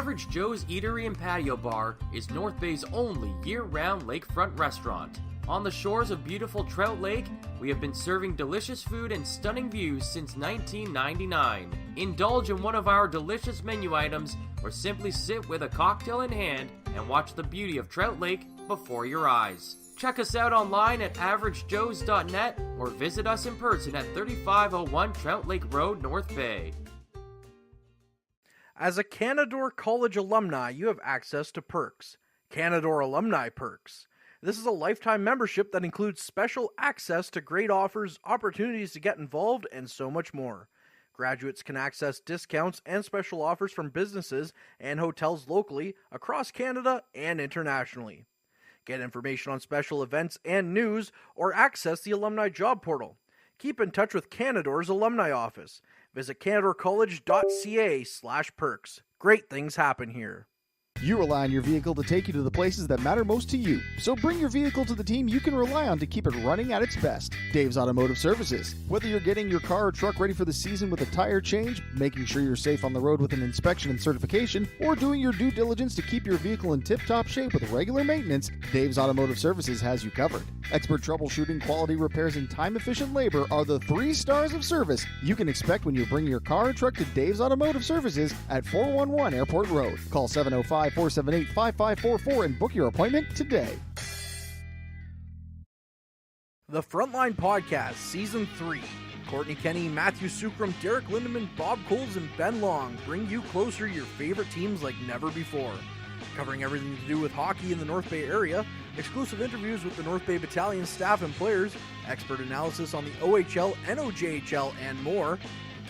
Average Joe's Eatery and Patio Bar is North Bay's only year-round lakefront restaurant. On the shores of beautiful Trout Lake, we have been serving delicious food and stunning views since 1999. Indulge in one of our delicious menu items or simply sit with a cocktail in hand and watch the beauty of Trout Lake before your eyes. Check us out online at averagejoes.net or visit us in person at 3501 Trout Lake Road, North Bay. As a Canadore College alumni, you have access to perks. Canadore Alumni Perks. This is a lifetime membership that includes special access to great offers, opportunities to get involved, and so much more. Graduates can access discounts and special offers from businesses and hotels locally, across Canada, and internationally. Get information on special events and news, or access the alumni job portal. Keep in touch with Canadore's alumni office. Visit canadorecollege.ca/perks. Great things happen here. You rely on your vehicle to take you to the places that matter most to you. So bring your vehicle to the team you can rely on to keep it running at its best. Dave's Automotive Services. Whether you're getting your car or truck ready for the season with a tire change, making sure you're safe on the road with an inspection and certification, or doing your due diligence to keep your vehicle in tip-top shape with regular maintenance, Dave's Automotive Services has you covered. Expert troubleshooting, quality repairs, and time-efficient labor are the 3 stars of service you can expect when you bring your car or truck to Dave's Automotive Services at 411 Airport Road. Call 705-478-5544 and book your appointment today. The Frontline Podcast, Season 3. Courtney Kenny, Matthew Sukram, Derek Lindemann, Bob Coles, and Ben Long bring you closer to your favorite teams like never before. Covering everything to do with hockey in the North Bay area, exclusive interviews with the North Bay Battalion staff and players, expert analysis on the OHL, NOJHL, and more,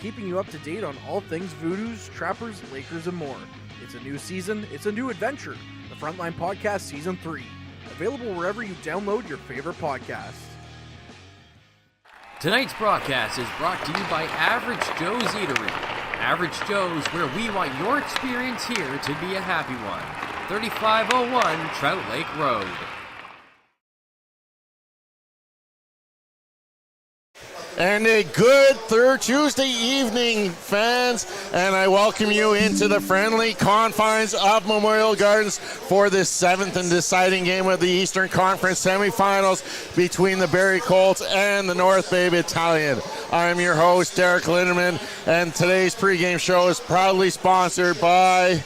keeping you up to date on all things Voodoos, Trappers, Lakers, and more. It's a new season, it's a new adventure. The Frontline Podcast Season 3. Available wherever you download your favorite podcasts. Tonight's broadcast is brought to you by Average Joe's Eatery. Average Joe's, where we want your experience here to be a happy one. 3501 Trout Lake Road. And a good third Tuesday evening, fans, and I welcome you into the friendly confines of Memorial Gardens for this 7th and deciding game of the Eastern Conference semifinals between the Barrie Colts and the North Bay Battalion. I'm your host, Derek Lindemann, and today's pregame show is proudly sponsored by...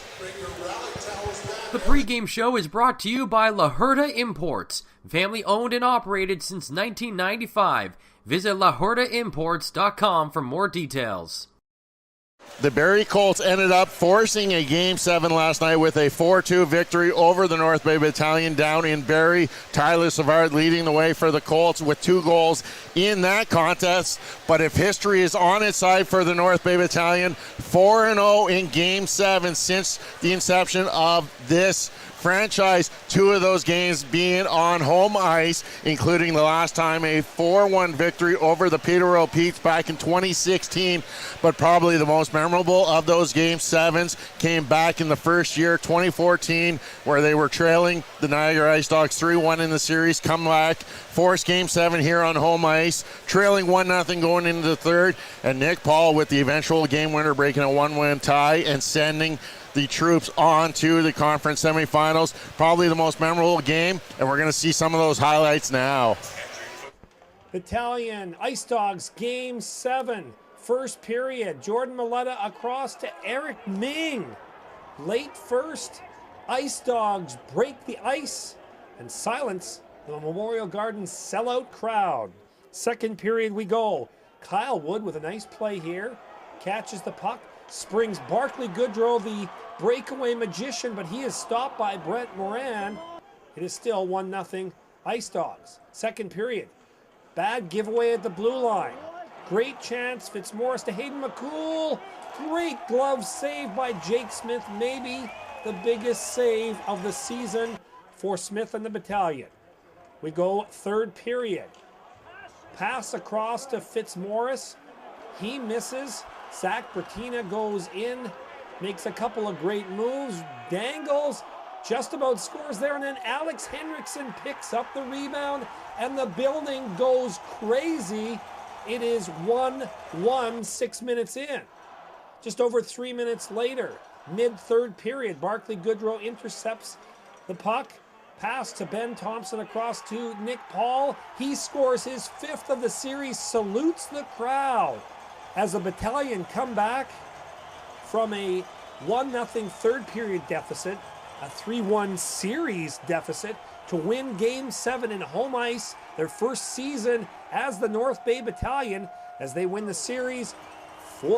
The pregame show is brought to you by La Herda Imports, family owned and operated since 1995. Visit LaHerdaImports.com for more details. The Barrie Colts ended up forcing a Game 7 last night with a 4-2 victory over the North Bay Battalion down in Barrie. Tyler Savard leading the way for the Colts with 2 goals in that contest. But if history is on its side for the North Bay Battalion, 4-0 in Game 7 since the inception of this franchise, 2 of those games being on home ice, including the last time a 4-1 victory over the Peterborough Petes back in 2016. But probably the most memorable of those Game 7s came back in the first year, 2014, where they were trailing the Niagara Ice Dogs 3-1 in the series, come back, force Game 7 here on home ice, trailing 1-0 going into the third, and Nick Paul with the eventual game winner breaking a 1-1 tie and sending the troops on to the conference semifinals. Probably the most memorable game, and we're going to see some of those highlights now. Battalion, Ice Dogs, Game 7, first period. Jordan Maletta across to Eric Ming. Late first, Ice Dogs break the ice and silence the Memorial Gardens sellout crowd. Second period we go. Kyle Wood with a nice play here. Catches the puck. Springs Barclay Goodrow, the breakaway magician, but he is stopped by Brent Moran. It is still 1-0 Ice Dogs. Second period. Bad giveaway at the blue line. Great chance. Fitzmaurice to Hayden McCool. Great glove save by Jake Smith. Maybe the biggest save of the season for Smith and the Battalion. We go third period. Pass across to Fitzmaurice. He misses. Zach Bertina goes in, makes a couple of great moves, dangles, just about scores there, and then Alex Hendrickson picks up the rebound, and the building goes crazy. It is 1-1 6 minutes in. Just over 3 minutes later, mid-third period. Barclay Goodrow intercepts the puck. Pass to Ben Thompson across to Nick Paul. He scores his 5th of the series, salutes the crowd as the Battalion come back from a 1-0 third period deficit, a 3-1 series deficit, to win Game 7 in home ice, their first season as the North Bay Battalion, as they win the series.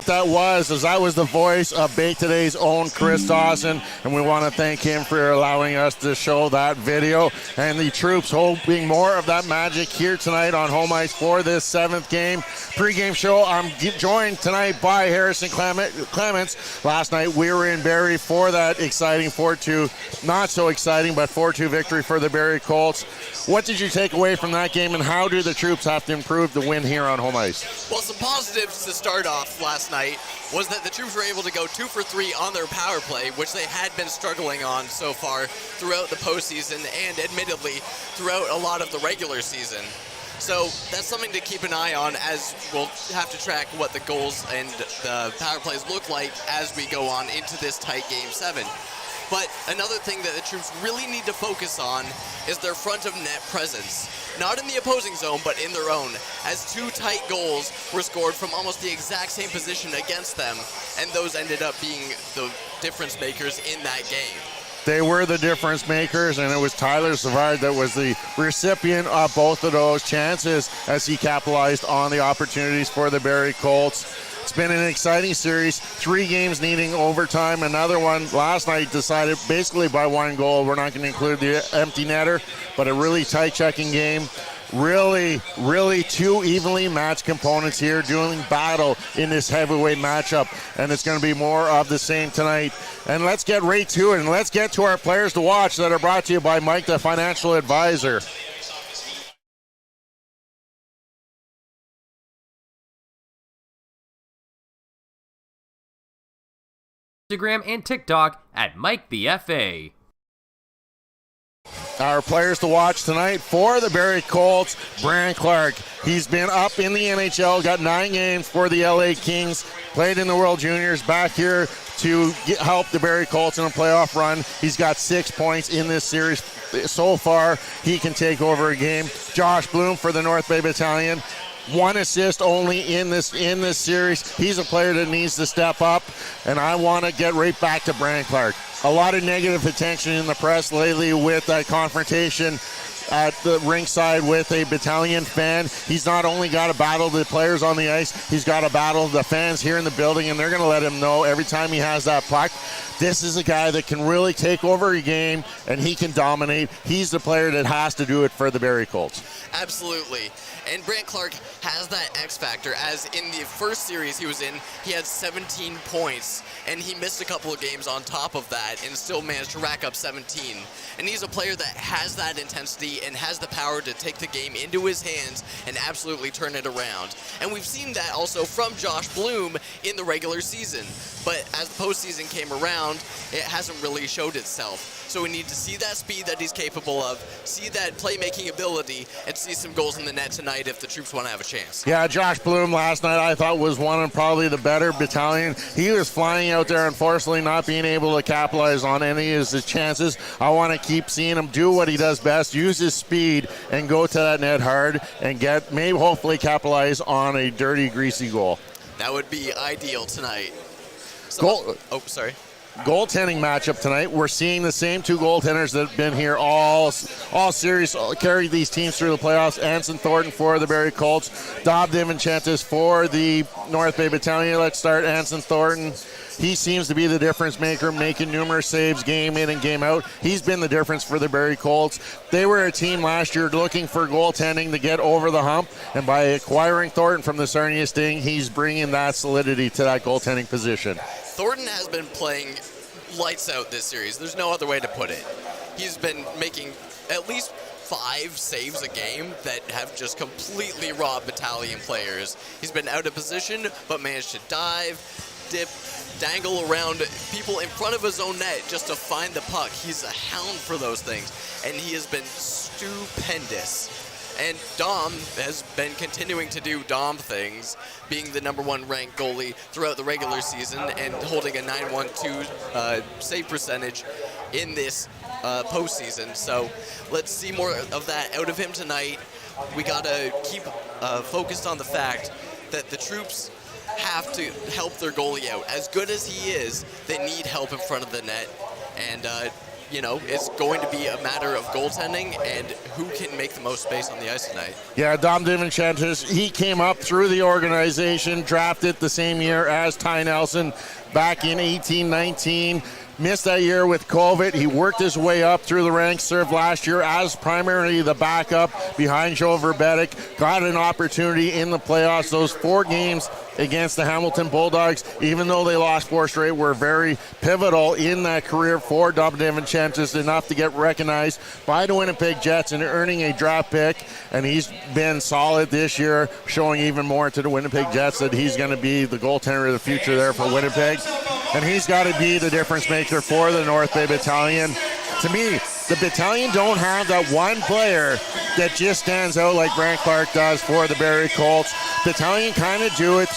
That was the voice of Bay Today's own Chris Dawson, and we want to thank him for allowing us to show that video. And the troops hoping more of that magic here tonight on home ice for this 7th game. Pregame show, I'm joined tonight by Harrison Clements. Last night we were in Barrie for that exciting 4-2, not so exciting, but 4-2 victory for the Barrie Colts. What did you take away from that game, and how do the troops have to improve to win here on home ice? Well, some positives to start off last night was that the troops were able to go 2 for 3 on their power play, which they had been struggling on so far throughout the postseason and admittedly throughout a lot of the regular season. So that's something to keep an eye on, as we'll have to track what the goals and the power plays look like as we go on into this tight Game 7. But another thing that the troops really need to focus on is their front of net presence. Not in the opposing zone, but in their own, as 2 tight goals were scored from almost the exact same position against them, and those ended up being the difference makers in that game. They were the difference makers, and it was Tyler Savard that was the recipient of both of those chances as he capitalized on the opportunities for the Barrie Colts. It's been an exciting series, 3 games needing overtime. Another one last night decided basically by 1 goal. We're not going to include the empty netter, but a really tight checking game. Really 2 evenly matched components here doing battle in this heavyweight matchup, and it's going to be more of the same tonight. And let's get right to it, and let's get to our players to watch that are brought to you by Mike, the financial advisor. Instagram and TikTok at MikeBFA. Our players to watch tonight for the Barrie Colts, Brant Clark. He's been up in the NHL, got 9 games for the LA Kings, played in the World Juniors, back here to help the Barrie Colts in a playoff run. He's got 6 points in this series so far. He can take over a game. Josh Bloom for the North Bay Battalion. 1 assist only in this series. He's a player that needs to step up, and I want to get right back to Brant Clark. A lot of negative attention in the press lately with that confrontation at the ringside with a Battalion fan. He's not only got to battle the players on the ice, he's got to battle the fans here in the building, and they're going to let him know every time he has that puck, this is a guy that can really take over a game, and he can dominate. He's the player that has to do it for the Barrie Colts. Absolutely. And Brant Clark has that X factor, as in the first series he was in, he had 17 points, and he missed a couple of games on top of that and still managed to rack up 17. And he's a player that has that intensity and has the power to take the game into his hands and absolutely turn it around. And we've seen that also from Josh Bloom in the regular season. But as the postseason came around, it hasn't really showed itself. So we need to see that speed that he's capable of, see that playmaking ability, and see some goals in the net tonight if the troops want to have a chance. Yeah, Josh Bloom last night I thought was one of probably the better Battalion. He was flying out there, unfortunately not being able to capitalize on any of his chances. I want to keep seeing him do what he does best, use his speed and go to that net hard and maybe hopefully capitalize on a dirty, greasy goal. That would be ideal tonight. Goaltending matchup tonight. We're seeing the same 2 goaltenders that have been here all series, carried these teams through the playoffs. Anson Thornton for the Barrie Colts, Dob Divinchentis for the North Bay Battalion. Let's start Anson Thornton. He seems to be the difference maker, making numerous saves game in and game out. He's been the difference for the Barrie Colts. They were a team last year looking for goaltending to get over the hump, and by acquiring Thornton from the Sarnia Sting, he's bringing that solidity to that goaltending position. Thornton has been playing lights out this series. There's no other way to put it. He's been making at least 5 saves a game that have just completely robbed Battalion players. He's been out of position, but managed to dive, dip, dangle around people in front of his own net just to find the puck. He's a hound for those things, and he has been stupendous And Dom has been continuing to do Dom things, being the #1 ranked goalie throughout the regular season and holding a .912 save percentage in this postseason. So let's see more of that out of him tonight. We got to keep focused on the fact that the Troops have to help their goalie out. As good as he is, they need help in front of the net. And it's going to be a matter of goaltending and who can make the most space on the ice tonight. Yeah, Dom DiVincentis, he came up through the organization, drafted the same year as Ty Nelson back in 18-19. Missed that year with COVID. He worked his way up through the ranks, served last year as primarily the backup behind Joe Verbetic. Got an opportunity in the playoffs. Those 4 games against the Hamilton Bulldogs, even though they lost 4 straight, were very pivotal in that career for Dom DiVincentis, enough to get recognized by the Winnipeg Jets and earning a draft pick. And he's been solid this year, showing even more to the Winnipeg Jets that he's going to be the goaltender of the future there for Winnipeg. And he's got to be the difference maker for the North Bay Battalion. To me, the Battalion don't have that one player that just stands out like Brant Clark does for the Barrie Colts. Battalion kind of do it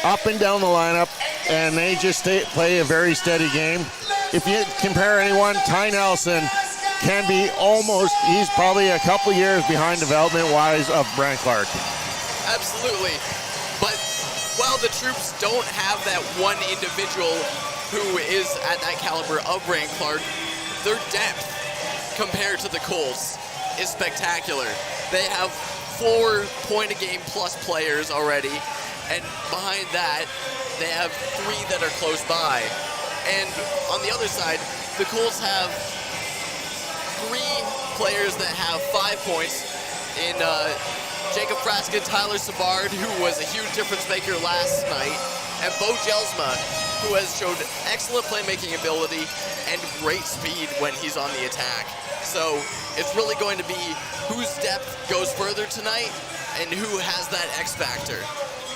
up and down the lineup, and they just play a very steady game. If you compare anyone, Ty Nelson can be he's probably a couple years behind development-wise of Brant Clark. Absolutely. But while the Troops don't have that one individual who is at that caliber of Brant Clark, their depth compared to the Colts is spectacular. They have 4 point-a-game plus players already, and behind that, they have 3 that are close by. And on the other side, the Colts have 3 players that have 5 points in Jacob Fraskin, Tyler Savard, who was a huge difference maker last night, and Bo Jelsma, who has showed excellent playmaking ability and great speed when he's on the attack. So it's really going to be whose depth goes further tonight and who has that X factor.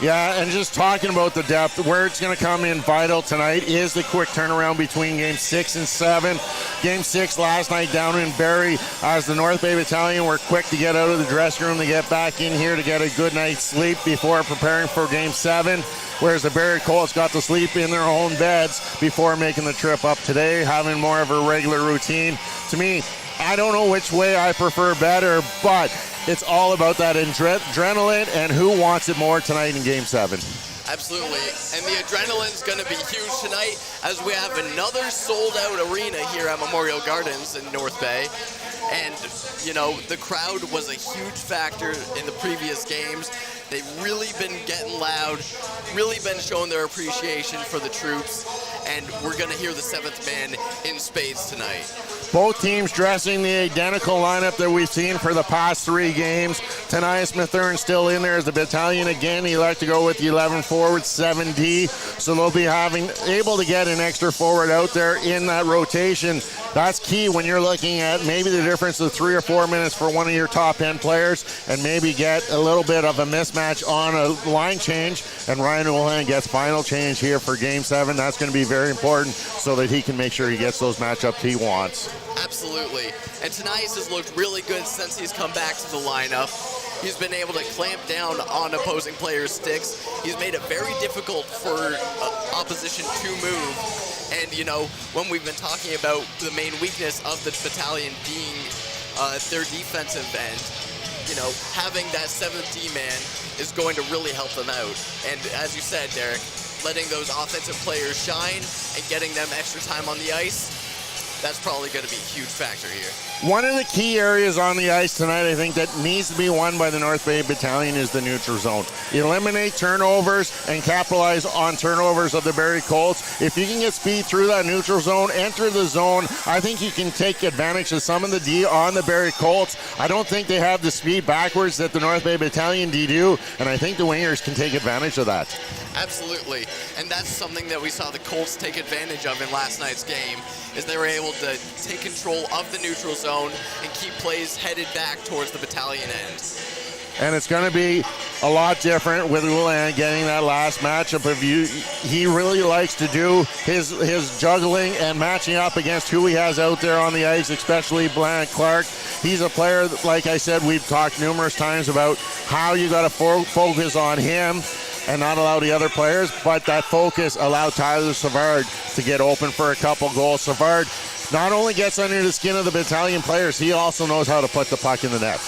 Yeah, and just talking about the depth, where it's going to come in vital tonight is the quick turnaround between Game 6 and 7. Game 6 last night down in Barrie, as the North Bay Battalion were quick to get out of the dressing room to get back in here to get a good night's sleep before preparing for Game 7, whereas the Barrie Colts got to sleep in their own beds before making the trip up today, having more of a regular routine. To me, I don't know which way I prefer better, but it's all about that adrenaline and who wants it more tonight in Game 7. Absolutely, and the adrenaline's going to be huge tonight as we have another sold-out arena here at Memorial Gardens in North Bay. And, the crowd was a huge factor in the previous games. They've really been getting loud, really been showing their appreciation for the Troops, and we're going to hear the 7th man in spades tonight. Both teams dressing the identical lineup that we've seen for the past 3 games. Tanias Mathern still in there as the Battalion again. He liked to go with the 11 forward, 7D, so they'll be able to get an extra forward out there in that rotation. That's key when you're looking at maybe the difference of 3 or 4 minutes for one of your top end players, and maybe get a little bit of a mismatch on a line change. And Ryan Houlihan gets final change here for Game 7. That's going to be very important so that he can make sure he gets those matchups he wants. Absolutely. And Tanias has looked really good since he's come back to the lineup. He's been able to clamp down on opposing players' sticks. He's made it very difficult for opposition to move. And, when we've been talking about the main weakness of the Battalion being their defensive end, having that 7th D-man is going to really help them out. And as you said, Derek, letting those offensive players shine and getting them extra time on the ice, that's probably going to be a huge factor here. One of the key areas on the ice tonight, I think, that needs to be won by the North Bay Battalion is the neutral zone. Eliminate turnovers and capitalize on turnovers of the Barrie Colts. If you can get speed through that neutral zone, enter the zone, I think you can take advantage of some of the D on the Barrie Colts. I don't think they have the speed backwards that the North Bay Battalion D do, and I think the wingers can take advantage of that. Absolutely, and that's something that we saw the Colts take advantage of in last night's game, is they were able to take control of the neutral zone and keep plays headed back towards the Battalion end. and it's going to be a lot different with Ulan getting that last matchup. He really likes to do his juggling and matching up against who he has out there on the ice, especially Blank Clark. He's a player, like I said, we've talked numerous times about how you got to focus on him and not allow the other players, but that focus allowed Tyler Savard to get open for a couple goals. Savard not only gets under the skin of the Battalion players, he also knows how to put the puck in the net.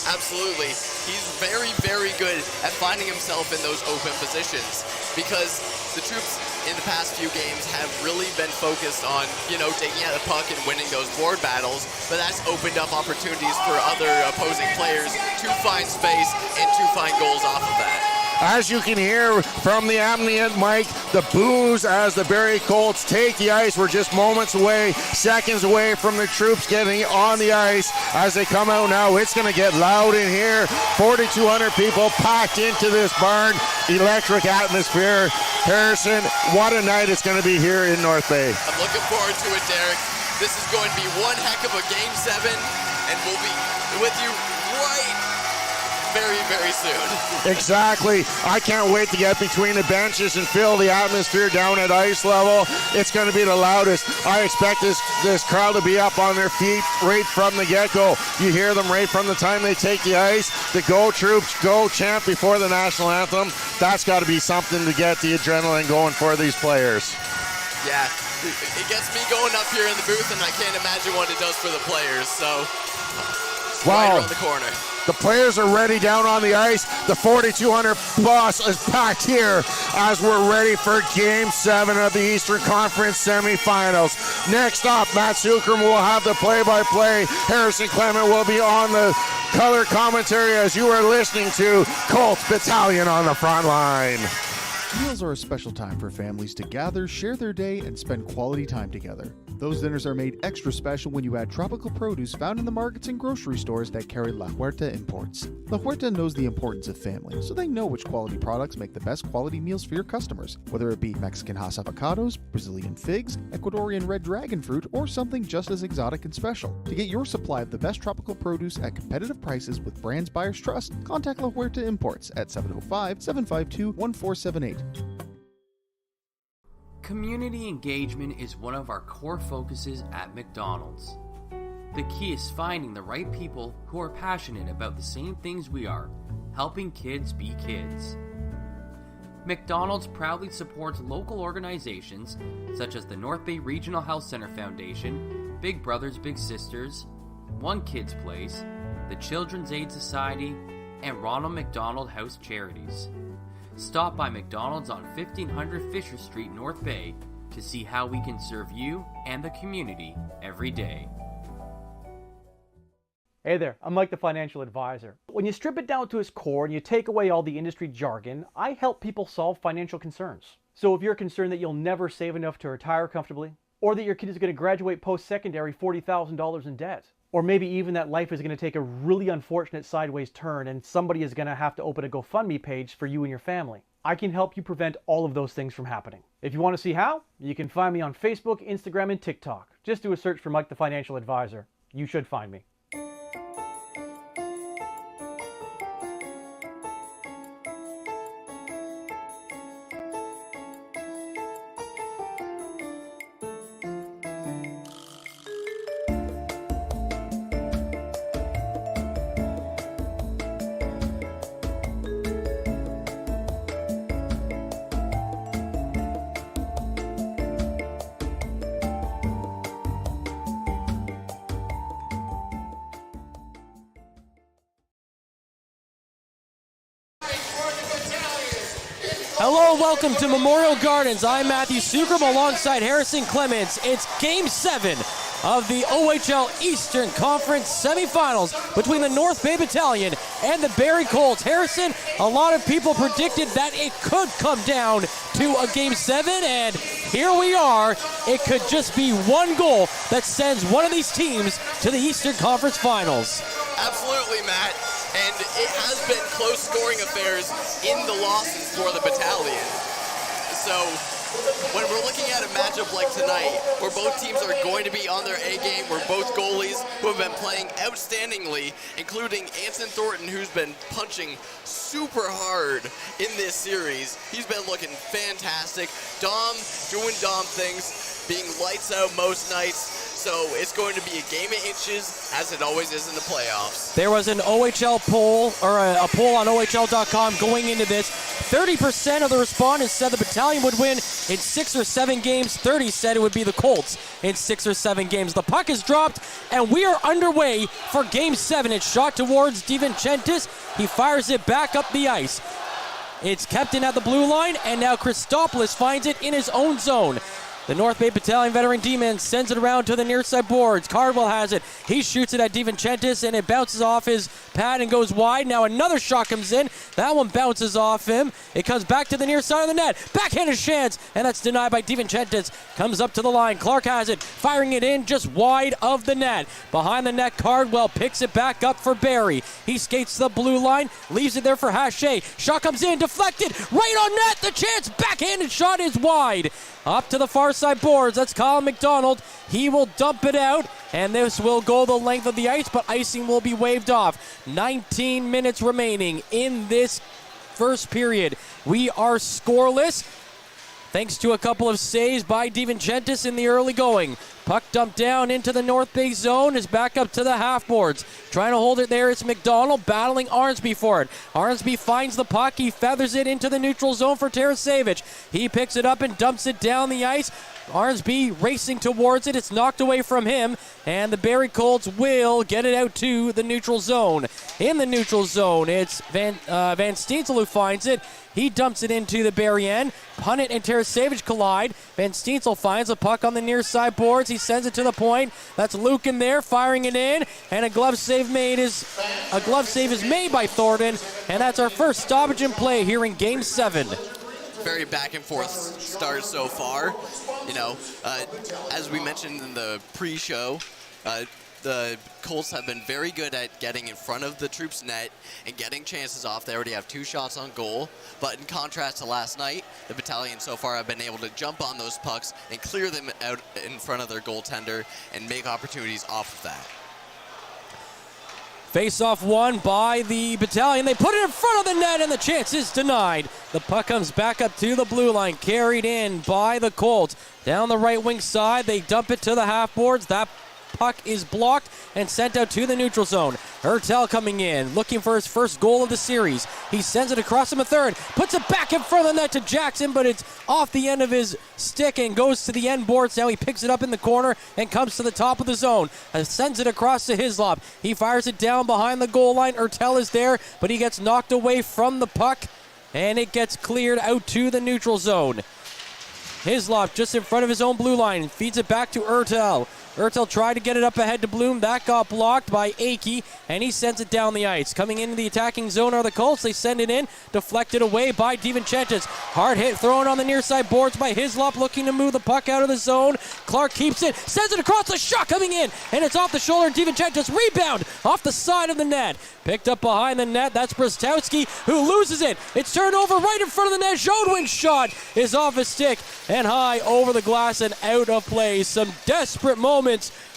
Absolutely. He's very, very good at finding himself in those open positions, because the troops in the past few games have really been focused on, taking out the puck and winning those board battles, but that's opened up opportunities for other opposing players to find space and to find goals off of that. As you can hear from the ambient mic, the boos as the Barrie Colts take the ice. We're just moments away, seconds away from the troops getting on the ice. As they come out now, it's going to get loud in here. 4,200 people packed into this barn. Electric atmosphere. Harrison, what a night it's going to be here in North Bay. I'm looking forward to it, Derek. This is going to be one heck of a Game 7, and we'll be with you right very, very soon. Exactly. I can't wait to get between the benches and feel the atmosphere down at ice level. It's going to be the loudest. I expect this crowd to be up on their feet right from the get-go. You hear them right from the time they take the ice. The Go Troops, Go chant before the national anthem. That's got to be something to get the adrenaline going for these players. Yeah, it gets me going up here in the booth, and I can't imagine what it does for the players. So, wow. Right around the corner. The players are ready down on the ice. The 4,200 bus is packed here as we're ready for Game 7 of the Eastern Conference semifinals. Next up, Matt Sukram will have the play-by-play. Harrison Clement will be on the color commentary as you are listening to Colts Battalion on the front line. Meals are a special time for families to gather, share their day, and spend quality time together. Those dinners are made extra special when you add tropical produce found in the markets and grocery stores that carry La Huerta imports. La Huerta knows the importance of family, so they know which quality products make the best quality meals for your customers, whether it be Mexican Hass avocados, Brazilian figs, Ecuadorian red dragon fruit, or something just as exotic and special. To get your supply of the best tropical produce at competitive prices with brands buyers trust, contact La Huerta Imports at 705-752-1478. Community engagement is one of our core focuses at McDonald's. The key is finding the right people who are passionate about the same things we are, helping kids be kids. McDonald's proudly supports local organizations such as the North Bay Regional Health Center Foundation, Big Brothers Big Sisters, One Kids Place, the Children's Aid Society, and Ronald McDonald House Charities. Stop by McDonald's on 1500 Fisher Street, North Bay, to see how we can serve you and the community every day. Hey there, I'm Mike the Financial Advisor. When you strip it down to its core and you take away all the industry jargon, I help people solve financial concerns. So if you're concerned that you'll never save enough to retire comfortably, or that your kid is going to graduate post-secondary $40,000 in debt, or maybe even that life is going to take a really unfortunate sideways turn and somebody is going to have to open a GoFundMe page for you and your family, I can help you prevent all of those things from happening. If you want to see how, you can find me on Facebook, Instagram, and TikTok. Just do a search for Mike the Financial Advisor. You should find me. Hello, welcome to Memorial Gardens. I'm Matthew Sukram alongside Harrison Clements. It's Game 7 of the OHL Eastern Conference semifinals between the North Bay Battalion and the Barrie Colts. Harrison, a lot of people predicted that it could come down to a Game 7, and here we are. It could just be one goal that sends one of these teams to the Eastern Conference Finals. Absolutely, Matt. And it has been close scoring affairs in the losses for the Battalion. So when we're looking at a matchup like tonight, where both teams are going to be on their A game, where both goalies who have been playing outstandingly, including Anson Thornton, who's been punching super hard in this series. He's been looking fantastic. Dom doing Dom things, being lights out most nights. So it's going to be a game of inches, as it always is in the playoffs. There was an OHL poll, or a poll on OHL.com going into this. 30% of the respondents said the Battalion would win in 6 or 7 games. 30 said it would be the Colts in 6 or 7 games. The puck is dropped, and we are underway for Game 7. It's shot towards DiVincentis. He fires it back up the ice. It's kept in at the blue line, and now Christopoulos finds it in his own zone. The North Bay Battalion veteran D-man sends it around to the near side boards. Cardwell has it. He shoots it at DiVincentis, and it bounces off his pad and goes wide. Now another shot comes in. That one bounces off him. It comes back to the near side of the net. Backhanded chance, and that's denied by DiVincentis. Comes up to the line. Clark has it, firing it in just wide of the net. Behind the net, Cardwell picks it back up for Barrie. He skates to the blue line, leaves it there for Hache. Shot comes in, deflected, right on net. The chance, backhanded shot is wide. Up to the far side boards, that's Colin McDonald. He will dump it out, and this will go the length of the ice, but icing will be waved off. 19 minutes remaining in this first period. We are scoreless, thanks to a couple of saves by DiVincentis in the early going. Puck dumped down into the North Bay zone, is back up to the half boards. Trying to hold it there, it's McDonald battling Arnsby for it. Arnsby finds the puck, he feathers it into the neutral zone for Tarasevic. He picks it up and dumps it down the ice. Arnsby racing towards it, it's knocked away from him, and the Barrie Colts will get it out to the neutral zone. In the neutral zone, it's Van Steensel who finds it. He dumps it into the Barrie end. Punnett and Tarasevic collide. Van Steensel finds a puck on the near side boards. He sends it to the point. That's Luke in there, firing it in, and a glove save is made by Thornton, and that's our first stoppage in play here in Game 7. Very back and forth start so far. You know, as we mentioned in the pre-show, the Colts have been very good at getting in front of the troops' net and getting chances off. They already have 2 shots on goal, but in contrast to last night, the Battalion so far have been able to jump on those pucks and clear them out in front of their goaltender and make opportunities off of that. Face-off won by the Battalion. They put it in front of the net, and the chance is denied. The puck comes back up to the blue line, carried in by the Colts. Down the right wing side, they dump it to the half boards. That puck is blocked and sent out to the neutral zone. Hertel coming in, looking for his first goal of the series. He sends it across him a third, puts it back in front of the net to Jackson, but it's off the end of his stick and goes to the end boards. Now he picks it up in the corner and comes to the top of the zone. Sends it across to Hislop. He fires it down behind the goal line. Hertel is there, but he gets knocked away from the puck, and it gets cleared out to the neutral zone. Hislop just in front of his own blue line, feeds it back to Hertel. Hertel tried to get it up ahead to Bloom. That got blocked by Akey, and he sends it down the ice. Coming into the attacking zone are the Colts. They send it in, deflected away by DiVincentis. Hard hit thrown on the near side boards by Hislop, looking to move the puck out of the zone. Clark keeps it, sends it across, the shot coming in, and it's off the shoulder, and DiVincentis rebound off the side of the net. Picked up behind the net, that's Brostowski, who loses it. It's turned over right in front of the net. Jodwin's shot is off his stick and high over the glass and out of play. Some desperate moments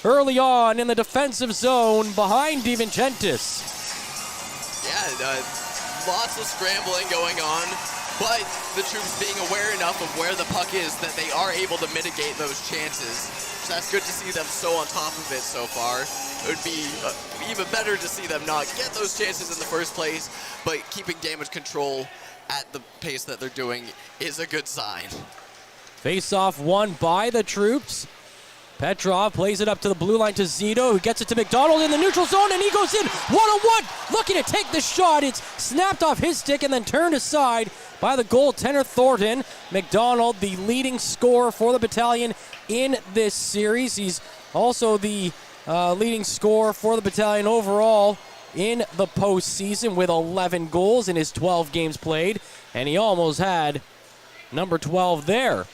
early on in the defensive zone behind DiVincentis. Yeah, lots of scrambling going on, but the troops being aware enough of where the puck is that they are able to mitigate those chances. So that's good to see them so on top of it so far. It would be even better to see them not get those chances in the first place, but keeping damage control at the pace that they're doing is a good sign. Face-off won by the troops. Petrov plays it up to the blue line to Zito, who gets it to McDonald in the neutral zone, and he goes in one-on-one, looking to take the shot. It's snapped off his stick and then turned aside by the goaltender Thornton. McDonald, the leading scorer for the Battalion in this series. He's also the leading scorer for the Battalion overall in the postseason with 11 goals in his 12 games played, and he almost had number 12 there.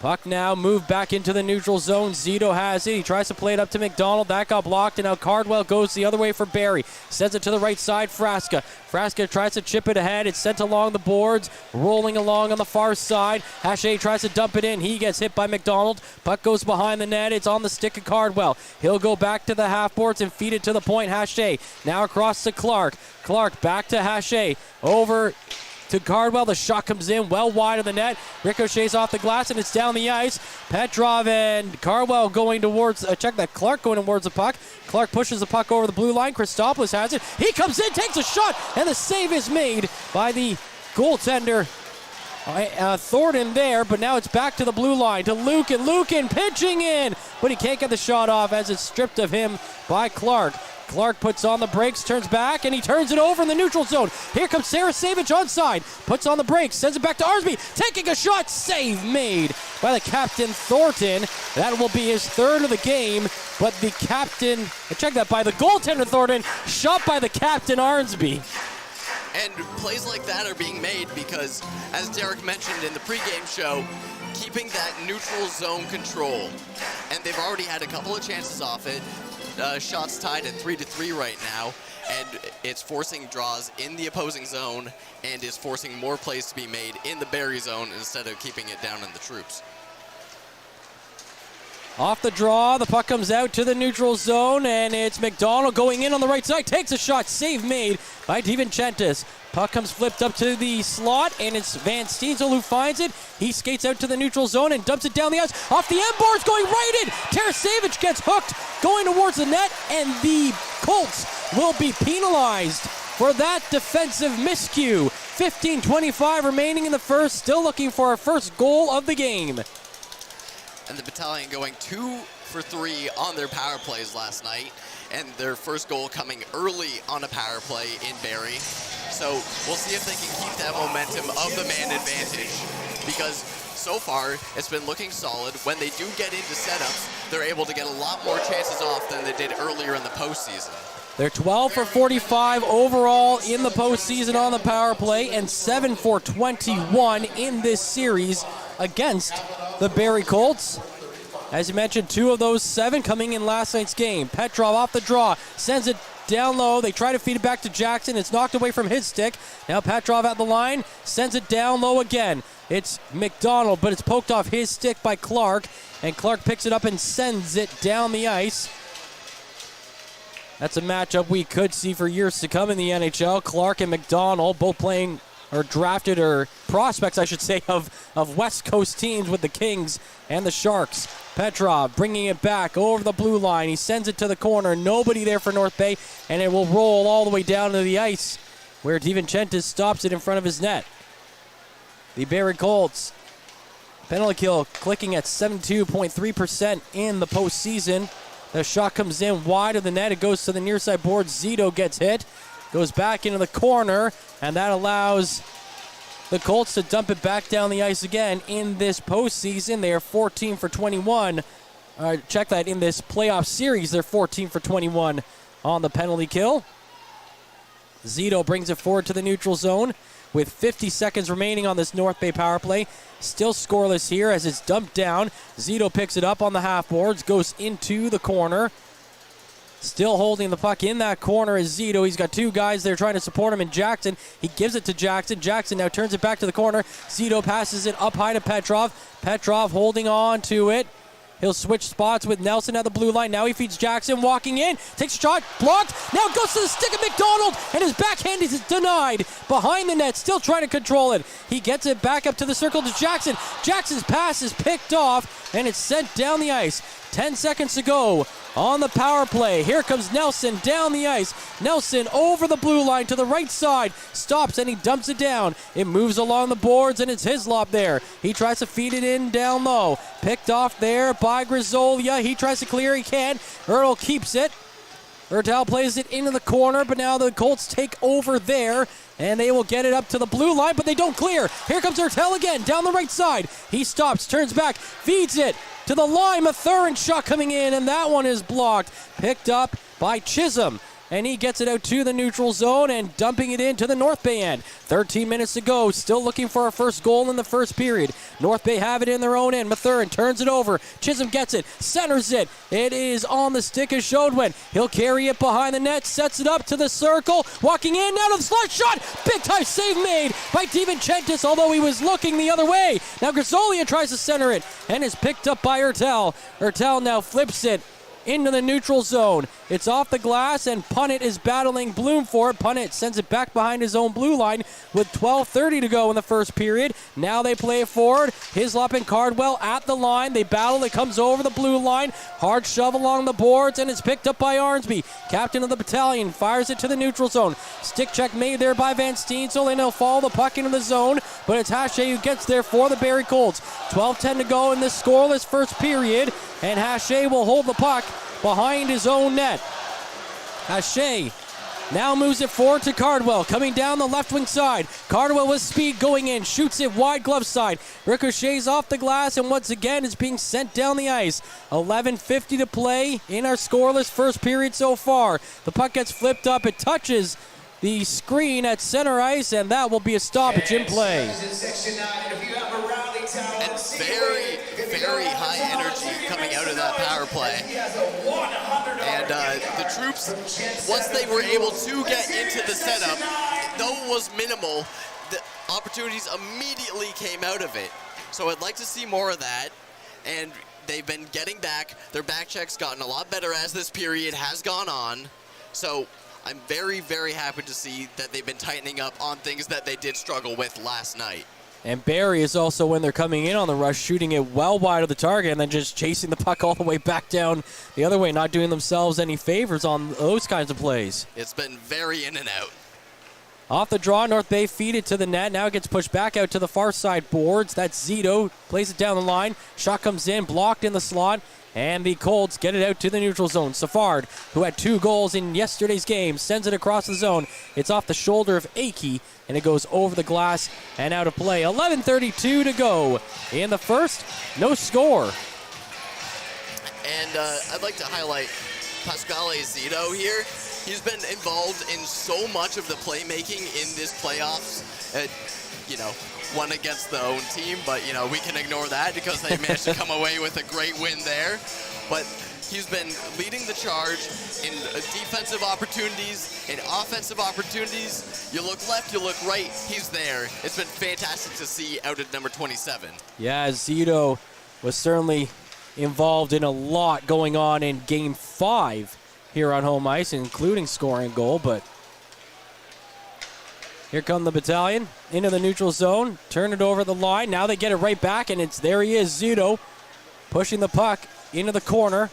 Puck now moved back into the neutral zone. Zito has it. He tries to play it up to McDonald. That got blocked, and now Cardwell goes the other way for Barrie. Sends it to the right side, Frasca. Frasca tries to chip it ahead. It's sent along the boards, rolling along on the far side. Hache tries to dump it in. He gets hit by McDonald. Puck goes behind the net. It's on the stick of Cardwell. He'll go back to the half boards and feed it to the point. Hache now across to Clark. Clark back to Hache. Over to Cardwell. The shot comes in well wide of the net. Ricochets off the glass, and it's down the ice. Petrov and Cardwell going towards, Clark going towards the puck. Clark pushes the puck over the blue line. Christopoulos has it. He comes in, takes a shot, and the save is made by the goaltender Thornton there, but now it's back to the blue line to Lukin. Lukin pitching in, but he can't get the shot off as it's stripped of him by Clark. Clark puts on the brakes, turns back, and he turns it over in the neutral zone. Here comes Sarasevich onside. Puts on the brakes, sends it back to Arsby. Taking a shot, save made by the captain Thornton. That will be his third of the game, but the captain, by the goaltender Thornton, shot by the captain Arnsby. And plays like that are being made because, as Derek mentioned in the pregame show, keeping that neutral zone control. And they've already had a couple of chances off it. Shots tied at 3-3 right now, and it's forcing draws in the opposing zone and is forcing more plays to be made in the Barrie zone instead of keeping it down in the troops. Off the draw, the puck comes out to the neutral zone, and it's McDonald going in on the right side. Takes a shot, save made by DiVincentis. Puck comes flipped up to the slot, and it's Van Steensel who finds it. He skates out to the neutral zone and dumps it down the ice. Off the end boards, going right in. Tarasevich gets hooked, going towards the net, and the Colts will be penalized for that defensive miscue. 15:25 remaining in the first, still looking for our first goal of the game. And the Battalion going 2 for 3 on their power plays last night, and their first goal coming early on a power play in Barrie. So we'll see if they can keep that momentum of the man advantage, because so far it's been looking solid. When they do get into setups, they're able to get a lot more chances off than they did earlier in the postseason. They're 12 for 45 overall in the postseason on the power play, and 7 for 21 in this series against the Barrie Colts. As you mentioned, 2 of those 7 coming in last night's game. Petrov off the draw, sends it down low. They try to feed it back to Jackson. It's knocked away from his stick. Now Petrov at the line, sends it down low again. It's McDonald, but it's poked off his stick by Clark, and Clark picks it up and sends it down the ice. That's a matchup we could see for years to come in the NHL. Clark and McDonald both playing, or drafted, or prospects, I should say, of West Coast teams with the Kings and the Sharks. Petrov bringing it back over the blue line. He sends it to the corner. Nobody there for North Bay, and it will roll all the way down to the ice where DiVincentis stops it in front of his net. The Barrie Colts penalty kill clicking at 72.3% in the postseason. The shot comes in wide of the net. It goes to the near side board. Zito gets hit. Goes back into the corner, and that allows the Colts to dump it back down the ice again in this postseason. They are 14 for 21. Check that, in this playoff series, they're 14 for 21 on the penalty kill. Zito brings it forward to the neutral zone with 50 seconds remaining on this North Bay power play. Still scoreless here as it's dumped down. Zito picks it up on the half boards, goes into the corner. Still holding the puck in that corner is Zito. He's got 2 guys there trying to support him in Jackson. He gives it to Jackson. Jackson now turns it back to the corner. Zito passes it up high to Petrov. Petrov holding on to it. He'll switch spots with Nelson at the blue line. Now he feeds Jackson, walking in. Takes a shot, blocked. Now goes to the stick of McDonald, and his backhand is denied. Behind the net, still trying to control it. He gets it back up to the circle to Jackson. Jackson's pass is picked off, and it's sent down the ice. 10 seconds to go on the power play. Here comes Nelson down the ice. Nelson over the blue line to the right side. Stops and he dumps it down. It moves along the boards and it's Hislop there. He tries to feed it in down low. Picked off there by Grisolia. He tries to clear. He can't. Ertl keeps it. Ertl plays it into the corner, but now the Colts take over there, and they will get it up to the blue line, but they don't clear. Here comes Ertl again, down the right side. He stops, turns back, feeds it to the line. Mathurin shot coming in, and that one is blocked. Picked up by Chisholm. and he gets it out to the neutral zone and dumping it into the North Bay end. 13 minutes to go, still looking for our first goal in the first period. North Bay have it in their own end. Mathurin turns it over. Chisholm gets it, centers it. It is on the stick of Chaudwin. He'll carry it behind the net, sets it up to the circle, walking in, out of the slot, shot! Big time save made by DiVincentis, although he was looking the other way. Now Grisolia tries to center it and is picked up by Ertel. Ertel now flips it into the neutral zone. It's off the glass, and Punnett is battling Bloom for it. Punnett sends it back behind his own blue line with 12:30 to go in the first period. Now they play it forward. Hislop and Cardwell at the line. They battle. It comes over the blue line. Hard shove along the boards, and it's picked up by Arnsby. Captain of the battalion fires it to the neutral zone. Stick check made there by Van Steensel, and he'll follow the puck into the zone, but it's Hache who gets there for the Barrie Colts. 12:10 to go in this scoreless first period, and Hache will hold the puck behind his own net. Hache now moves it forward to Cardwell, coming down the left wing side. Cardwell with speed going in, shoots it wide glove side. Ricochets off the glass, and once again is being sent down the ice. 11:50 to play in our scoreless first period so far. The puck gets flipped up, it touches the screen at center ice, and that will be a stoppage in play. And very high energy coming out of that power play. And the troops, once they were able to get into the setup, though it was minimal, the opportunities immediately came out of it. So I'd like to see more of that. And they've been getting back. Their back check's gotten a lot better as this period has gone on. So I'm very happy to see that they've been tightening up on things that they did struggle with last night. And Barrie is also, when they're coming in on the rush, shooting it well wide of the target and then just chasing the puck all the way back down the other way, not doing themselves any favors on those kinds of plays. It's been very in and out. Off the draw, North Bay feed it to the net. Now it gets pushed back out to the far side boards. That's Zito, plays it down the line. Shot comes in, blocked in the slot. And the Colts get it out to the neutral zone. Safard, who had 2 goals in yesterday's game, sends it across the zone. It's off the shoulder of Akey, and it goes over the glass and out of play. 11:32 to go in the first. No score. And I'd like to highlight Pasquale Zito here. He's been involved in so much of the playmaking in this playoffs. One against the own team, but we can ignore that because they managed to come away with a great win there. But he's been leading the charge in defensive opportunities, in offensive opportunities. You look left, you look right, he's there. It's been fantastic to see out at number 27. Yeah, Zito was certainly involved in a lot going on in Game 5 here on home ice, including scoring a goal, but here come the battalion into the neutral zone. Turn it over the line. Now they get it right back, and there he is, Zito, pushing the puck into the corner.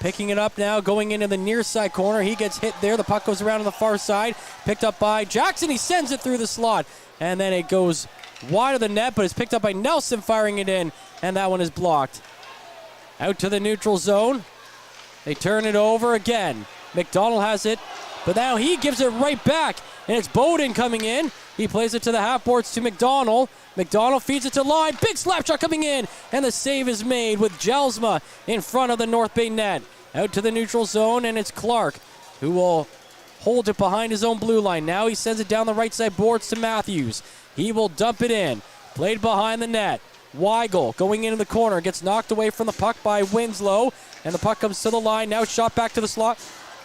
Picking it up now, going into the near side corner. He gets hit there. The puck goes around to the far side. Picked up by Jackson. He sends it through the slot. And then it goes wide of the net, but it's picked up by Nelson firing it in. And that one is blocked. Out to the neutral zone. They turn it over again. McDonald has it, but now he gives it right back. And it's Bowden coming in. He plays it to the half boards to McDonald. McDonald feeds it to line. Big slap shot coming in. And the save is made with Jelsma in front of the North Bay net. Out to the neutral zone, and it's Clark who will hold it behind his own blue line. Now he sends it down the right side boards to Matthews. He will dump it in. Played behind the net. Weigel going into the corner. Gets knocked away from the puck by Winslow. And the puck comes to the line. Now shot back to the slot.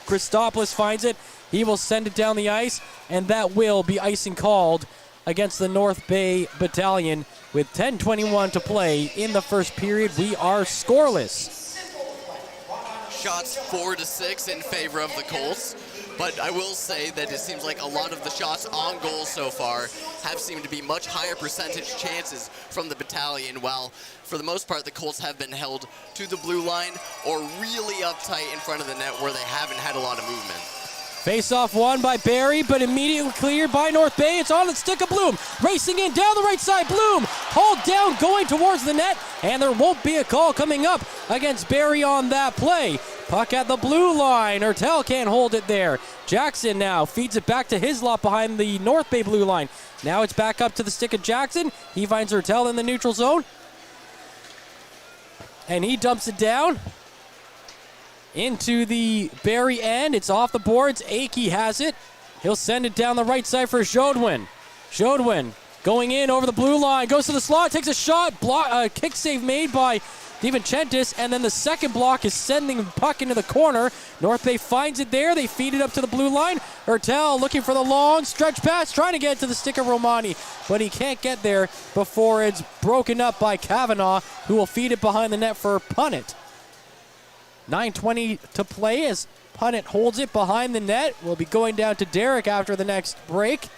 Christopoulos finds it. He will send it down the ice, and that will be icing called against the North Bay Battalion with 10:21 to play in the first period. We are scoreless. Shots 4-6 in favor of the Colts, but I will say that it seems like a lot of the shots on goal so far have seemed to be much higher percentage chances from the battalion, while for the most part the Colts have been held to the blue line or really uptight in front of the net where they haven't had a lot of movement. Face-off won by Barrie, but immediately cleared by North Bay. It's on the stick of Bloom. Racing in down the right side. Bloom hauled down, going towards the net, and there won't be a call coming up against Barrie on that play. Puck at the blue line. Ertel can't hold it there. Jackson now feeds it back to Hislop behind the North Bay blue line. Now it's back up to the stick of Jackson. He finds Ertel in the neutral zone, and he dumps it down into the Barrie end. It's off the boards. Akey has it. He'll send it down the right side for Jodwin. Jodwin going in over the blue line. Goes to the slot. Takes a shot. Kick save made by DiVincentis, and then the second block is sending the puck into the corner. North Bay finds it there. They feed it up to the blue line. Hertel looking for the long stretch pass, trying to get it to the stick of Romani, but he can't get there before it's broken up by Kavanaugh, who will feed it behind the net for Punnett. 9:20 to play as Punnett holds it behind the net. We'll be going down to Derek after the next break.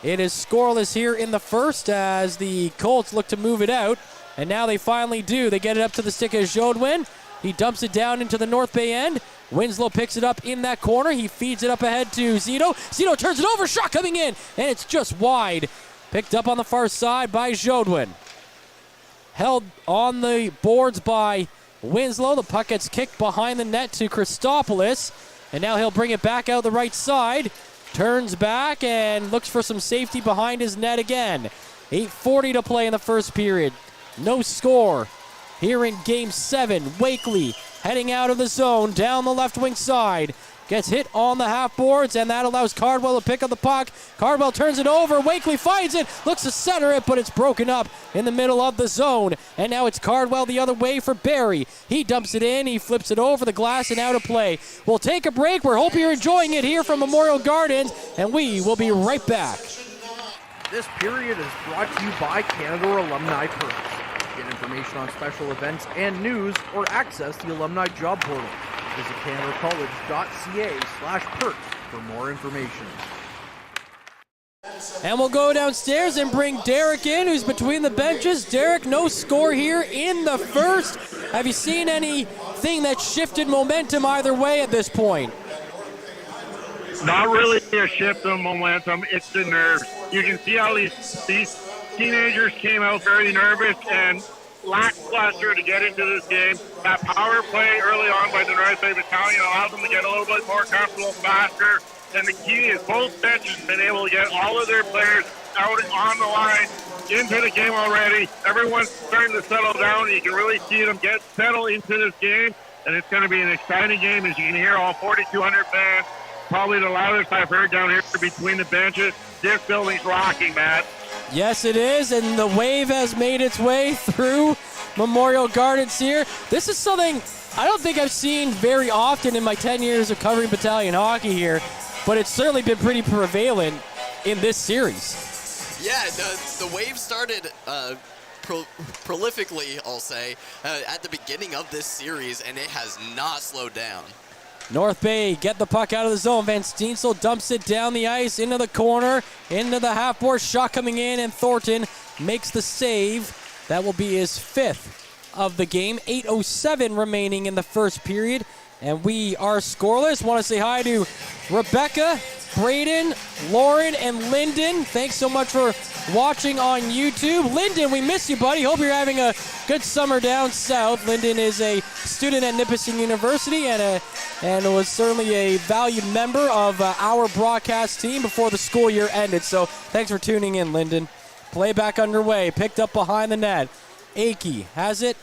It is scoreless here in the first as the Colts look to move it out. And now they finally do. They get it up to the stick of Jodwin. He dumps it down into the North Bay end. Winslow picks it up in that corner. He feeds it up ahead to Zito. Zito turns it over. Shot coming in. And it's just wide. Picked up on the far side by Jodwin. Held on the boards by Winslow. The puck gets kicked behind the net to Christopoulos. And now he'll bring it back out the right side. Turns back and looks for some safety behind his net again. 8:40 to play in the first period. No score here in Game 7. Wakely heading out of the zone down the left wing side. Gets hit on the half boards, and that allows Cardwell to pick up the puck. Cardwell turns it over. Wakely finds it, looks to center it, but it's broken up in the middle of the zone. And now it's Cardwell the other way for Barrie. He dumps it in, he flips it over the glass and out of play. We'll take a break. We hope you're enjoying it here from Memorial Gardens, and we will be right back. This period is brought to you by Canada Alumni Perks. Get information on special events and news or access the Alumni Job Portal. Visit canadacollege.ca/perks for more information. And we'll go downstairs and bring Derek in, who's between the benches. Derek, no score here in the first. Have you seen anything that shifted momentum either way at this point? Not really a shift in momentum. It's the nerves. You can see how these teenagers came out very nervous and lackluster to get into this game. That power play early on by the North Bay Battalion allowed them to get a little bit more comfortable faster. And the key is both benches have been able to get all of their players out on the line into the game already. Everyone's starting to settle down. You can really see them get settled into this game. And it's going to be an exciting game, as you can hear all 4,200 fans. Probably the loudest I've heard down here between the benches. This building's rocking, Matt. Yes, it is, and the wave has made its way through Memorial Gardens here. This is something I don't think I've seen very often in my 10 years of covering battalion hockey here, but it's certainly been pretty prevalent in this series. Yeah, the wave started prolifically, I'll say, at the beginning of this series, and it has not slowed down. North Bay get the puck out of the zone. Van Steensel dumps it down the ice into the corner, into the half-board. Shot coming in, and Thornton makes the save. That will be his 5th of the game. 8:07 remaining in the first period, and we are scoreless. Want to say hi to Rebecca, Braden, Lauren, and Lyndon. Thanks so much for watching on YouTube. Lyndon, we miss you, buddy. Hope you're having a good summer down south. Lyndon is a student at Nipissing University and was certainly a valued member of our broadcast team before the school year ended. So thanks for tuning in, Lyndon. Play back underway. Picked up behind the net. Akey has it,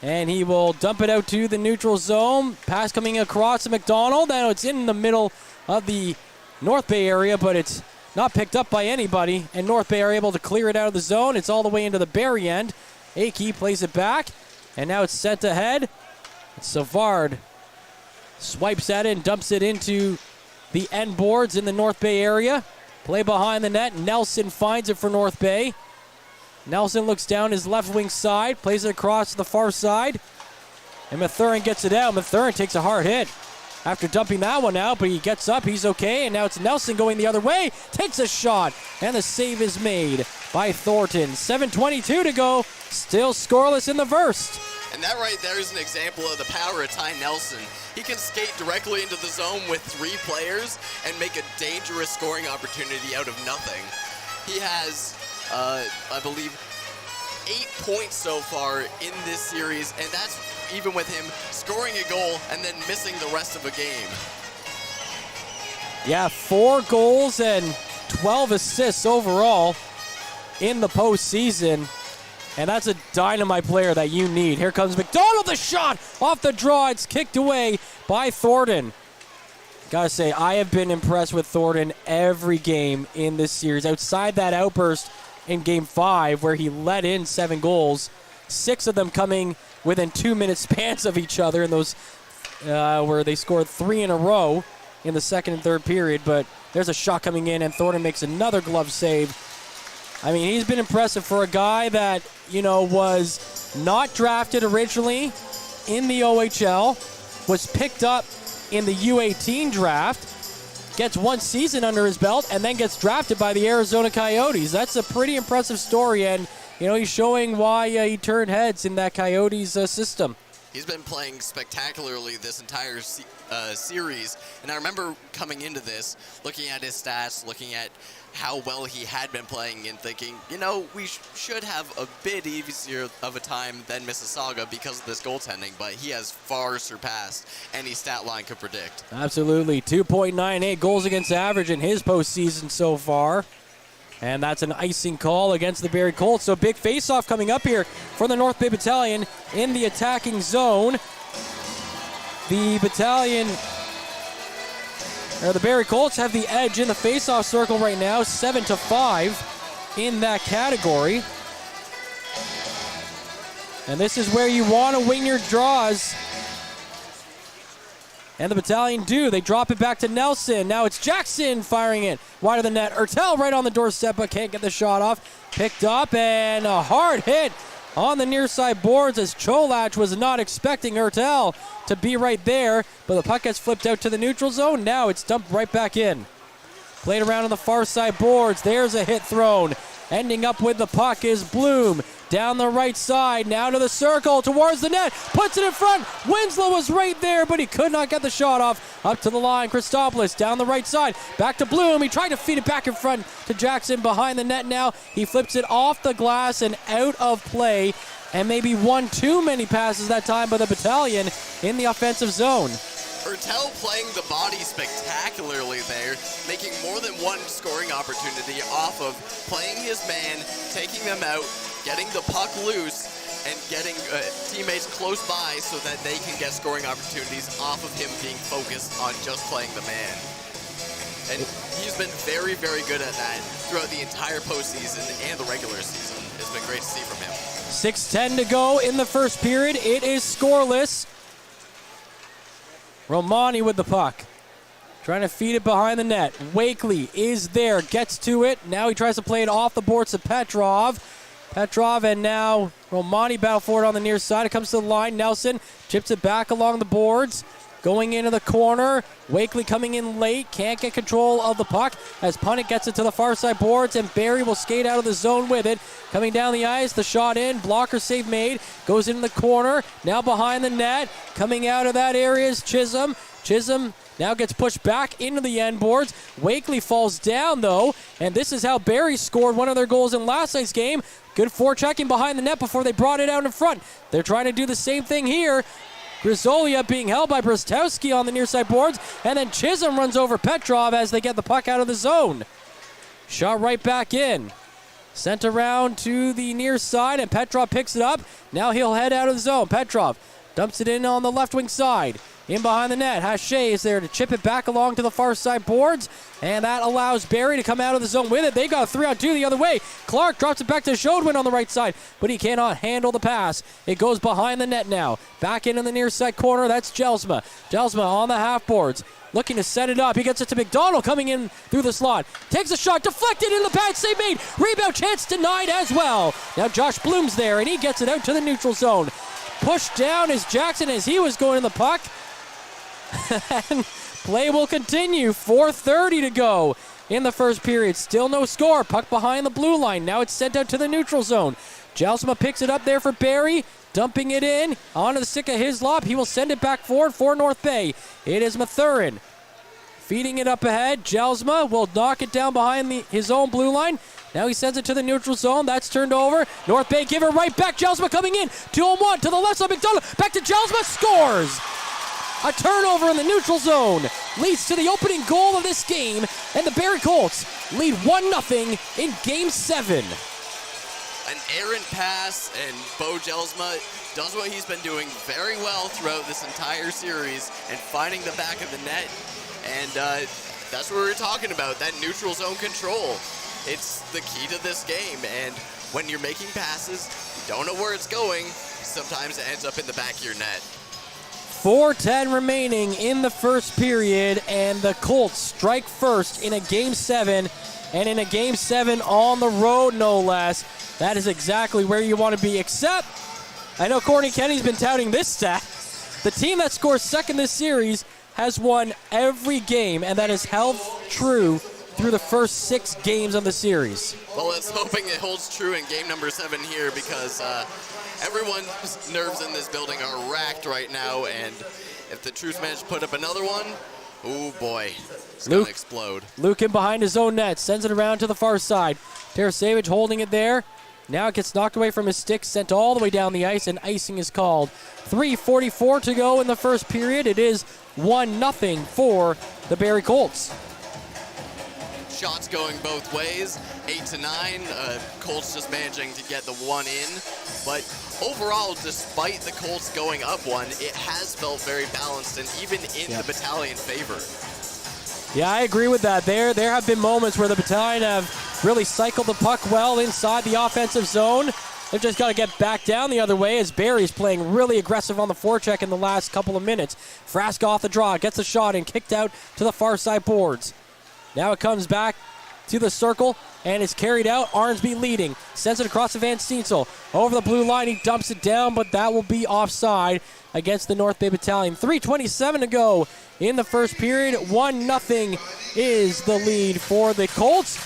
and he will dump it out to the neutral zone. Pass coming across to McDonald. Now it's in the middle of the North Bay area, but it's not picked up by anybody, and North Bay are able to clear it out of the zone. It's all the way into the Barrie end. Akey plays it back, and now it's sent ahead. Savard swipes at it and dumps it into the end boards in the North Bay area. Play behind the net. Nelson finds it for North Bay. Nelson looks down his left wing side, plays it across to the far side, and Mathurin gets it out. Mathurin takes a hard hit after dumping that one out, but he gets up, he's okay, and now it's Nelson going the other way, takes a shot, and the save is made by Thornton. 7:22 to go, still scoreless in the first. And that right there is an example of the power of Ty Nelson. He can skate directly into the zone with 3 players and make a dangerous scoring opportunity out of nothing. He has, I believe, 8 points so far in this series, and that's even with him scoring a goal and then missing the rest of a game. Yeah, 4 goals and 12 assists overall in the postseason. And that's a dynamite player that you need. Here comes McDonald, the shot off the draw. It's kicked away by Thornton. Gotta say, I have been impressed with Thornton every game in this series. Outside that outburst in Game 5 where he let in 7 goals, 6 of them coming within 2-minute spans of each other in those where they scored 3 in a row in the second and third period. But there's a shot coming in, and Thornton makes another glove save. I mean, he's been impressive for a guy that, was not drafted originally in the OHL, was picked up in the U18 draft, gets 1 season under his belt, and then gets drafted by the Arizona Coyotes. That's a pretty impressive story, and, he's showing why he turned heads in that Coyotes system. He's been playing spectacularly this entire series, and I remember coming into this, looking at his stats, looking at how well he had been playing and thinking, we should have a bit easier of a time than Mississauga because of this goaltending, but he has far surpassed any stat line could predict. Absolutely. 2.98 goals against average in his postseason so far. And that's an icing call against the Barrie Colts. So big face-off coming up here for the North Bay Battalion in the attacking zone. The Barrie Colts have the edge in the face-off circle right now, 7-5 in that category. And this is where you want to win your draws. And the Battalion do. They drop it back to Nelson. Now it's Jackson firing it wide of the net. Ertel right on the doorstep, but can't get the shot off. Picked up, and a hard hit on the near side boards as Cholach was not expecting Ertel to be right there, but the puck gets flipped out to the neutral zone. Now it's dumped right back in. Played around on the far side boards. There's a hit thrown. Ending up with the puck is Bloom. Down the right side, now to the circle, towards the net, puts it in front. Winslow was right there, but he could not get the shot off. Up to the line, Christopoulos down the right side, back to Bloom. He tried to feed it back in front to Jackson behind the net now. He flips it off the glass and out of play, and maybe one too many passes that time by the Battalion in the offensive zone. Ertel playing the body spectacularly there, making more than one scoring opportunity off of playing his man, taking them out, getting the puck loose, and getting teammates close by so that they can get scoring opportunities off of him being focused on just playing the man. And he's been very, very good at that throughout the entire postseason and the regular season. It's been great to see from him. 6:10 to go in the first period. It is scoreless. Romani with the puck. Trying to feed it behind the net. Wakely is there, gets to it. Now he tries to play it off the boards to Petrov. And now Romani battle for it on the near side. It comes to the line. Nelson chips it back along the boards. Going into the corner. Wakely coming in late. Can't get control of the puck as Punnett gets it to the far side boards, and Barrie will skate out of the zone with it. Coming down the ice, the shot in. Blocker save made. Goes into the corner. Now behind the net. Coming out of that area is Chisholm. Chisholm now gets pushed back into the end boards. Wakely falls down, though, and this is how Barrie scored one of their goals in last night's game. Good forechecking behind the net before they brought it out in front. They're trying to do the same thing here. Grisolia being held by Brostowski on the near side boards, and then Chisholm runs over Petrov as they get the puck out of the zone. Shot right back in. Sent around to the near side, and Petrov picks it up. Now he'll head out of the zone. Petrov dumps it in on the left wing side. In behind the net, Hache is there to chip it back along to the far side boards, and that allows Barrie to come out of the zone with it. They got a 3-on-2 the other way. Clark drops it back to Chaudwin on the right side, but he cannot handle the pass. It goes behind the net now. Back in the near side corner, that's Jelsma. Jelsma on the half boards, looking to set it up. He gets it to McDonald coming in through the slot. Takes a shot, deflected in the pad, save made. Rebound chance denied as well. Now Josh Bloom's there, and he gets it out to the neutral zone. Pushed down is Jackson as he was going in the puck. And play will continue. 4:30 to go in the first period. Still no score. Puck behind the blue line. Now it's sent out to the neutral zone. Jelsma picks it up there for Barrie. Dumping it in onto the stick of Hislop. He will send it back forward for North Bay. It is Mathurin feeding it up ahead. Jelsma will knock it down behind his own blue line. Now he sends it to the neutral zone. That's turned over. North Bay give it right back. Jelsma coming in. 2-on-1 to the left side. McDonald back to Jelsma. Scores! A turnover in the neutral zone leads to the opening goal of this game, and the Barrie Colts lead 1-0 in Game 7. an errant pass, and Bo Jelsma does what he's been doing very well throughout this entire series and finding the back of the net. And that's what we were talking about, that neutral zone control. It's the key to this game. And when you're making passes, you don't know where it's going, sometimes it ends up in the back of your net. 4:10 remaining in the first period, and the Colts strike first in a Game 7, and in a Game 7 on the road, no less. That is exactly where you want to be, except I know Courtney Kenny's been touting this stat. The team that scores second this series has won every game, and that has held true through the first 6 games of the series. Well, let's hoping it holds true in game number 7 here, because everyone's nerves in this building are racked right now, and if the Troops manage to put up another one, oh boy, it's going to explode. Luke in behind his own net, sends it around to the far side. Tarasevich holding it there. Now it gets knocked away from his stick, sent all the way down the ice, and icing is called. 3:44 to go in the first period. It is 1-0 for the Barrie Colts. Shots going both ways, 8-9. Colts just managing to get the one in. But overall, despite the Colts going up one, it has felt very balanced and even in the Battalion favor. Yeah, I agree with that. There have been moments where the Battalion have really cycled the puck well inside the offensive zone. They've just got to get back down the other way as Barrie's playing really aggressive on the forecheck in the last couple of minutes. Frask off the draw, gets a shot and kicked out to the far side boards. Now it comes back to the circle and is carried out. Arnsby leading. Sends it across to Van Steensel. Over the blue line, he dumps it down, but that will be offside against the North Bay Battalion. 3:27 to go in the first period. 1-0 is the lead for the Colts.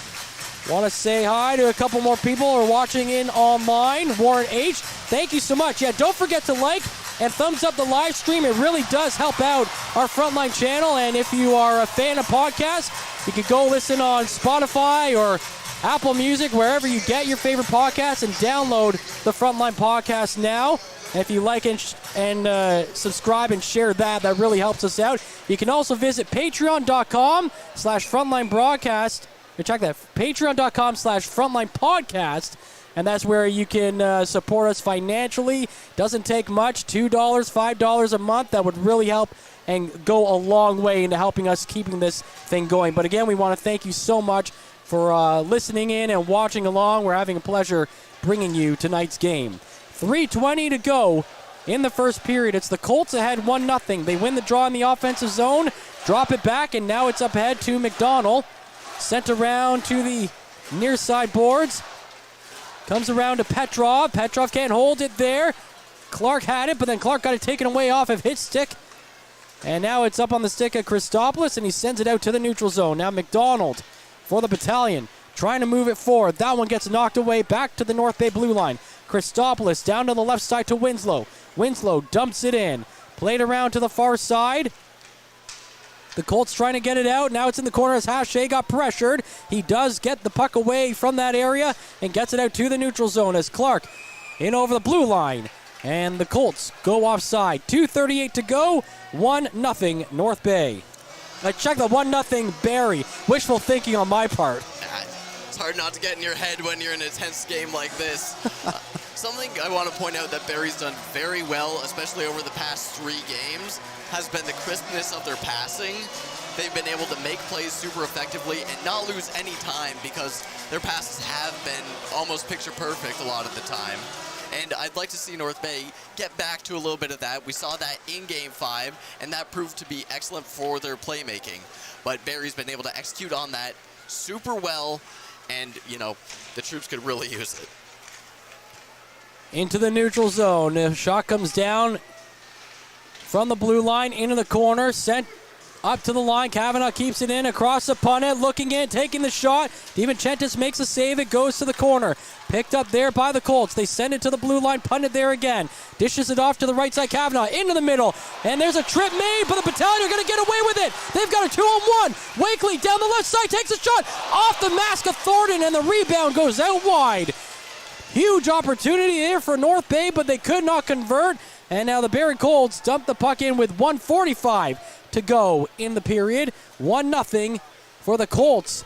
Want to say hi to a couple more people who are watching in online. Warren H., thank you so much. Yeah, don't forget to like and thumbs up the live stream. It really does help out our Frontline channel. And if you are a fan of podcasts, you can go listen on Spotify or Apple Music, wherever you get your favorite podcasts, and download the Frontline podcast now. And if you like and subscribe and share that really helps us out. You can also visit patreon.com/frontlinebroadcast. Check that, patreon.com/frontlinepodcast. And that's where you can support us financially. Doesn't take much, $2, $5 a month. That would really help and go a long way into helping us keeping this thing going. But again, we want to thank you so much for listening in and watching along. We're having a pleasure bringing you tonight's game. 3:20 to go in the first period. It's the Colts ahead 1-0. They win the draw in the offensive zone, drop it back, and now it's up ahead to McDonald. Sent around to the near side boards. Comes around to Petrov. Petrov can't hold it there. Clark had it, but then Clark got it taken away off of his stick. And now it's up on the stick of Christopoulos, and he sends it out to the neutral zone. Now McDonald for the Battalion, trying to move it forward. That one gets knocked away back to the North Bay blue line. Christopoulos down to the left side to Winslow. Winslow dumps it in. Played around to the far side. The Colts trying to get it out. Now it's in the corner as Hache got pressured. He does get the puck away from that area and gets it out to the neutral zone as Clark in over the blue line. And the Colts go offside. 2:38 to go. 1-0 North Bay. I check the 1-0 Barrie. Wishful thinking on my part. It's hard not to get in your head when you're in a tense game like this. Something I want to point out that Barrie's done very well, especially over the past 3 games, has been the crispness of their passing. They've been able to make plays super effectively and not lose any time because their passes have been almost picture perfect a lot of the time. And I'd like to see North Bay get back to a little bit of that. We saw that in Game 5, and that proved to be excellent for their playmaking. But Barrie's been able to execute on that super well, and, the Troops could really use it. Into the neutral zone. The shot comes down from the blue line into the corner. Sent up to the line. Kavanaugh keeps it in across the punnet. Looking in, taking the shot. DiVincentis makes a save. It goes to the corner. Picked up there by the Colts. They send it to the blue line. Punted there again. Dishes it off to the right side. Kavanaugh into the middle. And there's a trip made, but the Battalion are going to get away with it. They've got a 2-on-1. Wakely down the left side. Takes a shot off the mask of Thornton, and the rebound goes out wide. Huge opportunity there for North Bay, but they could not convert. And now the Barrie Colts dump the puck in with 1:45 to go in the period. 1-0 for the Colts.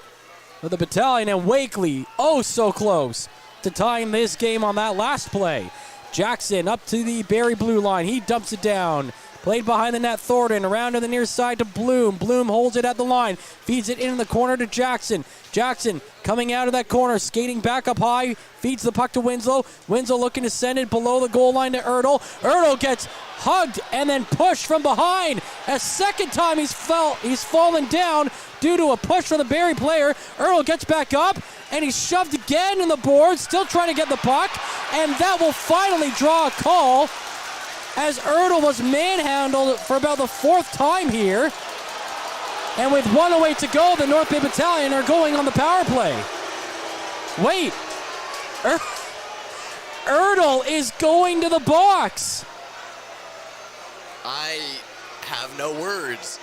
For the Battalion, and Wakely, oh so close to tying this game on that last play. Jackson up to the Barrie blue line. He dumps it down. Played behind the net, Thornton, around to the near side to Bloom. Bloom holds it at the line, feeds it in the corner to Jackson. Jackson coming out of that corner, skating back up high, feeds the puck to Winslow. Winslow looking to send it below the goal line to Ertl. Ertl gets hugged and then pushed from behind. A second time he's fallen down due to a push from the Barrie player. Ertl gets back up, and he's shoved again in the boards, still trying to get the puck, and that will finally draw a call as Ertl was manhandled for about the fourth time here. And with 1:08 to go, the North Bay Battalion are going on the power play. Wait. Ertl is going to the box. I have no words.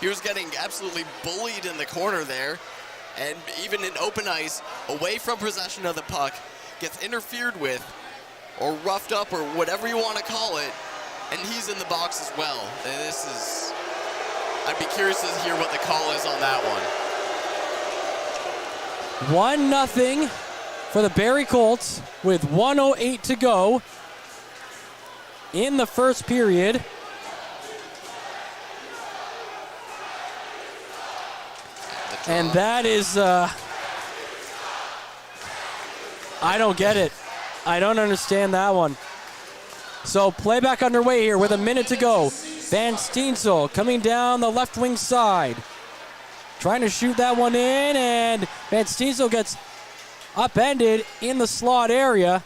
He was getting absolutely bullied in the corner there. And even in open ice, away from possession of the puck, gets interfered with, or roughed up, or whatever you want to call it, and he's in the box as well. And this is, I'd be curious to hear what the call is on that one. 1-0 for the Barrie Colts with 1:08 to go in the first period. And that is, I don't get it. I don't understand that one. So playback underway here with a minute to go. Van Steensel coming down the left wing side. Trying to shoot that one in, and Van Steensel gets upended in the slot area.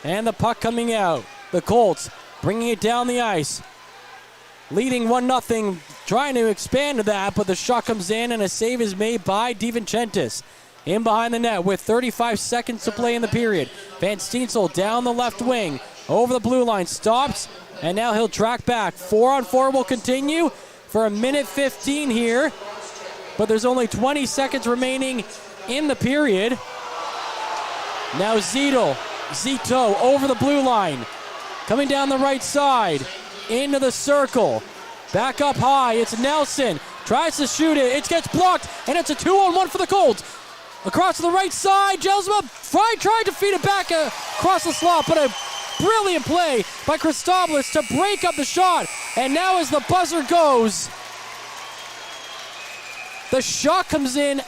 And the puck coming out. The Colts bringing it down the ice. Leading 1-0, trying to expand to that, but the shot comes in and a save is made by DiVincentis. In behind the net with 35 seconds to play in the period. Van Steensel down the left wing, over the blue line, stops, and now he'll track back. 4-on-4 will continue for a minute 15 here, but there's only 20 seconds remaining in the period. Now Zito over the blue line, coming down the right side, into the circle, back up high, it's Nelson, tries to shoot it, it gets blocked, and it's a 2-on-1 for the Colts. Across to the right side, Jelsma tried to feed it back across the slot, but a brilliant play by Christopoulos to break up the shot. And now as the buzzer goes, the shot comes in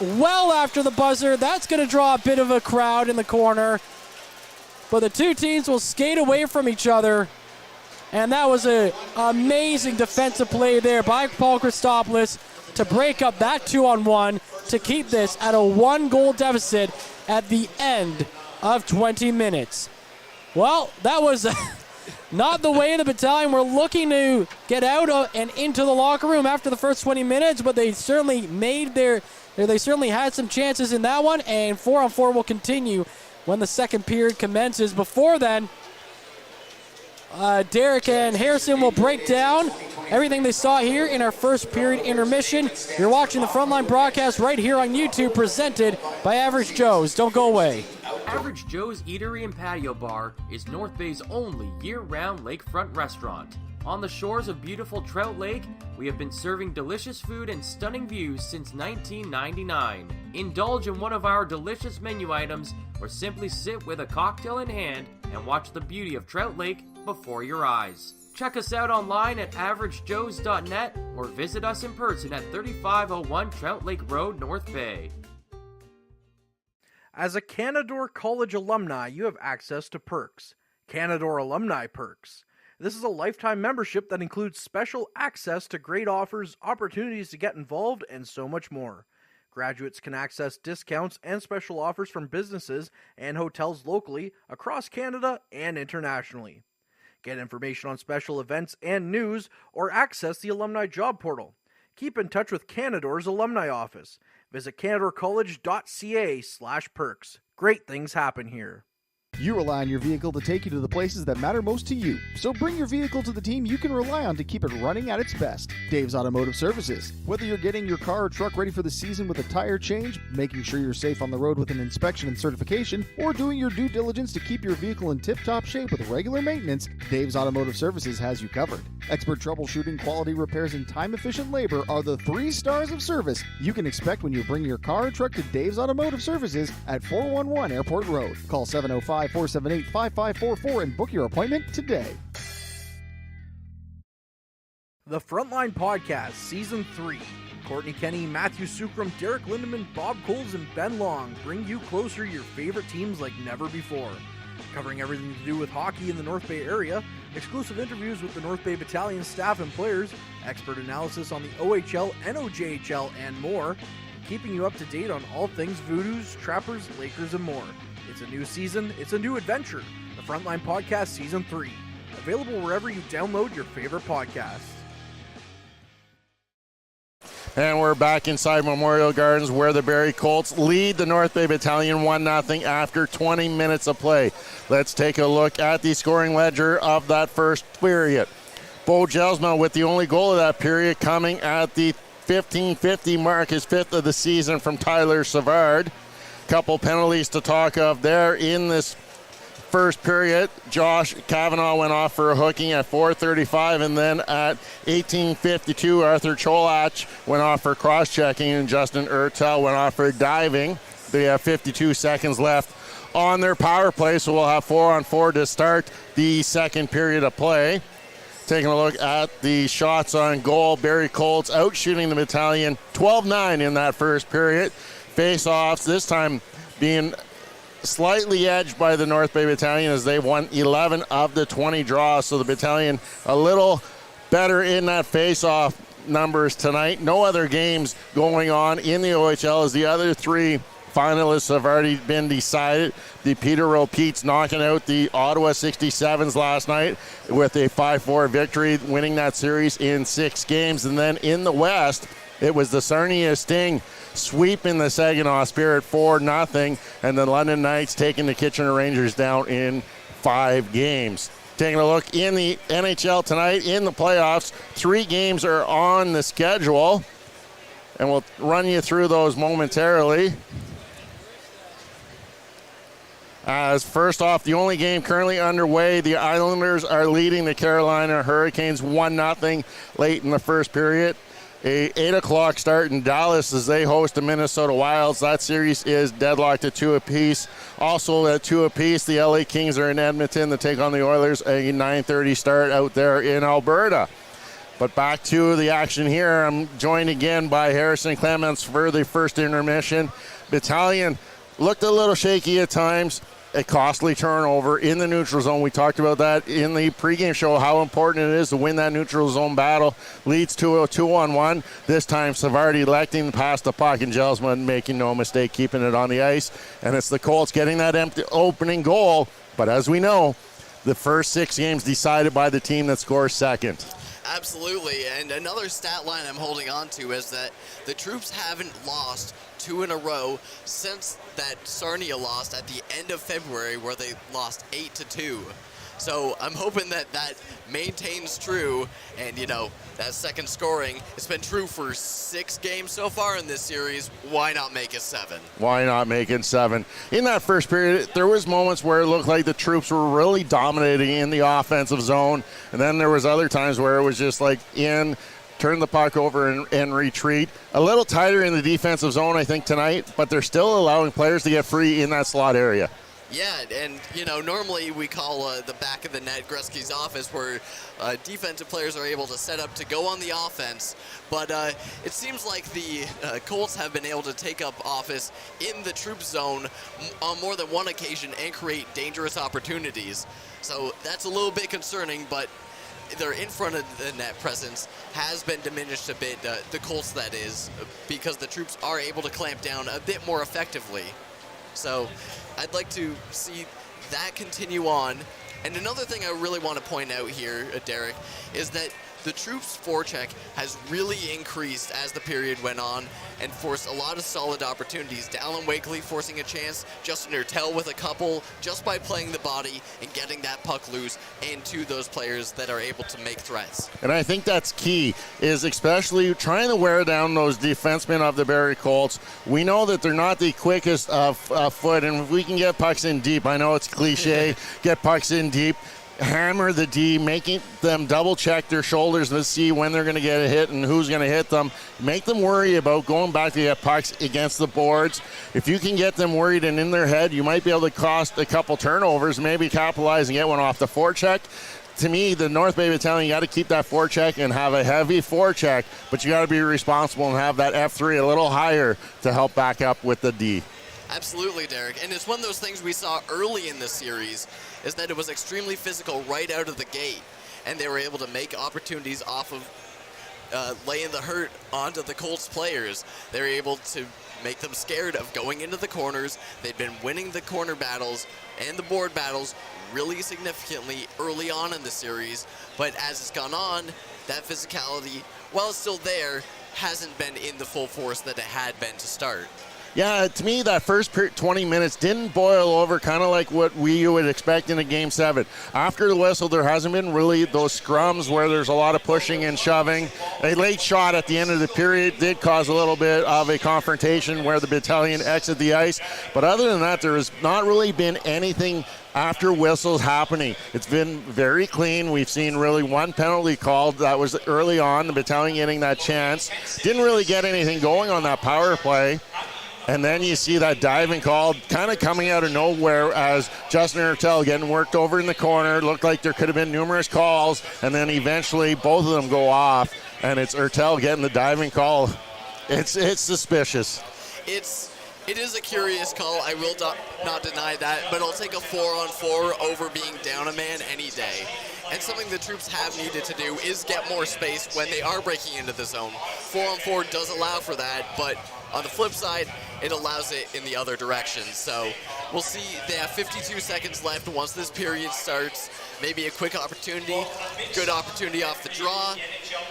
well after the buzzer. That's going to draw a bit of a crowd in the corner. But the two teams will skate away from each other. And that was an amazing defensive play there by Paul Christopoulos to break up that 2-on-1 to keep this at a 1-goal deficit at the end of 20 minutes. Well, that was not the way the Battalion were looking to get out and into the locker room after the first 20 minutes, but they certainly they certainly had some chances in that one, and 4-on-4 will continue when the second period commences. Before then, Derek and Harrison will break down everything they saw here in our first period intermission. You're watching the Frontline broadcast right here on YouTube, presented by Average Joe's. Don't go away. Average Joe's Eatery and Patio Bar is North Bay's only year-round lakefront restaurant. On the shores of beautiful Trout Lake, we have been serving delicious food and stunning views since 1999. Indulge in one of our delicious menu items, or simply sit with a cocktail in hand and watch the beauty of Trout Lake before your eyes. Check us out online at averagejoes.net or visit us in person at 3501 Trout Lake Road, North Bay. As a Canadore College alumni, you have access to perks. Canadore Alumni Perks. This is a lifetime membership that includes special access to great offers, opportunities to get involved, and so much more. Graduates can access discounts and special offers from businesses and hotels locally, across Canada, and internationally. Get information on special events and news, or access the alumni job portal. Keep in touch with Canadore's alumni office. Visit canadorecollege.ca/perks. Great things happen here. You rely on your vehicle to take you to the places that matter most to you. So bring your vehicle to the team you can rely on to keep it running at its best. Dave's Automotive Services. Whether you're getting your car or truck ready for the season with a tire change, making sure you're safe on the road with an inspection and certification, or doing your due diligence to keep your vehicle in tip-top shape with regular maintenance, Dave's Automotive Services has you covered. Expert troubleshooting, quality repairs, and time-efficient labor are the 3 stars of service you can expect when you bring your car or truck to Dave's Automotive Services at 411 Airport Road. Call 705-478-5544 and book your appointment today. The Frontline Podcast, Season 3. Courtney Kenny, Matthew Sukram, Derek Lindemann, Bob Coles, and Ben Long bring you closer to your favorite teams like never before. Covering everything to do with hockey in the North Bay area, exclusive interviews with the North Bay Battalion staff and players, expert analysis on the OHL, NOJHL, and more, keeping you up to date on all things Voodoos, Trappers, Lakers, and more. It's a new season, it's a new adventure. The Frontline Podcast Season 3. Available wherever you download your favorite podcasts. And we're back inside Memorial Gardens where the Barrie Colts lead the North Bay Battalion 1-0 after 20 minutes of play. Let's take a look at the scoring ledger of that first period. Bo Gelsma with the only goal of that period coming at the 15:50 mark, his 5th of the season from Tyler Savard. Couple penalties to talk of there in this first period. Josh Kavanaugh went off for a hooking at 4:35, and then at 18:52, Arthur Cholach went off for cross-checking, and Justin Ertel went off for diving. They have 52 seconds left on their power play, so we'll have 4-on-4 to start the second period of play. Taking a look at the shots on goal, Barrie Colts out shooting the Battalion 12-9 in that first period. Face-offs this time being slightly edged by the North Bay Battalion as they won 11 of the 20 draws. So the Battalion a little better in that face-off numbers tonight. No other games going on in the OHL as the other 3 finalists have already been decided. The Peterborough Petes knocking out the Ottawa 67s last night with a 5-4 victory, winning that series in 6 games. And then in the West, it was the Sarnia Sting sweeping the Saginaw Spirit 4-0, and the London Knights taking the Kitchener Rangers down in 5 games. Taking a look in the NHL tonight in the playoffs, 3 games are on the schedule, and we'll run you through those momentarily. As first off, the only game currently underway, the Islanders are leading the Carolina Hurricanes 1-0 late in the first period. A 8 o'clock start in Dallas as they host the Minnesota Wilds. That series is deadlocked at 2 apiece. Also at 2 apiece, the LA Kings are in Edmonton to take on the Oilers. A 9:30 start out there in Alberta. But back to the action here. I'm joined again by Harrison Clements for the first intermission. Battalion looked a little shaky at times. A costly turnover in the neutral zone. We talked about that in the pregame show, how important it is to win that neutral zone battle. Leads to a 2-on-1. This time, Savard electing past the puck, and Gelsman making no mistake, keeping it on the ice. And it's the Colts getting that empty opening goal. But as we know, the first 6 games decided by the team that scores second. Absolutely, and another stat line I'm holding on to is that the Troops haven't lost 2 in a row since that Sarnia lost at the end of February, where they lost 8-2. So I'm hoping that that maintains true, and that second scoring, it's been true for 6 games so far in this series. Why not make it 7? Why not make it 7? In that first period, there was moments where it looked like the Troops were really dominating in the offensive zone, and then there was other times where it was just like turn the puck over and retreat. A little tighter in the defensive zone, I think, tonight, but they're still allowing players to get free in that slot area. Yeah, and, normally we call the back of the net Gretzky's office, where defensive players are able to set up to go on the offense. But it seems like the Colts have been able to take up office in the troop zone on more than one occasion and create dangerous opportunities. So that's a little bit concerning, but their in front of the net presence has been diminished a bit, the Colts that is, because the Troops are able to clamp down a bit more effectively. So I'd like to see that continue on. And another thing I really want to point out here, Derek, is that the Troops' forecheck has really increased as the period went on and forced a lot of solid opportunities. Dallin Wakely forcing a chance, Justin Ertel with a couple, just by playing the body and getting that puck loose into those players that are able to make threats. And I think that's key, is especially trying to wear down those defensemen of the Barrie Colts. We know that they're not the quickest foot, and if we can get pucks in deep, I know it's cliche, get pucks in deep, hammer the D, making them double check their shoulders to see when they're going to get a hit and who's going to hit them. Make them worry about going back to get pucks against the boards. If you can get them worried and in their head, you might be able to cost a couple turnovers, maybe capitalize and get one off the forecheck. To me, the North Bay Battalion, you got to keep that forecheck and have a heavy forecheck, but you got to be responsible and have that F3 a little higher to help back up with the D. Absolutely, Derek. And it's one of those things we saw early in the series, is that it was extremely physical right out of the gate, and they were able to make opportunities off of laying the hurt onto the Colts players. They were able to make them scared of going into the corners. They'd been winning the corner battles and the board battles really significantly early on in the series, but as it's gone on, that physicality, while it's still there, hasn't been in the full force that it had been to start. Yeah, to me, that first 20 minutes didn't boil over, kind of like what we would expect in a Game 7. After the whistle, there hasn't been really those scrums where there's a lot of pushing and shoving. A late shot at the end of the period did cause a little bit of a confrontation where the battalion exited the ice. But other than that, there has not really been anything after whistles happening. It's been very clean. We've seen really one penalty called. That was early on, the battalion getting that chance. Didn't really get anything going on that power play. And then you see that diving call kind of coming out of nowhere as Justin Ertel getting worked over in the corner. Looked like there could have been numerous calls, and then eventually both of them go off, and it's Ertel getting the diving call. It's suspicious. It is a curious call. I will not deny that, but I'll take a 4-on-4 over being down a man any day. And something the Troops have needed to do is get more space when they are breaking into the zone. 4-on-4 does allow for that, but on the flip side, it allows it in the other direction. So we'll see. They have 52 seconds left once this period starts. Maybe a quick opportunity, good opportunity off the draw.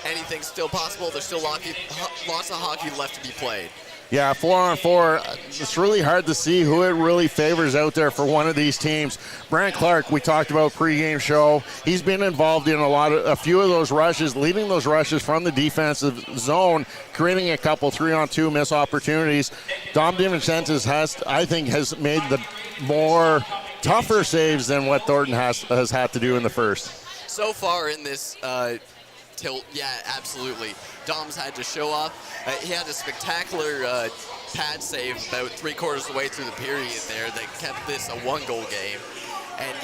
Anything's still possible. There's still lots of hockey left to be played. Yeah, 4-on-4, it's really hard to see who it really favors out there for one of these teams. Brant Clark, we talked about pregame show. He's been involved in a few of those rushes, leading those rushes from the defensive zone, creating a couple 3-on-2 miss opportunities. Dom DiVincentis has made the more tougher saves than what Thornton has had to do in the first. So far in this tilt, yeah, absolutely. Dom's had to show up. He had a spectacular pad save about 3/4 of the way through the period there that kept this a 1-goal game. And,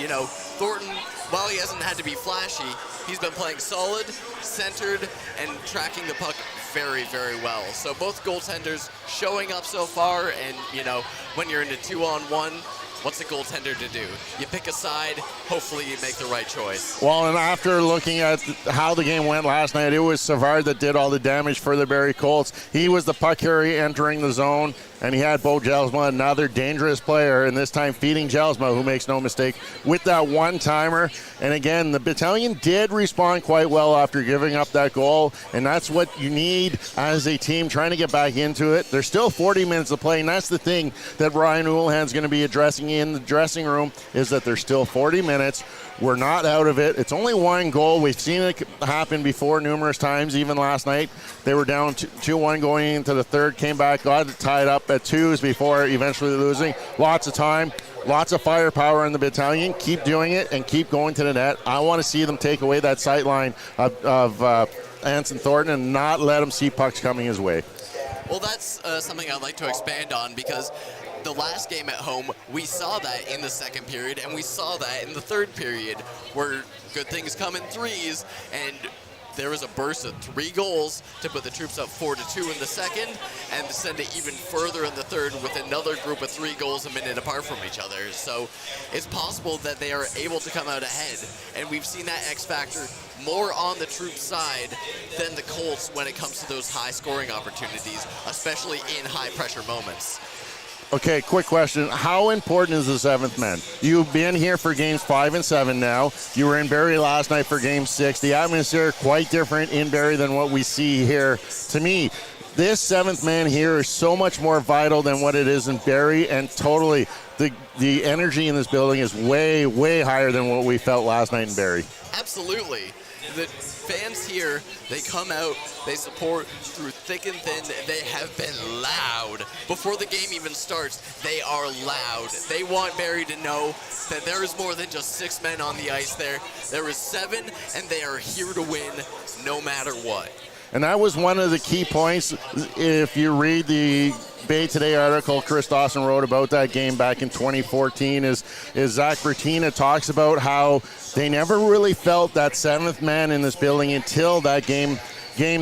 Thornton, while he hasn't had to be flashy, he's been playing solid, centered, and tracking the puck very, very well. So both goaltenders showing up so far, and, when you're in a 2-on-1, what's a goaltender to do? You pick a side, hopefully you make the right choice. Well, and after looking at how the game went last night, it was Savard that did all the damage for the Barrie Colts. He was the puck carrier entering the zone, and he had Bo Jelsma, another dangerous player, and this time feeding Jelsma, who makes no mistake, with that one-timer. And again, the battalion did respond quite well after giving up that goal, and that's what you need as a team trying to get back into it. There's still 40 minutes to play, and that's the thing that Ryan Houlihan's going to be addressing in the dressing room, is that there's still 40 minutes. We're not out of it. It's only one goal. We've seen it happen before numerous times, even last night. They were down 2-1 going into the third, came back, got it tied up at 2s before eventually losing. Lots of time, lots of firepower in the battalion. Keep doing it and keep going to the net. I want to see them take away that sight line of Anson Thornton and not let him see pucks coming his way. Well, that's something I'd like to expand on, because the last game at home, we saw that in the second period, and we saw that in the third period, where good things come in threes, and there was a burst of 3 goals to put the Troops up 4-2 in the second, and to send it even further in the third with another group of 3 goals a minute apart from each other. So it's possible that they are able to come out ahead, and we've seen that X factor more on the Troops side than the Colts when it comes to those high scoring opportunities, especially in high pressure moments. Okay, quick question. How important is the seventh man? You've been here for games 5 and 7 now. You were in Barrie last night for game 6. The atmosphere quite different in Barrie than what we see here. To me, this seventh man here is so much more vital than what it is in Barrie, and totally the energy in this building is way, way higher than what we felt last night in Barrie. Absolutely. The fans here, they come out, they support through thick and thin. They have been loud. Before the game even starts, they are loud. They want Barrie to know that there is more than just 6 men on the ice there. There is 7, and they are here to win no matter what. And that was one of the key points. If you read the Bay Today article Chris Dawson wrote about that game back in 2014, is Zach Bertina talks about how they never really felt that seventh man in this building until that game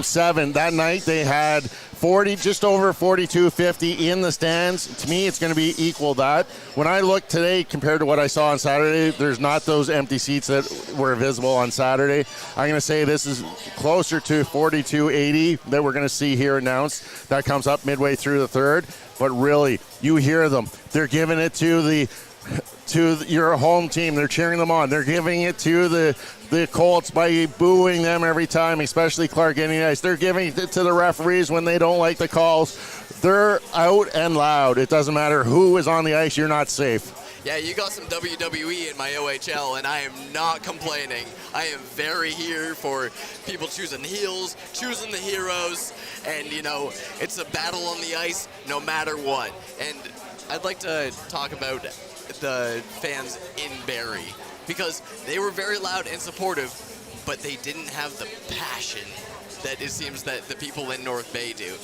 7. That night they had 40, just over 42-50 in the stands. To me, it's going to be equal that. When I look today compared to what I saw on Saturday, there's not those empty seats that were visible on Saturday. I'm going to say this is closer to 42-80 that we're going to see here announced. That comes up midway through the third. But really, you hear them. They're giving it to your home team. They're cheering them on. They're giving it to the Colts by booing them every time, especially Clark getting ice. They're giving it to the referees when they don't like the calls. They're out and loud. It doesn't matter who is on the ice. You're not safe. Yeah, you got some WWE in my OHL, and I am not complaining. I am very here for people choosing heels, choosing the heroes, and, it's a battle on the ice no matter what. And I'd like to talk about the fans in Barrie, because they were very loud and supportive, but they didn't have the passion that it seems that the people in North Bay do.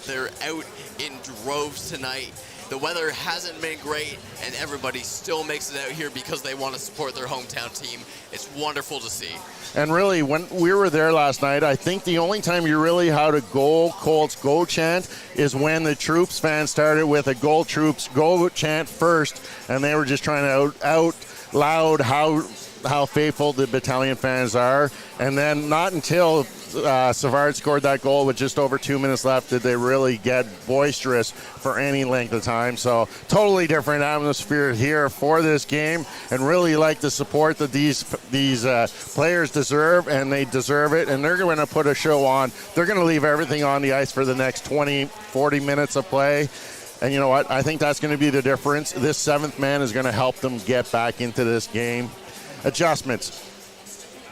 They're out in droves tonight. The weather hasn't been great, and everybody still makes it out here because they want to support their hometown team. It's wonderful to see. And really, when we were there last night, I think the only time you really had a "Go Colts, Go" chant is when the Troops fans started with a "Go Troops, Go" chant first, and they were just trying to out loud how faithful the Battalion fans are. And then not until Savard scored that goal with just over 2 minutes left did they really get boisterous for any length of time. So totally different atmosphere here for this game, and really like the support that these players deserve, and they deserve it, and they're going to put a show on. They're going to leave everything on the ice for the next 20-40 minutes of play. And you know what? I think that's going to be the difference. This seventh man is going to help them get back into this game. Adjustments.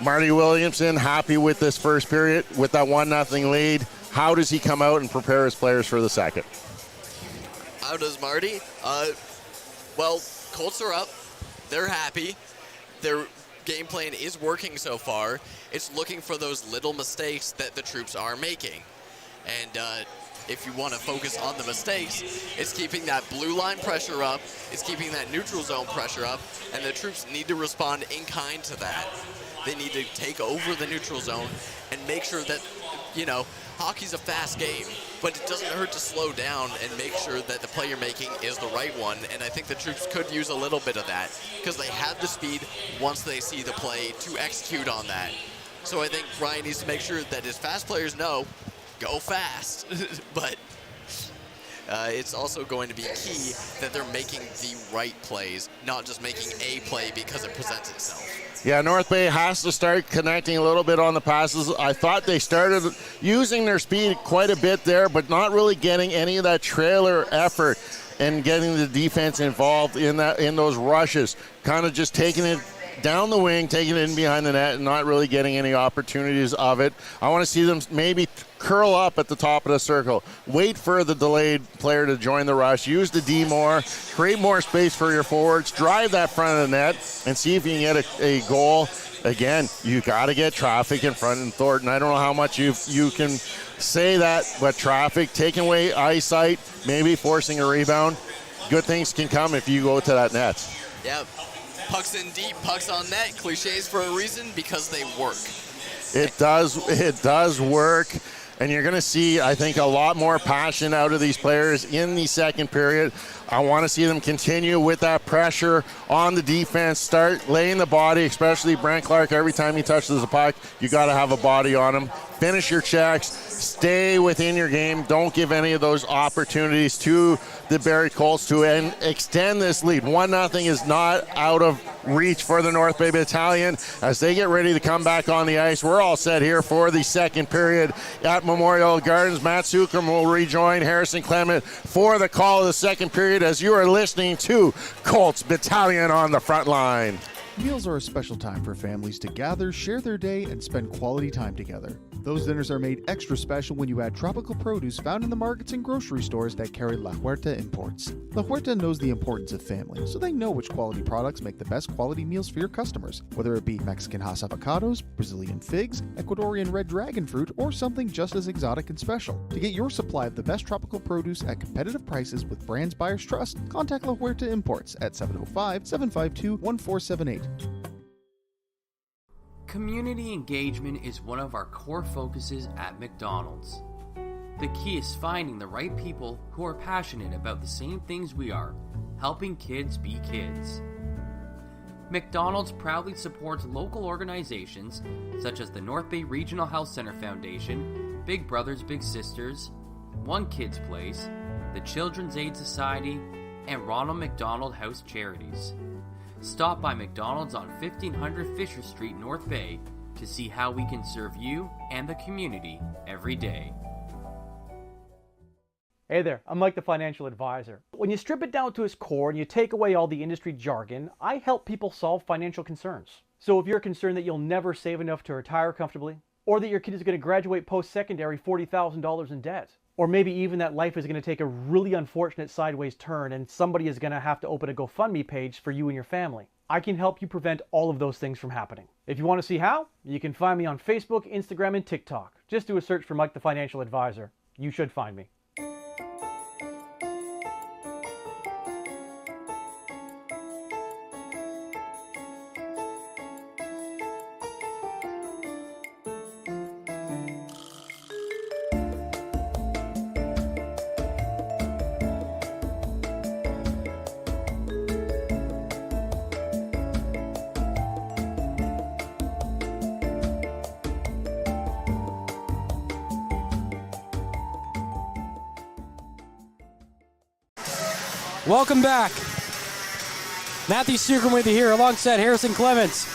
Marty Williamson happy with this first period with that 1-0 lead. How does he come out and prepare his players for the second? How does Marty? Well, Colts are up. They're happy. Their game plan is working so far. It's looking for those little mistakes that the Troops are making. And if you want to focus on the mistakes, it's keeping that blue line pressure up, it's keeping that neutral zone pressure up, and the Troops need to respond in kind to that. They need to take over the neutral zone and make sure that, hockey's a fast game, but it doesn't hurt to slow down and make sure that the play you're making is the right one. And I think the Troops could use a little bit of that because they have the speed once they see the play to execute on that. So I think Ryan needs to make sure that his fast players know, go fast, but it's also going to be key that they're making the right plays, not just making a play because it presents itself. Yeah, North Bay has to start connecting a little bit on the passes. I thought they started using their speed quite a bit there, but not really getting any of that trailer effort and getting the defense involved in those rushes. Kind of just taking it down the wing, taking it in behind the net, and not really getting any opportunities of it. I want to see them maybe curl up at the top of the circle, wait for the delayed player to join the rush, use the D more, create more space for your forwards, drive that front of the net, and see if you can get a goal. Again, you got to get traffic in front of Thornton. I don't know how much you can say that, but traffic, taking away eyesight, maybe forcing a rebound, good things can come if you go to that net. Yep. Pucks in deep, pucks on net, cliches for a reason, because they work. It does work, and you're going to see, I think, a lot more passion out of these players in the second period. I want to see them continue with that pressure on the defense, start laying the body, especially Brent Clark. Every time he touches the puck, you got to have a body on him. Finish your checks, stay within your game. Don't give any of those opportunities to the Barrie Colts to extend this lead. 1-0 is not out of reach for the North Bay Battalion as they get ready to come back on the ice. We're all set here for the second period at Memorial Gardens. Matt Sukram will rejoin Harrison Clement for the call of the second period as you are listening to Colts Battalion on the front line. Meals are a special time for families to gather, share their day, and spend quality time together. Those dinners are made extra special when you add tropical produce found in the markets and grocery stores that carry La Huerta imports. La Huerta knows the importance of family, so they know which quality products make the best quality meals for your customers, whether it be Mexican Hass avocados, Brazilian figs, Ecuadorian red dragon fruit, or something just as exotic and special. To get your supply of the best tropical produce at competitive prices with brands buyers trust, contact La Huerta Imports at 705-752-1478. Community engagement is one of our core focuses at McDonald's. The key is finding the right people who are passionate about the same things we are, helping kids be kids. McDonald's proudly supports local organizations such as the North Bay Regional Health Center Foundation, Big Brothers Big Sisters, One Kids Place, the Children's Aid Society, and Ronald McDonald House Charities. Stop by McDonald's on 1500 Fisher Street, North Bay to see how we can serve you and the community every day. Hey there, I'm Mike the Financial Advisor. When you strip it down to its core and you take away all the industry jargon, I help people solve financial concerns. So if you're concerned that you'll never save enough to retire comfortably, or that your kid is going to graduate post-secondary $40,000 in debt, or maybe even that life is going to take a really unfortunate sideways turn and somebody is going to have to open a GoFundMe page for you and your family, I can help you prevent all of those things from happening. If you want to see how, you can find me on Facebook, Instagram, and TikTok. Just do a search for Mike the Financial Advisor. You should find me. Welcome back. Matthew Sukram with you here alongside Harrison Clements.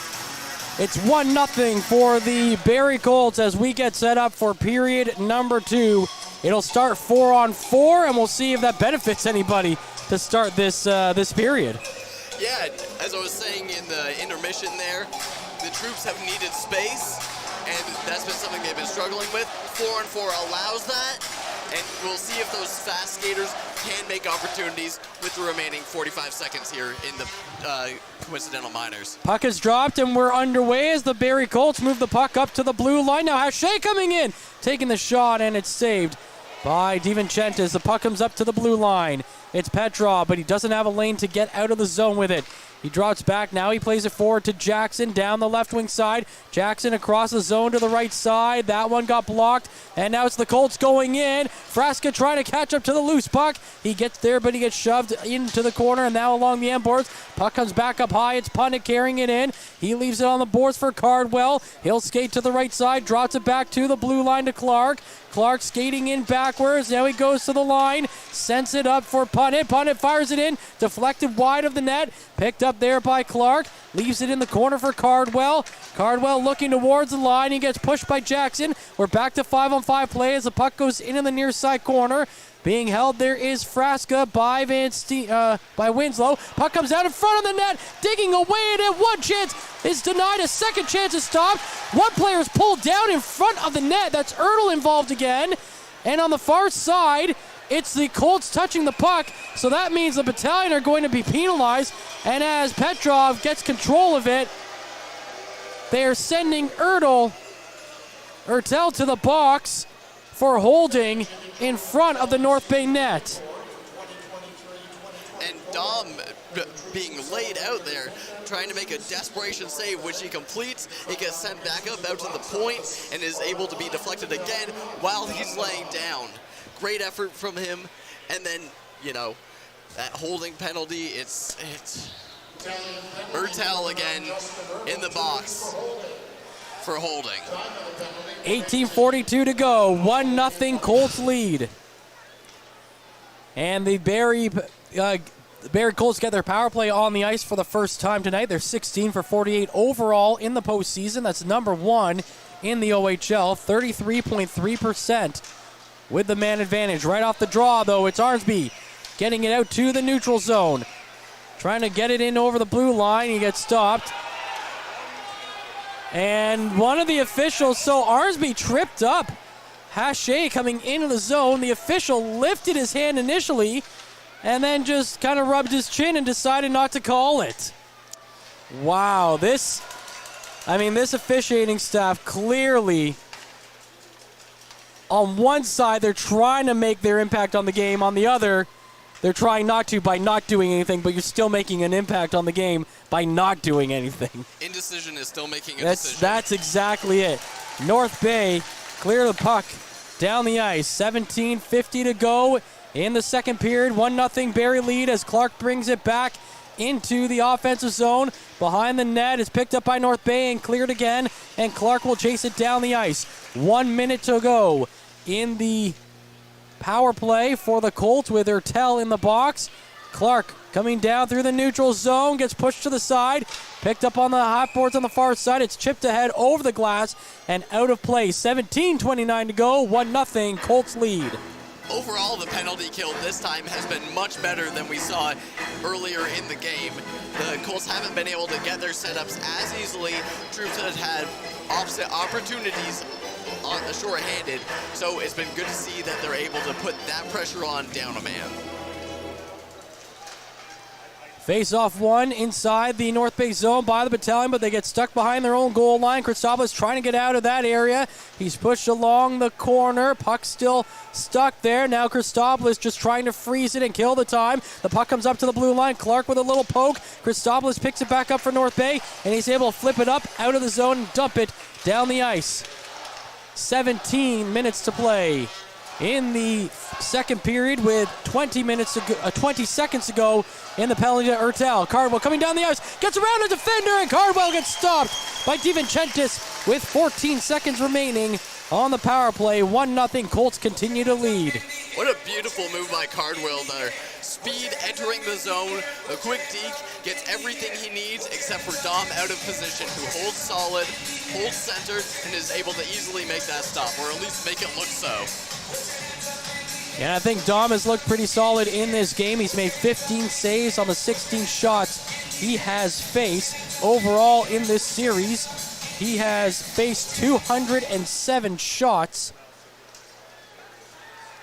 It's 1-0 for the Barrie Colts as we get set up for period number 2. It'll start 4-on-4, and we'll see if that benefits anybody to start this period. Yeah, as I was saying in the intermission there, the troops have needed space, and that's been something they've been struggling with. 4-on-4 allows that, and we'll see if those fast skaters can make opportunities with the remaining 45 seconds here in the coincidental minors. Puck is dropped, and we're underway as the Barrie Colts move the puck up to the blue line. Now Hache coming in, taking the shot, and it's saved by DiVincentis. The puck comes up to the blue line. It's Petrov, but he doesn't have a lane to get out of the zone with it. He drops back. Now he plays it forward to Jackson down the left wing side. Jackson across the zone to the right side. That one got blocked. And now it's the Colts going in. Frasca trying to catch up to the loose puck. He gets there, but he gets shoved into the corner. And now along the end boards. Puck comes back up high. It's Punnett carrying it in. He leaves it on the boards for Cardwell. He'll skate to the right side. Drops it back to the blue line to Clark. Clark skating in backwards. Now he goes to the line. Sends it up for Punnett. Punnett fires it in. Deflected wide of the net. Picked up there by Clark. Leaves it in the corner for Cardwell. Cardwell looking towards the line. He gets pushed by Jackson. We're back to 5-on-5 play as the puck goes in the near side corner. Being held there is Frasca by by Winslow. Puck comes out in front of the net. Digging away at it. One chance is denied. A second chance is stopped. One player is pulled down in front of the net. That's Ertl involved again. And on the far side, it's the Colts touching the puck, so that means the Battalion are going to be penalized. And as Petrov gets control of it, they are sending Ertl to the box for holding in front of the North Bay net. And Dom being laid out there, trying to make a desperation save, which he completes. He gets sent back up out to the point and is able to be deflected again while he's laying down. Great effort from him, and then, you know, that holding penalty, it's Ertel again in the box. for holding. 18:42 to go. 1-0 Colts lead. And the Barrie Colts get their power play on the ice for the first time tonight. They're 16 for 48 overall in the postseason. That's number 1 in the OHL, 33.3% with the man advantage. Right off the draw, though, it's Arnsby getting it out to the neutral zone. Trying to get it in over the blue line. He gets stopped. And one of the officials, so Arnsby tripped up Hache coming into the zone. The official lifted his hand initially and then just kind of rubbed his chin and decided not to call it. Wow, this officiating staff clearly, on one side, they're trying to make their impact on the game. On the other, they're trying not to by not doing anything, but you're still making an impact on the game by not doing anything. Indecision is still making a decision. That's exactly it. North Bay clear the puck down the ice. 17:50 to go in the second period. 1-0 Barrie lead as Clark brings it back into the offensive zone. Behind the net is picked up by North Bay and cleared again, and Clark will chase it down the ice. 1 minute to go in the power play for the Colts with Ertel in the box. Clark coming down through the neutral zone, gets pushed to the side, picked up on the half boards on the far side. It's chipped ahead over the glass and out of play. 17:29 to go, 1-0 Colts lead. Overall, the penalty kill this time has been much better than we saw earlier in the game. The Colts haven't been able to get their setups as easily. Troops have had opposite opportunities on the shorthanded, so it's been good to see that they're able to put that pressure on down a man. Face-off one inside the North Bay zone by the Battalion, but they get stuck behind their own goal line. Christopoulos trying to get out of that area. He's pushed along the corner. Puck still stuck there. Now Christopoulos just trying to freeze it and kill the time. The puck comes up to the blue line. Clark with a little poke. Christopoulos picks it back up for North Bay, and he's able to flip it up out of the zone and dump it down the ice. 17 minutes to play in the second period with 20 seconds to go in the penalty to Ertel. Cardwell coming down the ice, gets around a defender, and Cardwell gets stopped by DiVincentis with 14 seconds remaining on the power play. 1-0, Colts continue to lead. What a beautiful move by Cardwell there. Speed entering the zone, a quick deke, gets everything he needs except for Dom out of position, who holds solid, holds centered, and is able to easily make that stop, or at least make it look so. And I think Dom has looked pretty solid in this game. He's made 15 saves on the 16 shots he has faced. Overall in this series, he has faced 207 shots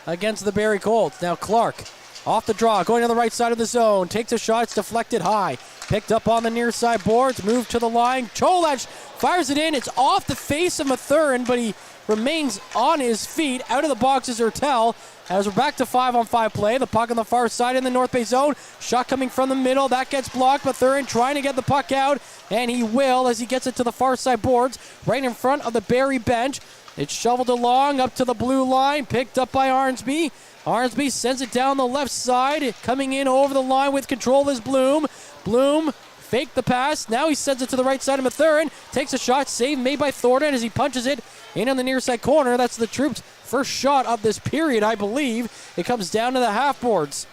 against the Barrie Colts. Now Clark, off the draw, going to the right side of the zone, takes a shot, it's deflected high. Picked up on the near side boards, moved to the line. Cholach fires it in, it's off the face of Mathurin, but he remains on his feet. Out of the box is Ertel. As we're back to 5-on-5 play, the puck on the far side in the North Bay zone. Shot coming from the middle, that gets blocked. Mathurin trying to get the puck out, and he will as he gets it to the far side boards, right in front of the Barrie bench. It's shoveled along up to the blue line, picked up by Arnsby. Arnsby sends it down the left side, coming in over the line with control is Bloom. Bloom faked the pass, now he sends it to the right side of Mathurin, takes a shot, save made by Thornton as he punches it in on the near side corner. That's the Troops' first shot of this period, I believe. It comes down to the half boards.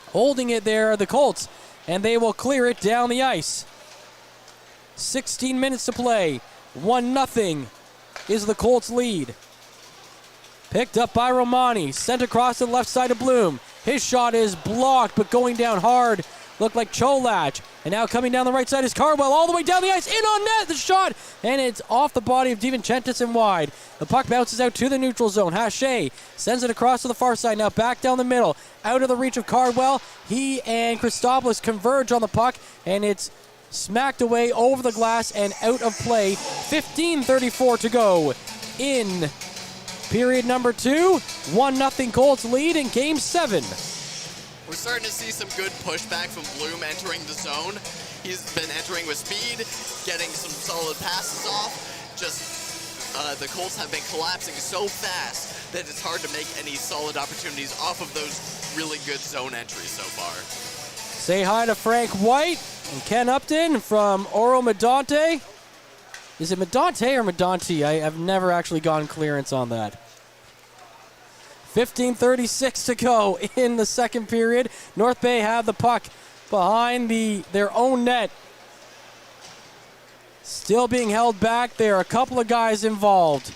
Holding it there are the Colts, and they will clear it down the ice. 16 minutes to play. 1-0 is the Colts lead. Picked up by Romani, sent across to the left side of Bloom. His shot is blocked, but going down hard. Looked like Cholach. And now coming down the right side is Cardwell, all the way down the ice, in on net, the shot, and it's off the body of DiVincentis and wide. The puck bounces out to the neutral zone. Hache sends it across to the far side, now back down the middle, out of the reach of Cardwell. He and Christopoulos converge on the puck, and it's smacked away over the glass and out of play. 15:34 to go in period number 2. 1-0 Colts lead in Game 7. We're starting to see some good pushback from Bloom entering the zone. He's been entering with speed, getting some solid passes off. The Colts have been collapsing so fast that it's hard to make any solid opportunities off of those really good zone entries so far. Say hi to Frank White and Ken Upton from Oro Medonte. Is it Medante or Medante? I've never actually gotten clearance on that. 15:36 to go in the second period. North Bay have the puck behind their own net. Still being held back there. A couple of guys involved.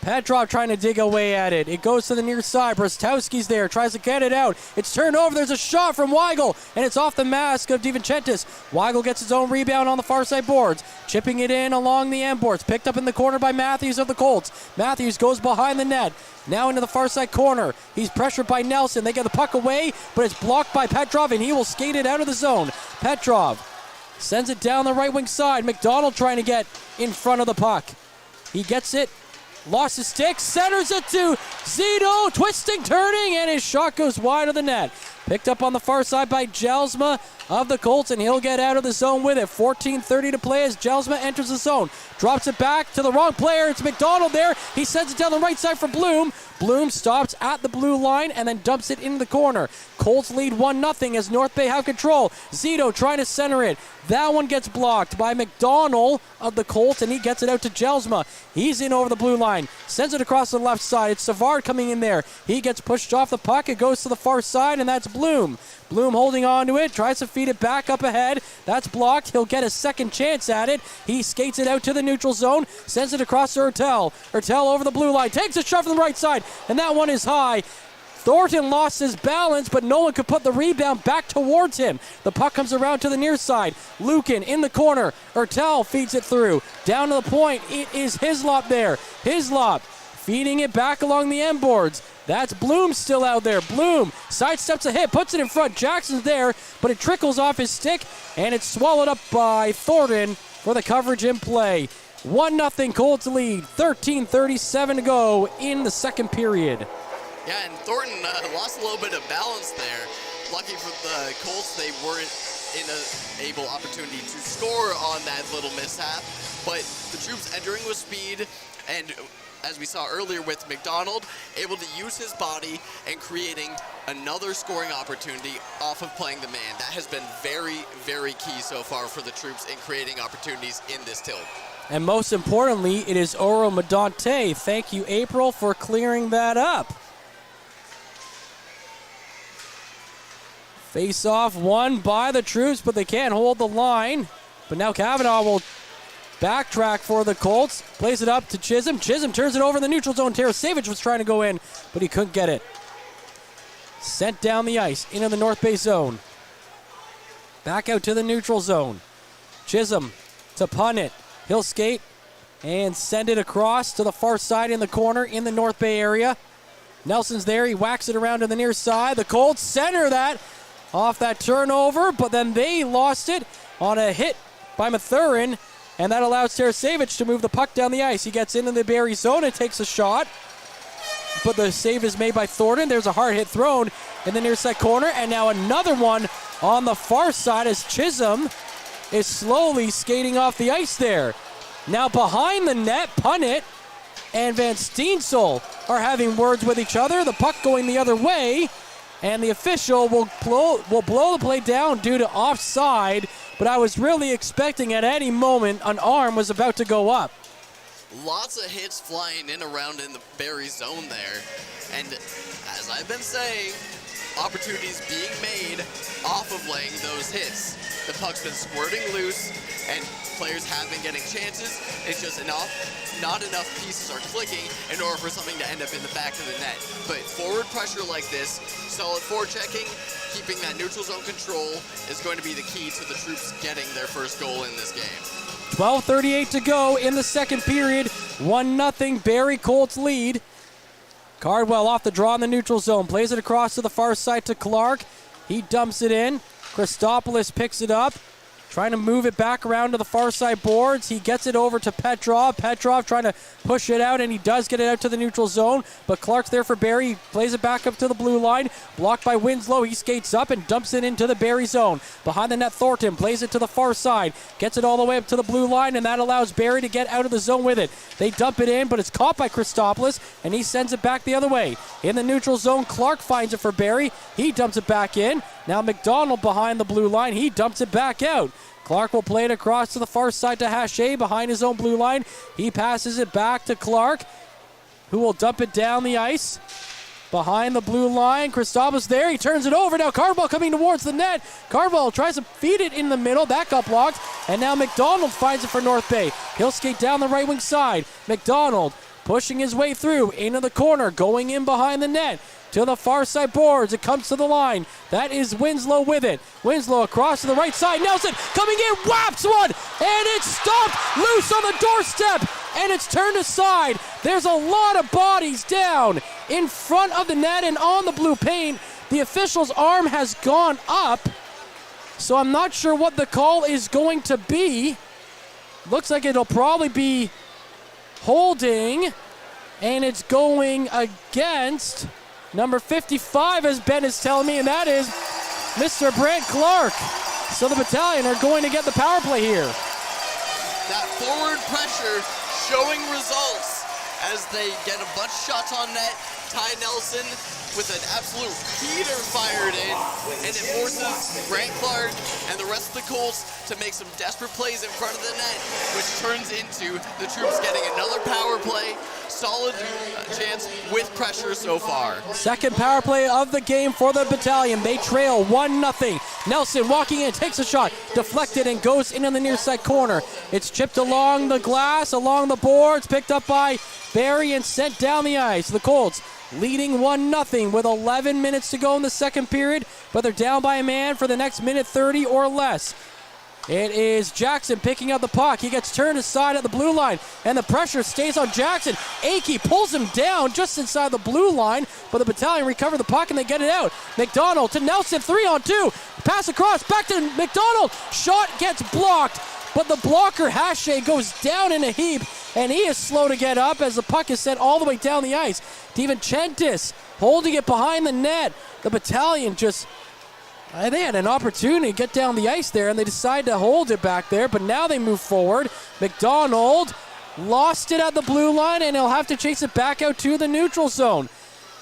Petrov trying to dig away at it. It goes to the near side. Brostowski's there. Tries to get it out. It's turned over. There's a shot from Weigel. And it's off the mask of DiVincentis. Weigel gets his own rebound on the far side boards. Chipping it in along the end boards. Picked up in the corner by Matthews of the Colts. Matthews goes behind the net. Now into the far side corner. He's pressured by Nelson. They get the puck away, but it's blocked by Petrov, and he will skate it out of the zone. Petrov sends it down the right wing side. McDonald trying to get in front of the puck. He gets it. Lost his stick, centers it to Zito, twisting, turning, and his shot goes wide of the net. Picked up on the far side by Jelsma of the Colts, and he'll get out of the zone with it. 14:30 to play as Jelsma enters the zone. Drops it back to the wrong player. It's McDonald there. He sends it down the right side for Bloom. Bloom stops at the blue line and then dumps it into the corner. Colts lead 1-0 as North Bay have control. Zito trying to center it. That one gets blocked by McDonald of the Colts, and he gets it out to Jelsma. He's in over the blue line. Sends it across the left side. It's Savard coming in there. He gets pushed off the puck. It goes to the far side, and that's Bloom. Bloom holding on to it. Tries to feed it back up ahead. That's blocked. He'll get a second chance at it. He skates it out to the neutral zone. Sends it across to Hertel. Hertel over the blue line. Takes a shot from the right side, and that one is high. Thornton lost his balance, but no one could put the rebound back towards him. The puck comes around to the near side. Lukin in the corner. Hertel feeds it through. Down to the point. It is Hislop there. Hislop feeding it back along the end boards. That's Bloom still out there. Bloom sidesteps a hit, puts it in front. Jackson's there, but it trickles off his stick, and it's swallowed up by Thornton for the coverage in play. 1-0 Colts lead. 13:37 to go in the second period. Yeah, and Thornton lost a little bit of balance there. Lucky for the Colts, they weren't in an able opportunity to score on that little mishap. But the troops entering with speed, and as we saw earlier with McDonald, able to use his body and creating another scoring opportunity off of playing the man. That has been very, very key so far for the troops in creating opportunities in this tilt. And most importantly, it is Oro Medante. Thank you, April, for clearing that up. Face-off won by the troops, but they can't hold the line. But now Kavanaugh will backtrack for the Colts. Plays it up to Chisholm. Chisholm turns it over in the neutral zone. Tarasevich was trying to go in, but he couldn't get it. Sent down the ice into the North Bay zone. Back out to the neutral zone. Chisholm to punt it. He'll skate and send it across to the far side in the corner in the North Bay area. Nelson's there. He whacks it around to the near side. The Colts center that off that turnover, but then they lost it on a hit by Mathurin, and that allows Tarasevich to move the puck down the ice. He gets into the Barrie zone and takes a shot, but the save is made by Thornton. There's a hard hit thrown in the near side corner, and now another one on the far side as Chisholm is slowly skating off the ice there. Now behind the net, Punnett and Van Steensel are having words with each other. The puck going the other way, and the official will blow the play down due to offside, but I was really expecting at any moment an arm was about to go up. Lots of hits flying in around in the Barrie zone there, and as I've been saying, opportunities being made off of laying those hits. The puck's been squirting loose, and players have been getting chances. It's just not enough pieces are clicking in order for something to end up in the back of the net. But forward pressure like this, solid forechecking, keeping that neutral zone control is going to be the key to the troops getting their first goal in this game. 12:38 to go in the second period. 1-0 Barrie Colts lead. Cardwell off the draw in the neutral zone. Plays it across to the far side to Clark. He dumps it in. Christopoulos picks it up. Trying to move it back around to the far side boards. He gets it over to Petrov. Petrov trying to push it out, and he does get it out to the neutral zone. But Clark's there for Barrie. He plays it back up to the blue line. Blocked by Winslow. He skates up and dumps it into the Barrie zone. Behind the net, Thornton plays it to the far side. Gets it all the way up to the blue line, and that allows Barrie to get out of the zone with it. They dump it in, but it's caught by Christopoulos, and he sends it back the other way. In the neutral zone, Clark finds it for Barrie. He dumps it back in. Now McDonald behind the blue line. He dumps it back out. Clark will play it across to the far side to Hache behind his own blue line. He passes it back to Clark, who will dump it down the ice. Behind the blue line, Kristaps there. He turns it over. Now Carball coming towards the net. Carball tries to feed it in the middle. That got blocked. And now McDonald finds it for North Bay. He'll skate down the right wing side. McDonald pushing his way through into the corner, going in behind the net. To the far side boards. It comes to the line. That is Winslow with it. Winslow across to the right side. Nelson coming in. Whaps one. And it's stopped loose on the doorstep. And it's turned aside. There's a lot of bodies down in front of the net and on the blue paint. The official's arm has gone up. So I'm not sure what the call is going to be. Looks like it'll probably be holding. And it's going against number 55, as Ben is telling me, and that is Mr. Brant Clark. So the Battalion are going to get the power play here. That forward pressure showing results as they get a bunch of shots on net. Ty Nelson with an absolute heater fired in, and it forces Brant Clark and the rest of the Colts to make some desperate plays in front of the net, which turns into the troops getting another power play. Solid chance with pressure so far. Second power play of the game for the Battalion. They trail 1-0. Nelson walking in, takes a shot, deflected and goes into the near side corner. It's chipped along the glass, along the boards, picked up by Barrie and sent down the ice. The Colts leading 1-0 with 11 minutes to go in the second period, but they're down by a man for the next minute 30 or less. It is Jackson picking up the puck. He gets turned aside at the blue line, and the pressure stays on Jackson. Akey pulls him down just inside the blue line, but the Battalion recover the puck and they get it out. McDonald to Nelson, 3-on-2. Pass across, back to McDonald. Shot gets blocked, but the blocker, Hache, goes down in a heap, and he is slow to get up as the puck is sent all the way down the ice. DiVincentis holding it behind the net. The Battalion just... they had an opportunity to get down the ice there, and they decide to hold it back there, but now they move forward. McDonald lost it at the blue line, and he'll have to chase it back out to the neutral zone.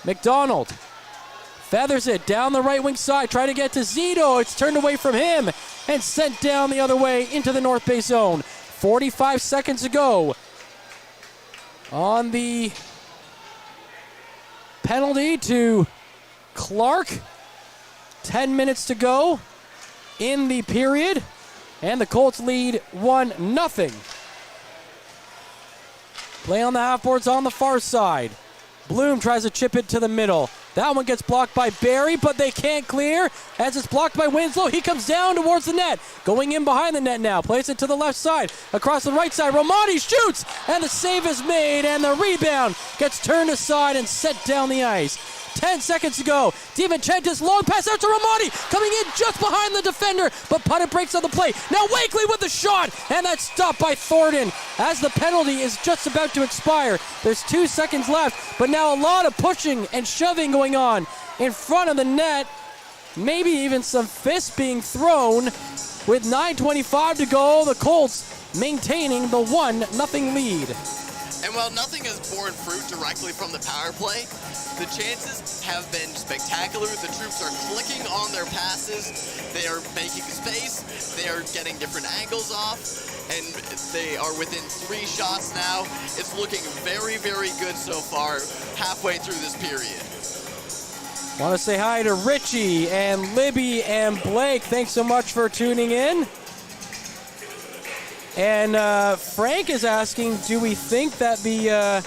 McDonald feathers it down the right wing side, try to get to Zito. It's turned away from him and sent down the other way into the North Bay zone. 45 seconds to go on the penalty to Clark. 10 minutes to go in the period, and the Colts lead 1-0. Play on the half boards on the far side. Bloom tries to chip it to the middle. That one gets blocked by Barrie, but they can't clear as it's blocked by Winslow. He comes down towards the net, going in behind the net now. Plays it to the left side, across the right side. Romani shoots, and the save is made, and the rebound gets turned aside and set down the ice. 10 seconds to go. DiVincentis, long pass out to Romani, coming in just behind the defender, but putt breaks on the play. Now Wakely with the shot, and that's stopped by Thornton as the penalty is just about to expire. There's 2 seconds left, but now a lot of pushing and shoving going on in front of the net. Maybe even some fists being thrown. With 9:25 to go, the Colts maintaining the 1-0 lead. And while nothing has borne fruit directly from the power play, the chances have been spectacular. The troops are clicking on their passes. They are making space. They are getting different angles off. And they are within 3 shots now. It's looking very, very good so far, halfway through this period. Want to say hi to Richie and Libby and Blake. Thanks so much for tuning in. And Frank is asking, do we think that the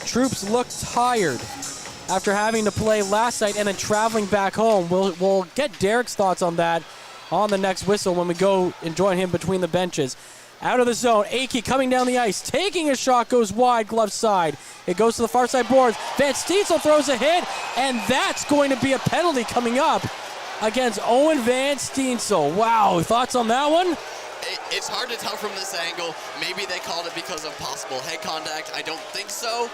troops look tired after having to play last night and then traveling back home? We'll get Derek's thoughts on that on the next whistle when we go and join him between the benches. Out of the zone, Akey coming down the ice, taking a shot, goes wide, glove side. It goes to the far side boards. Van Steensel throws a hit, and that's going to be a penalty coming up against Owen Van Steensel. Wow, thoughts on that one? It's hard to tell from this angle. Maybe they called it because of possible head contact. I don't think so,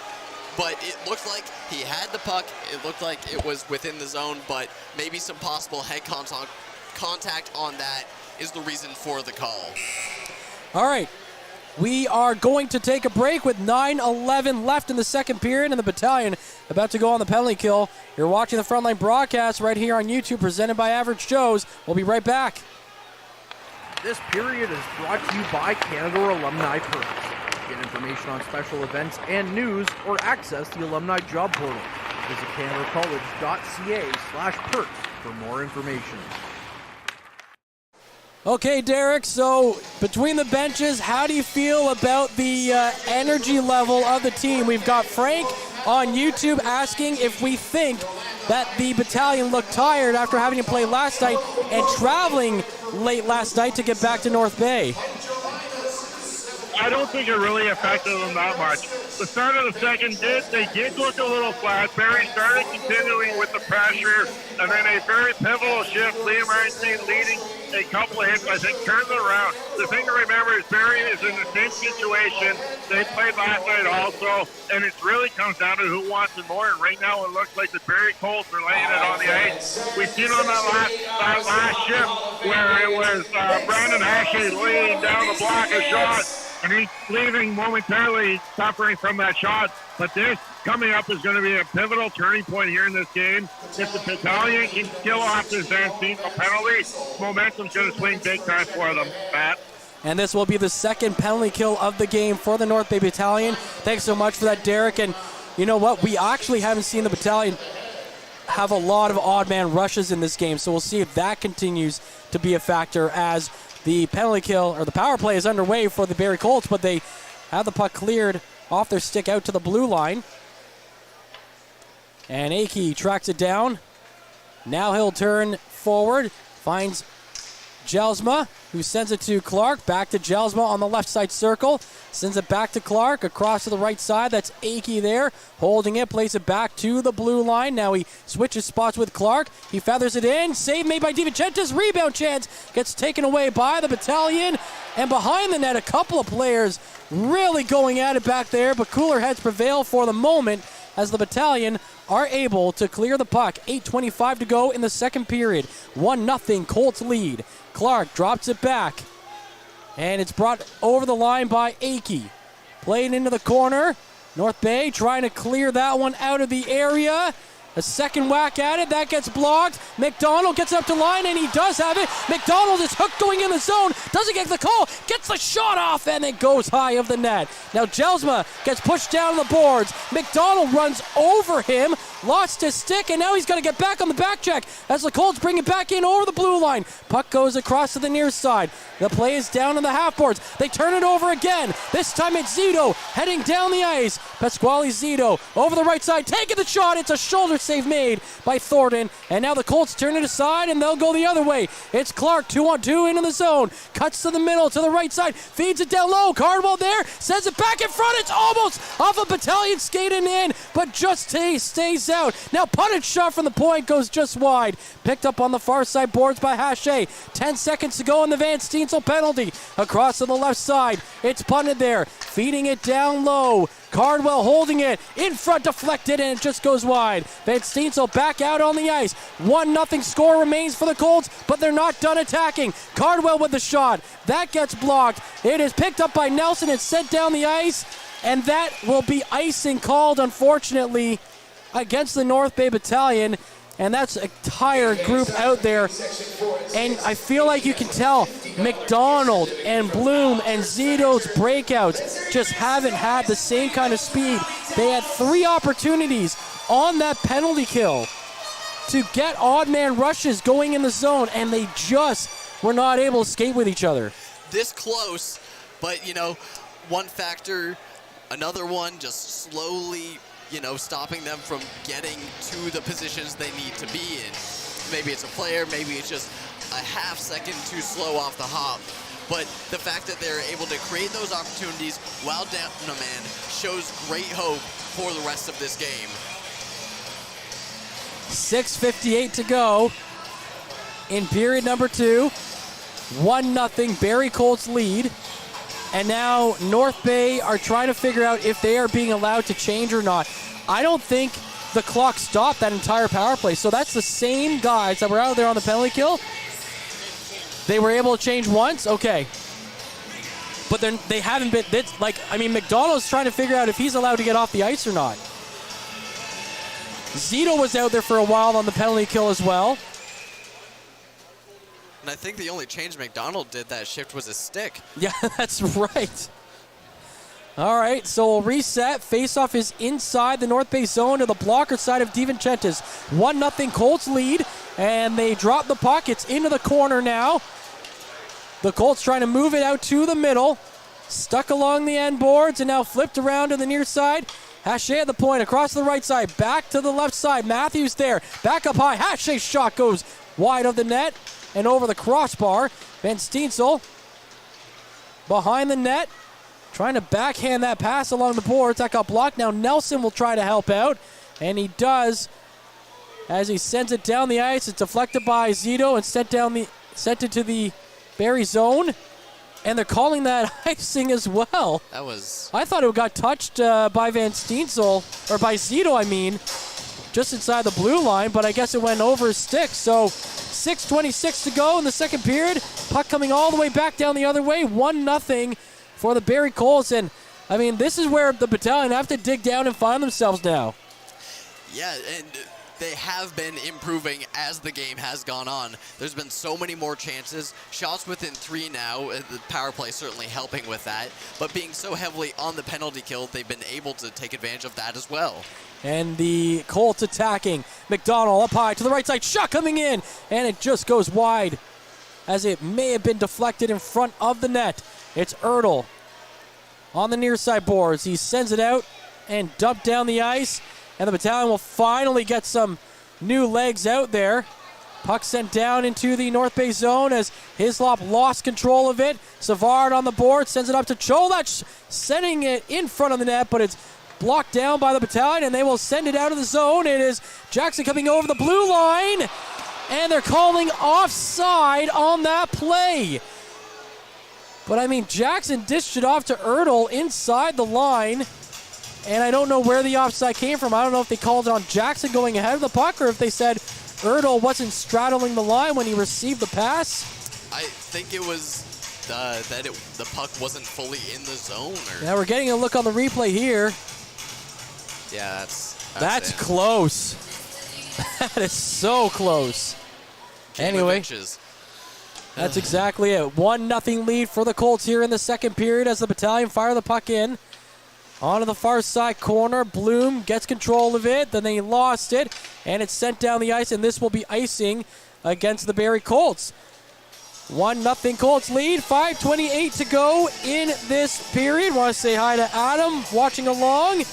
but it looked like he had the puck. It looked like it was within the zone, but maybe some possible head contact on that is the reason for the call. All right, we are going to take a break with 9:11 left in the second period, and the Battalion about to go on the penalty kill. You're watching the Frontline broadcast right here on YouTube, presented by Average Joe's. We'll be right back. This period is brought to you by Canada Alumni Perks. Get information on special events and news or access the Alumni Job Portal. Visit canadacollege.ca/perks for more information. Okay, Derek, so between the benches, how do you feel about the energy level of the team? We've got Frank on YouTube asking if we think that the battalion looked tired after having to play last night and traveling late last night to get back to North Bay. I don't think it really affected them that much. The start of the second they did look a little flat. Barrie started continuing with the pressure, and then a very pivotal shift. Liam Einstein leading a couple of hits, I think, turned it around. The thing to remember is Barrie is in the same situation they played last night also, and it really comes down to who wants it more. And right now it looks like the Barrie Colts are laying it on the ice. We've seen on that last shift where it was Brandon Ashley laying down the block of shots, and he's leaving momentarily, suffering from that shot. But this coming up is going to be a pivotal turning point here in this game. If the battalion can kill off this Van Steensel penalty, momentum's going to swing big time for them, Matt. And this will be the second penalty kill of the game for the North Bay Battalion. Thanks so much for that, Derek. And you know what? We actually haven't seen the battalion have a lot of odd man rushes in this game, so we'll see if that continues to be a factor as the penalty kill, or the power play, is underway for the Barrie Colts, but they have the puck cleared off their stick out to the blue line. And Akey tracks it down. Now he'll turn forward, finds Jelsma, who sends it to Clark. Back to Jelsma on the left side circle. Sends it back to Clark, across to the right side. That's Akey there, holding it, plays it back to the blue line. Now he switches spots with Clark. He feathers it in. Save made by DiVincentis. Rebound chance gets taken away by the battalion. And behind the net, a couple of players really going at it back there, but cooler heads prevail for the moment as the battalion are able to clear the puck. 8:25 to go in the second period. 1-0 Colts lead. Clark drops it back, and it's brought over the line by Akey. Played into the corner. North Bay trying to clear that one out of the area. A second whack at it. That gets blocked. McDonald gets up to line, and he does have it. McDonald is hooked going in the zone. Doesn't get the call. Gets the shot off, and it goes high of the net. Now Jelsma gets pushed down the boards. McDonald runs over him. Lost his stick, and now he's got to get back on the back check as the Colts bring it back in over the blue line. Puck goes across to the near side. The play is down on the half boards. They turn it over again. This time it's Zito heading down the ice. Pasquale Zito over the right side, taking the shot. It's a shoulder save made by Thornton, and now the Colts turn it aside, and they'll go the other way. It's Clark, 2-on-2 into the zone. Cuts to the middle, to the right side, feeds it down low. Cardwell there, sends it back in front. It's almost off a battalion skating in, but just stays out. Now punted shot from the point goes just wide. Picked up on the far side boards by Hache. 10 seconds to go in the Van Steensel penalty. Across to the left side, it's punted there. Feeding it down low. Cardwell holding it in front, deflected, and it just goes wide. Van Steensel back out on the ice. 1-0 score remains for the Colts, but they're not done attacking. Cardwell with the shot. That gets blocked. It is picked up by Nelson and sent down the ice, and that will be icing called, unfortunately, against the North Bay Battalion. And that's a tired group out there. And I feel like you can tell McDonald and Bloom and Zito's breakouts just haven't had the same kind of speed. They had 3 opportunities on that penalty kill to get odd man rushes going in the zone, and they just were not able to skate with each other. This close, but, one factor, another one just slowly stopping them from getting to the positions they need to be in. Maybe it's a player, maybe it's just a half second too slow off the hop. But the fact that they're able to create those opportunities while down a man shows great hope for the rest of this game. 6:58 to go in period number 2. 1-0 Barrie Colts lead. And now North Bay are trying to figure out if they are being allowed to change or not. I don't think the clock stopped that entire power play. So that's the same guys that were out there on the penalty kill. They were able to change once? Okay. But they haven't been, McDonald's trying to figure out if he's allowed to get off the ice or not. Zito was out there for a while on the penalty kill as well. And I think the only change McDonald did that shift was a stick. Yeah, that's right. All right, so we'll reset. Faceoff is inside the North Bay zone to the blocker side of DiVincentis. 1-0 Colts lead, and they drop the puck. It's into the corner now. The Colts trying to move it out to the middle. Stuck along the end boards and now flipped around to the near side. Hache at the point, across the right side, back to the left side. Matthews there, back up high. Hache's shot goes wide of the net and over the crossbar. Van Steensel behind the net, trying to backhand that pass along the boards. That got blocked. Now Nelson will try to help out, and he does as he sends it down the ice. It's deflected by Zito and sent it to the Barrie zone, and they're calling that icing as well. That was... I thought it got touched by Van Steensel, or by Zito, I mean, just inside the blue line, but I guess it went over his stick. So 6:26 to go in the second period. Puck coming all the way back down the other way. 1-0 for the Barrie Colts, and I mean, this is where the Battalion have to dig down and find themselves now. Yeah, and they have been improving as the game has gone on. There's been so many more chances. Shots within 3 now. The power play certainly helping with that. But being so heavily on the penalty kill, they've been able to take advantage of that as well. And the Colts attacking. McDonald up high to the right side. Shot coming in. And it just goes wide as it may have been deflected in front of the net. It's Ertl on the near side boards. He sends it out and dumped down the ice. And the Battalion will finally get some new legs out there. Puck sent down into the North Bay zone as Hislop lost control of it. Savard on the board, sends it up to Cholach, sending it in front of the net, but it's blocked down by the Battalion, and they will send it out of the zone. It is Jackson coming over the blue line, and they're calling offside on that play. But, I mean, Jackson dished it off to Ertl inside the line. And I don't know where the offside came from. I don't know if they called it on Jackson going ahead of the puck or if they said Ertl wasn't straddling the line when he received the pass. I think it was that the puck wasn't fully in the zone. Now we're getting a look on the replay here. Yeah, that's close. That is so close. Anyway, that's exactly it. 1-0 lead for the Colts here in the second period as the Battalion fire the puck in. Onto the far side corner. Bloom gets control of it. Then they lost it. And it's sent down the ice. And this will be icing against the Barrie Colts. 1-0 Colts lead. 5:28 to go in this period. Want to say hi to Adam watching along.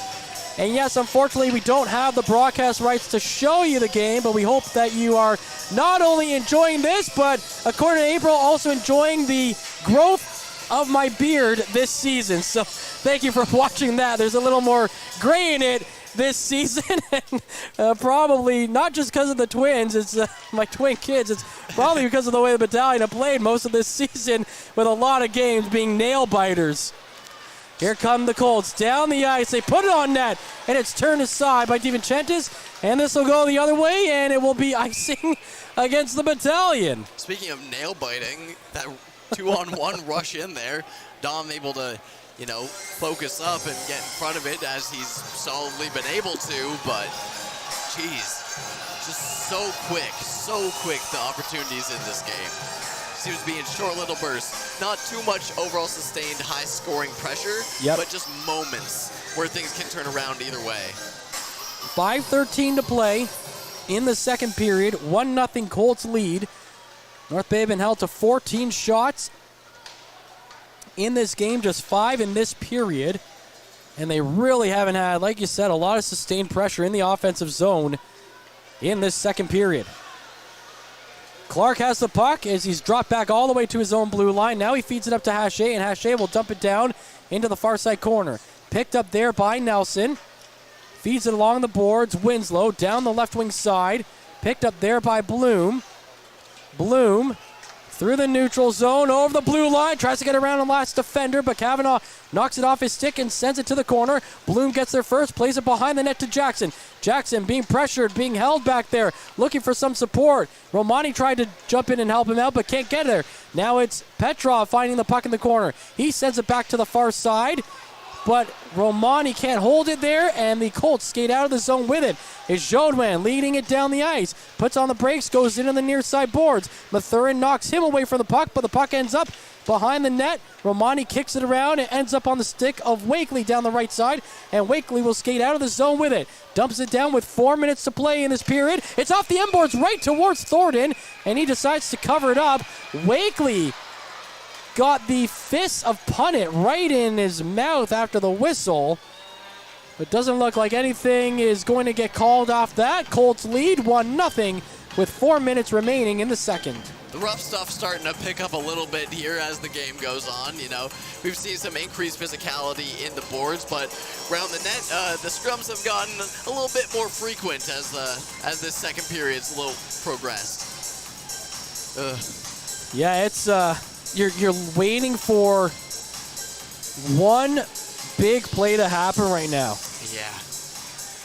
And yes, unfortunately, we don't have the broadcast rights to show you the game. But we hope that you are not only enjoying this, but according to April, also enjoying the growth of my beard this season. So thank you for watching that. There's a little more gray in it this season. And, probably not just because of the twins. It's my twin kids. It's probably because of the way the Battalion have played most of this season with a lot of games being nail biters. Here come the Colts down the ice. They put it on net, and it's turned aside by DiVincentis. And this will go the other way, and it will be icing against the Battalion. Speaking of nail biting, that 2-on-1 rush in there. Dom able to, focus up and get in front of it as he's solidly been able to, but geez, just so quick the opportunities in this game. Seems to be in short little bursts. Not too much overall sustained high scoring pressure, but just moments where things can turn around either way. 5:13 to play in the second period. 1-0 Colts lead. North Bay have been held to 14 shots in this game, just 5 in this period. And they really haven't had, like you said, a lot of sustained pressure in the offensive zone in this second period. Clark has the puck as he's dropped back all the way to his own blue line. Now he feeds it up to Hache, and Hache will dump it down into the far side corner. Picked up there by Nelson. Feeds it along the boards. Winslow down the left wing side. Picked up there by Bloom. Bloom through the neutral zone, over the blue line, tries to get around the last defender, but Kavanaugh knocks it off his stick and sends it to the corner. Bloom gets there first, plays it behind the net to Jackson. Jackson being pressured, being held back there, looking for some support. Romani tried to jump in and help him out, but can't get there. Now it's Petrov finding the puck in the corner. He sends it back to the far side. but Romani can't hold it there, and the Colts skate out of the zone with it. It's Jodwin leading it down the ice, puts on the brakes, goes into the near side boards. Mathurin knocks him away from the puck, but the puck ends up behind the net. Romani kicks it around and ends up on the stick of Wakely down the right side, and Wakely will skate out of the zone with it. Dumps it down with 4 minutes to play in this period. It's off the end boards right towards Thornton, and he decides to cover it up. Wakely got the fist of Punnett right in his mouth after the whistle. It doesn't look like anything is going to get called off that. Colts lead 1-0 with 4 minutes remaining in the second. The rough stuff starting to pick up a little bit here as the game goes on. You know, we've seen some increased physicality in the boards, but around the net, the scrums have gotten a little bit more frequent as this second period's a little progressed. Yeah, it's you're waiting for one big play to happen right now. Yeah.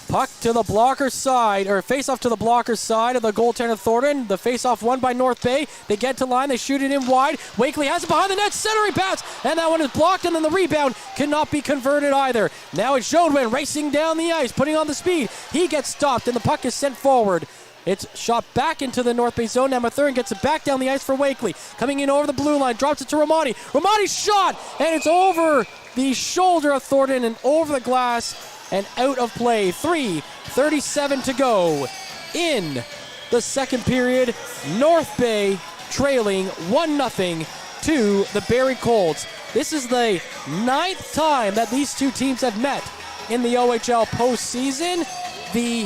Puck to the blocker side, or face-off to the blocker side of the goaltender Thornton. The face-off won by North Bay. They get to line, they shoot it in wide. Wakely has it behind the net, centering pass, and that one is blocked, and then the rebound cannot be converted either. Now it's Jodwin racing down the ice, putting on the speed. He gets stopped, and the puck is sent forward. It's shot back into the North Bay zone. Now Mathurin gets it back down the ice for Wakely. Coming in over the blue line, drops it to Romani. Romani's shot, and it's over the shoulder of Thornton and over the glass and out of play. 3:37 to go in the second period. North Bay trailing 1-0 to the Barrie Colts. This is the 9th time that these two teams have met in the OHL postseason. The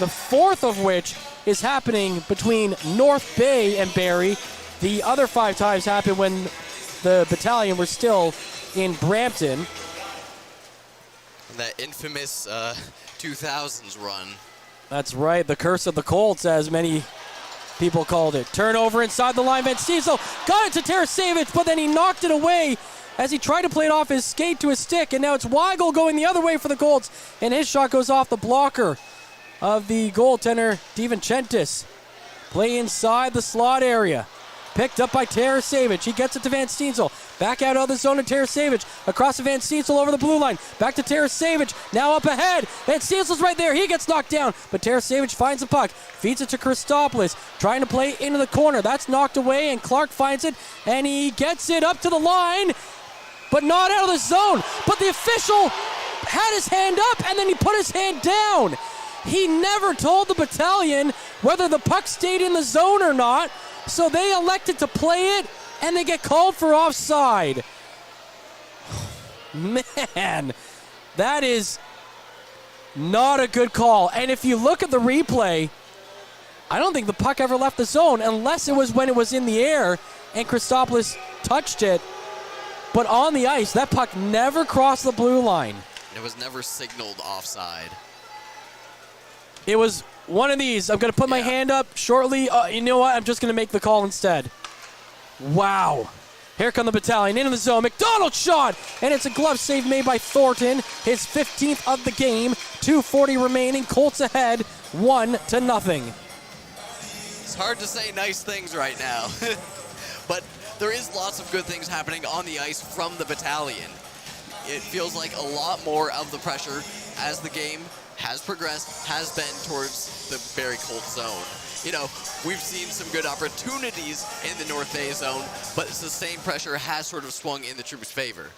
fourth of which is happening between North Bay and Barrie. The other 5 times happened when the Battalion were still in Brampton. And that infamous 2000s run. That's right, the curse of the Colts, as many people called it. Turnover inside the line, Van Stiesel got it to Tarasevic, but then he knocked it away as he tried to play it off his skate to his stick, and now it's Weigel going the other way for the Colts, and his shot goes off the blocker of the goaltender, DiVincentis. Play inside the slot area. Picked up by Tarasevic. He gets it to Van Stiensel. Back out of the zone to Tarasevic. Across to Van Stiensel over the blue line. Back to Tarasevic. Now up ahead. Van Stiensel's right there. He gets knocked down. But Tarasevic finds the puck. Feeds it to Christopoulos. Trying to play into the corner. That's knocked away, and Clark finds it. And he gets it up to the line, but not out of the zone. But the official had his hand up, and then he put his hand down. He never told the Battalion whether the puck stayed in the zone or not. So they elected to play it, and they get called for offside. Man, that is not a good call. And if you look at the replay, I don't think the puck ever left the zone, unless it was when it was in the air and Christopoulos touched it. But on the ice, that puck never crossed the blue line. It was never signaled offside. It was one of these. I'm going to put my hand up shortly. You know what? I'm just going to make the call instead. Wow. Here come the Battalion into the zone. McDonald shot, and it's a glove save made by Thornton. His 15th of the game. 2:40 remaining. Colts ahead, 1-0. It's hard to say nice things right now. But there is lots of good things happening on the ice from the Battalion. It feels like a lot more of the pressure as the game has progressed, has been towards the Barrie Colts zone. You know, we've seen some good opportunities in the North Bay zone, but sustained pressure has sort of swung in the Troops' favor.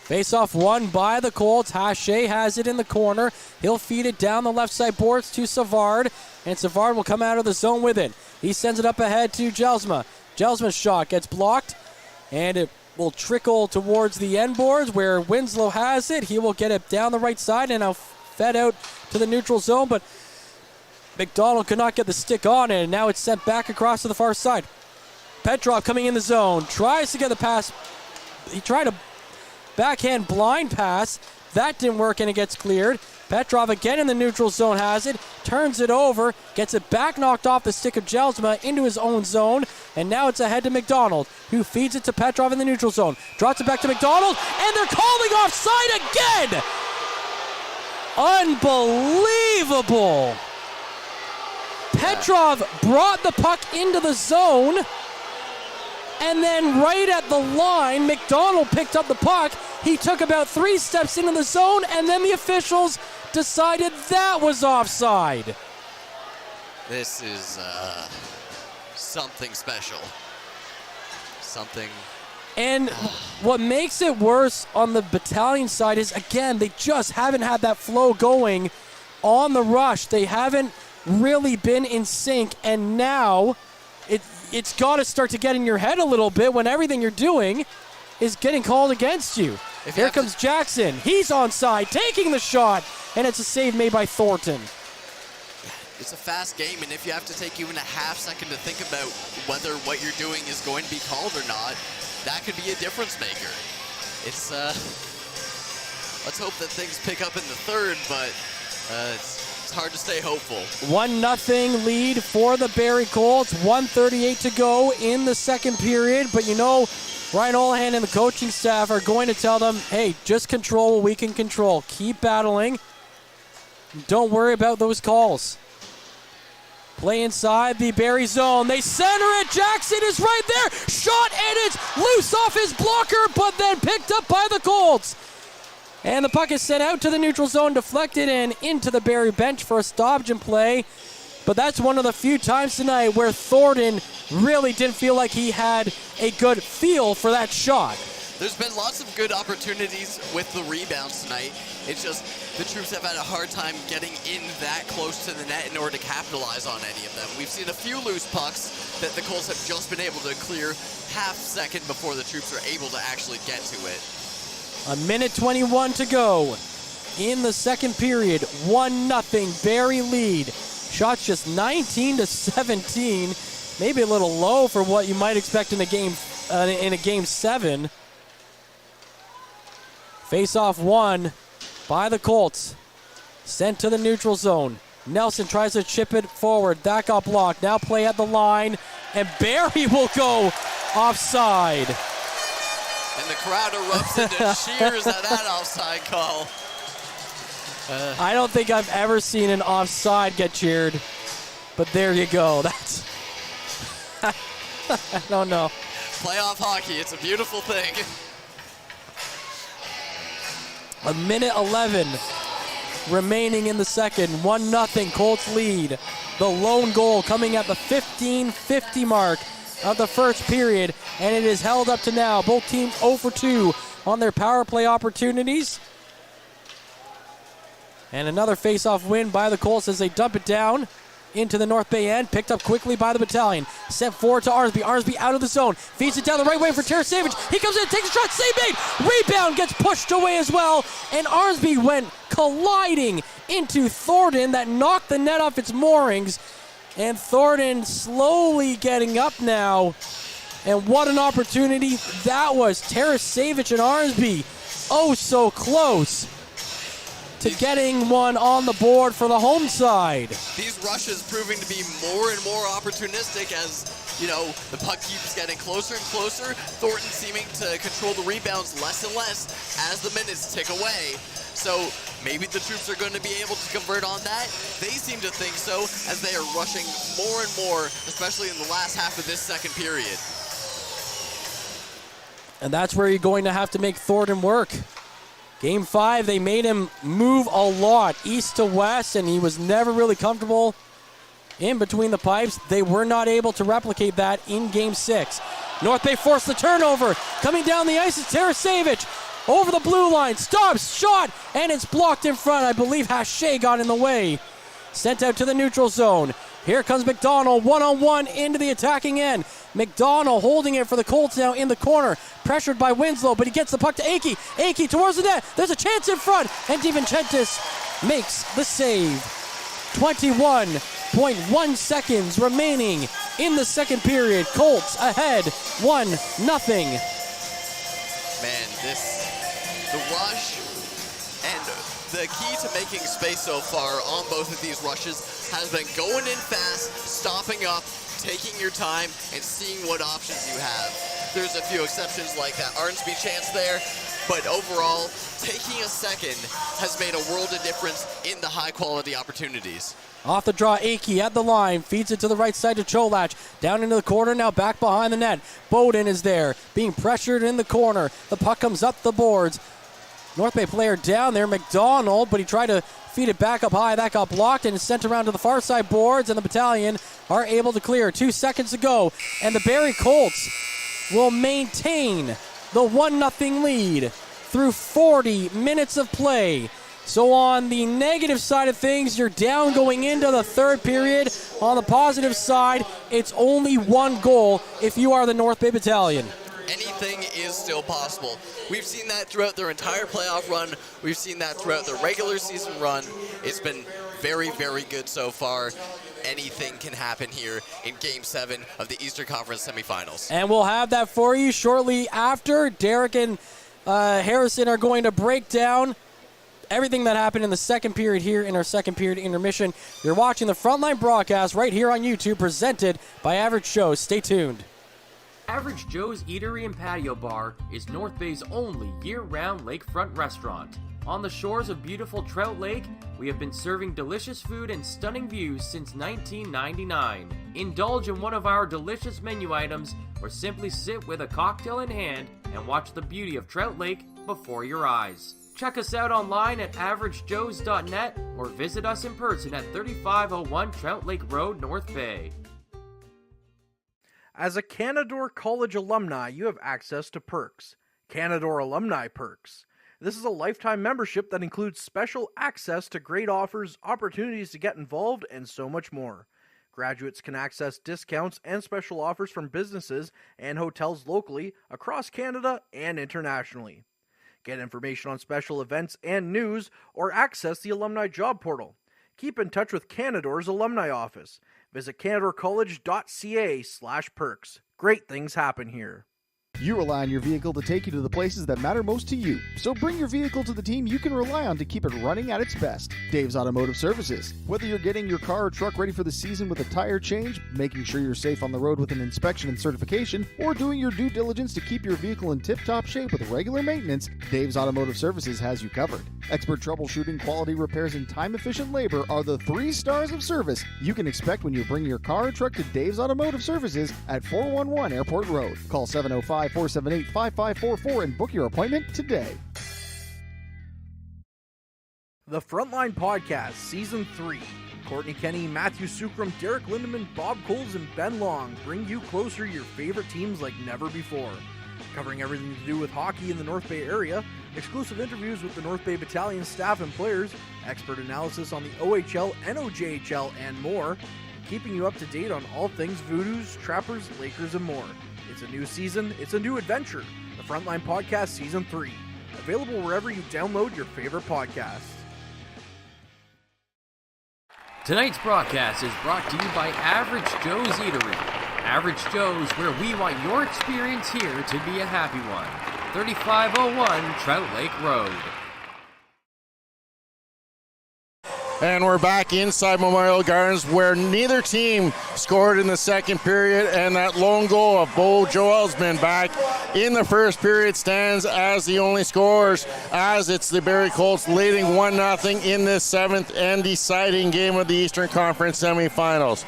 Face-off won by the Colts. Hache has it in the corner. He'll feed it down the left side boards to Savard, and Savard will come out of the zone with it. He sends it up ahead to Jelsma. Jelsma's shot gets blocked, and it will trickle towards the end boards where Winslow has it. He will get it down the right side and now fed out to the neutral zone, but McDonald could not get the stick on it, and now it's sent back across to the far side. Petrov coming in the zone, tries to get the pass. He tried a backhand blind pass. That didn't work, and it gets cleared. Petrov again in the neutral zone has it, turns it over, gets it back knocked off the stick of Jelsma into his own zone, and now it's ahead to McDonald, who feeds it to Petrov in the neutral zone. Drops it back to McDonald, and they're calling offside again! Unbelievable! Petrov brought the puck into the zone, And then right at the line, McDonald picked up the puck. He took about 3 steps into the zone, and then the officials decided that was offside. This is something special. Something. And what makes it worse on the Battalion side is, again, they just haven't had that flow going on the rush. They haven't really been in sync, and now it's got to start to get in your head a little bit when everything you're doing is getting called against you. Here comes Jackson. He's onside, taking the shot, and it's a save made by Thornton. It's a fast game, and if you have to take even a half second to think about whether what you're doing is going to be called or not, that could be a difference maker. It's let's hope that things pick up in the third, but it's hard to stay hopeful. 1-0 lead for the Barrie Colts. 1:38 to go in the second period. But you know, Ryan Olahan and the coaching staff are going to tell them, hey, just control what we can control. Keep battling. Don't worry about those calls. Play inside the Barrie zone. They center it. Jackson is right there. Shot, and it's loose off his blocker, but then picked up by the Colts. And the puck is sent out to the neutral zone, deflected and into the Barrie bench for a stoppage in play. But that's one of the few times tonight where Thornton really didn't feel like he had a good feel for that shot. There's been lots of good opportunities with the rebounds tonight. It's just the Troops have had a hard time getting in that close to the net in order to capitalize on any of them. We've seen a few loose pucks that the Colts have just been able to clear half second before the Troops are able to actually get to it. 1:21 to go in the second period. 1-0 Barrie lead. Shots just 19-17. Maybe a little low for what you might expect in a game 7. Face-off won by the Colts. Sent to the neutral zone. Nelson tries to chip it forward. That got blocked. Now play at the line, and Barrie will go offside. And the crowd erupts into cheers at that offside call. I don't think I've ever seen an offside get cheered, but there you go. That's I don't know. Playoff hockey, it's a beautiful thing. 1:11 remaining in the second. 1-0 Colts lead. The lone goal coming at the 15:50 mark of the first period, and it is held up to now. Both teams 0 for 2 on their power play opportunities. And another face-off win by the Colts as they dump it down into the North Bay end. Picked up quickly by the Battalion. Sent forward to Arnsby. Arnsby out of the zone. Feeds it down the right way for Tarasevic. He comes in, takes a shot, save made. Rebound gets pushed away as well. And Arnsby went colliding into Thornton. That knocked the net off its moorings. And Thornton slowly getting up now. And what an opportunity that was. Tarasevic and Arnsby, oh so close to getting one on the board for the home side. These rushes proving to be more and more opportunistic as, you know, the puck keeps getting closer and closer. Thornton seeming to control the rebounds less and less as the minutes tick away. So maybe the Troops are going to be able to convert on that. They seem to think so as they are rushing more and more, especially in the last half of this second period. And that's where you're going to have to make Thornton work. Game 5, they made him move a lot east to west, and he was never really comfortable in between the pipes. They were not able to replicate that in Game 6. North Bay forced the turnover. Coming down the ice is Tarasevic. Over the blue line, stops, shot, and it's blocked in front. I believe Hache got in the way. Sent out to the neutral zone. Here comes McDonald, one-on-one into the attacking end. McDonald holding it for the Colts now in the corner. Pressured by Winslow, but he gets the puck to Akey. Akey towards the net. There's a chance in front, and DiVincentis makes the save. 21.1 seconds remaining in the second period. Colts ahead 1-0. Man, the rush and the key to making space so far on both of these rushes has been going in fast, stopping up, taking your time, and seeing what options you have. There's a few exceptions like that Arnsby chance there, but overall, taking a second has made a world of difference in the high-quality opportunities. Off the draw, Akey at the line, feeds it to the right side to Cholach. Down into the corner, now back behind the net. Bowden is there, being pressured in the corner. The puck comes up the boards. North Bay player down there, McDonald, but he tried to feed it back up high. That got blocked and sent around to the far side boards, and the Battalion are able to clear. 2 seconds to go, and the Barrie Colts will maintain the 1-0 lead through 40 minutes of play. So on the negative side of things, you're down going into the third period. On the positive side, it's only 1 goal if you are the North Bay Battalion. Anything is still possible. We've seen that throughout their entire playoff run. We've seen that throughout the regular season run. It's been very, very good so far. Anything can happen here in Game 7 of the Eastern Conference semifinals. And we'll have that for you shortly after. Derek and Harrison are going to break down everything that happened in the second period here in our second period intermission. You're watching the Frontline broadcast right here on YouTube, presented by Average Joe. Stay tuned. Average Joe's Eatery and Patio Bar is North Bay's only year-round lakefront restaurant. On the shores of beautiful Trout Lake, we have been serving delicious food and stunning views since 1999. Indulge in one of our delicious menu items, or simply sit with a cocktail in hand and watch the beauty of Trout Lake before your eyes. Check us out online at averagejoes.net or visit us in person at 3501 Trout Lake Road, North Bay. As a Canadore College alumni, you have access to perks. Canadore Alumni Perks. This is a lifetime membership that includes special access to great offers, opportunities to get involved, and so much more. Graduates can access discounts and special offers from businesses and hotels locally, across Canada, and internationally. Get information on special events and news, or access the alumni job portal. Keep in touch with Canadore's alumni office. Visit canadorecollege.ca/perks. Great things happen here. You rely on your vehicle to take you to the places that matter most to you. So bring your vehicle to the team you can rely on to keep it running at its best. Dave's Automotive Services. Whether you're getting your car or truck ready for the season with a tire change, making sure you're safe on the road with an inspection and certification, or doing your due diligence to keep your vehicle in tip-top shape with regular maintenance, Dave's Automotive Services has you covered. Expert troubleshooting, quality repairs, and time-efficient labor are the 3 stars of service you can expect when you bring your car or truck to Dave's Automotive Services at 411 Airport Road. Call 705-478-5544 and book your appointment today. The Frontline Podcast, Season 3. Courtney Kenny, Matthew Sukram, Derek Lindemann, Bob Coles, and Ben Long bring you closer your favorite teams like never before. Covering everything to do with hockey in the North Bay area, exclusive interviews with the North Bay Battalion staff and players, expert analysis on the OHL, NOJHL, and more, keeping you up to date on all things Voodoos, Trappers, Lakers, and more. It's a new season, it's a new adventure. The Frontline Podcast Season 3. Available wherever you download your favorite podcasts. Tonight's broadcast is brought to you by Average Joe's Eatery. Average Joe's, where we want your experience here to be a happy one. 3501 Trout Lake Road. And we're back inside Memorial Gardens, where neither team scored in the second period, and that lone goal of Bo Joelsman back in the first period stands as the only scorers, as it's the Barrie Colts leading 1-0 in this 7th and deciding game of the Eastern Conference semifinals.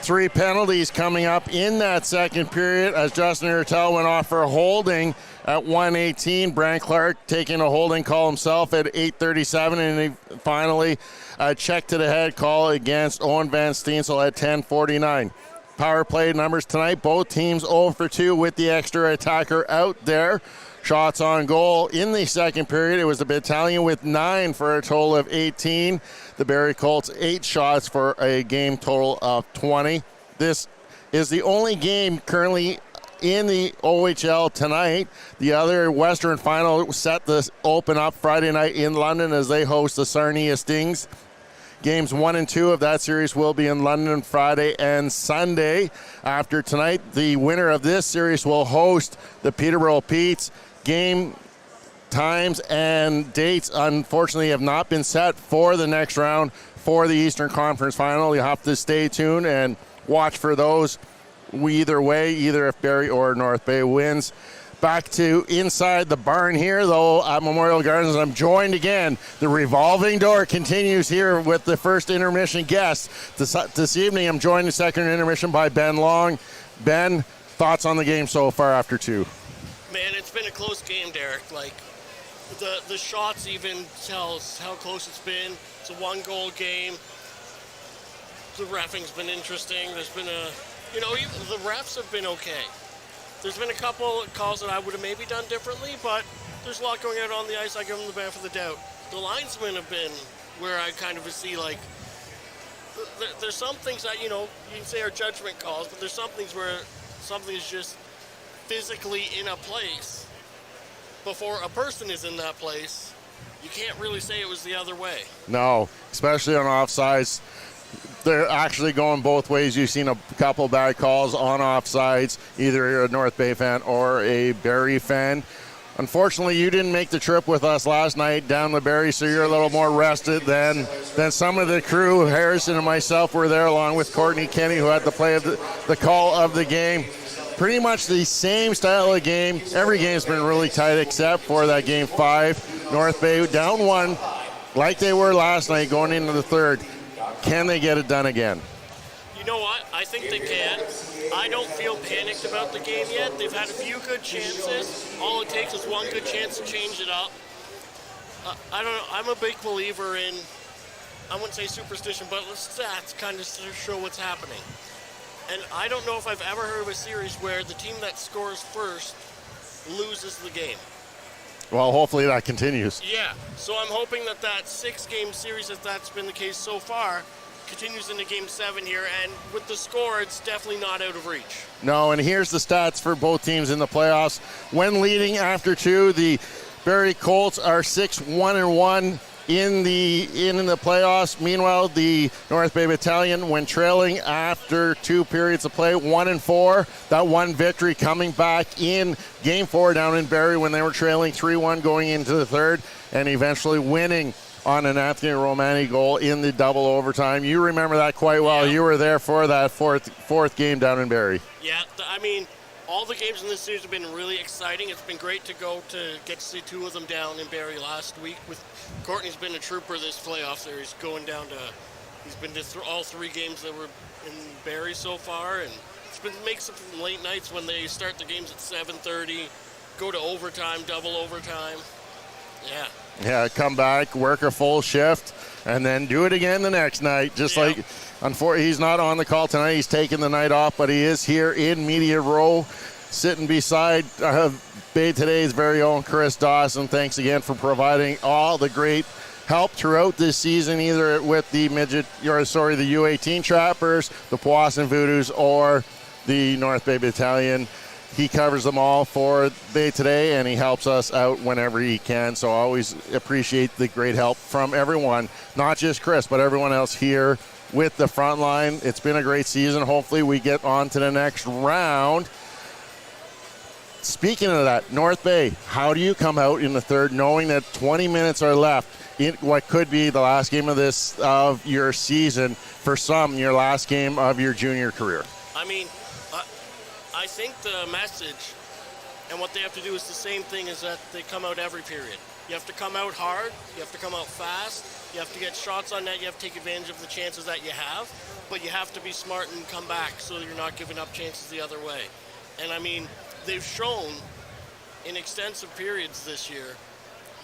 3 penalties coming up in that second period, as Justin Hertel went off for holding at 1:18. Brant Clark taking a holding call himself at 8:37, and he finally check to the head call against Owen Van Steensel at 10:49. Power play numbers tonight, both teams 0 for 2 with the extra attacker out there. Shots on goal in the second period, it was the Battalion with 9 for a total of 18. The Barrie Colts 8 shots for a game total of 20. This is the only game currently in the OHL tonight. The other Western final set to open up Friday night in London as they host the Sarnia Stings. Games 1 and 2 of that series will be in London Friday and Sunday. After tonight, the winner of this series will host the Peterborough Petes. Game times and dates, unfortunately, have not been set for the next round for the Eastern Conference Final. You'll have to stay tuned and watch for those either way, either if Barrie or North Bay wins. Back to inside the barn here, though, at Memorial Gardens. I'm joined again. The revolving door continues here with the first intermission guest. This evening, I'm joined in second intermission by Ben Long. Ben, thoughts on the game so far after 2? Man, it's been a close game, Derek. Like, the shots even tells how close it's been. It's a 1-goal game. The reffing's been interesting. There's been even the refs have been okay. There's been a couple of calls that I would have maybe done differently, but there's a lot going out on the ice. I give them the benefit of the doubt. The linesmen have been where I kind of see, like, there's some things that, you can say are judgment calls, but there's some things where something is just physically in a place before a person is in that place. You can't really say it was the other way. No, especially on offsides. They're actually going both ways. You've seen a couple bad calls on offsides, either a North Bay fan or a Barrie fan. Unfortunately, you didn't make the trip with us last night down to Barrie, so you're a little more rested than some of the crew. Harrison and myself were there along with Courtney Kenny, who had to play the call of the game. Pretty much the same style of game. Every game's been really tight except for that game 5. North Bay down 1 like they were last night going into the third. Can they get it done again? You know what? I think they can. I don't feel panicked about the game yet. They've had a few good chances. All it takes is one good chance to change it up. I don't know. I'm a big believer in, I wouldn't say superstition, but the stats kind of show what's happening. And I don't know if I've ever heard of a series where the team that scores first loses the game. Well, hopefully that continues. Yeah, so I'm hoping that 6-game series, if that's been the case so far, continues into Game 7 here, and with the score, it's definitely not out of reach. No, and here's the stats for both teams in the playoffs. When leading after 2, the Barrie Colts are 6-1-1 in the playoffs. Meanwhile, the North Bay Battalion, when trailing after 2 periods of play, 1-4. That one victory coming back in Game 4 down in Barrie when they were trailing 3-1 going into the third, and eventually winning on an Anthony Romani goal in the double overtime. You remember that quite well. Yeah. You were there for that fourth game down in Barrie. Yeah, I mean, all the games in this series have been really exciting. It's been great to get to see 2 of them down in Barrie last week. Courtney's been a trooper this playoff series, he's been to all 3 games that were in Barrie so far, and makes some late nights when they start the games at 7:30, go to overtime, double overtime. Yeah. Yeah, come back, work a full shift, and then do it again the next night. Like, unfortunately, he's not on the call tonight. He's taking the night off, but he is here in media row, sitting beside Bay Today's very own Chris Dawson. Thanks again for providing all the great help throughout this season, either with the the U18 Trappers, the Powassan Voodoos, or the North Bay Battalion. He covers them all for Bay Today, and he helps us out whenever he can. So I always appreciate the great help from everyone, not just Chris, but everyone else here with the front line. It's been a great season. Hopefully we get on to the next round. Speaking of that, North Bay, how do you come out in the third knowing that 20 minutes are left in what could be the last game of your season, for some, your last game of your junior career? I mean, I think the message and what they have to do is the same thing, is that they come out every period. You have to come out hard, you have to come out fast, you have to get shots on net, you have to take advantage of the chances that you have, but you have to be smart and come back so that you're not giving up chances the other way. And I mean, they've shown in extensive periods this year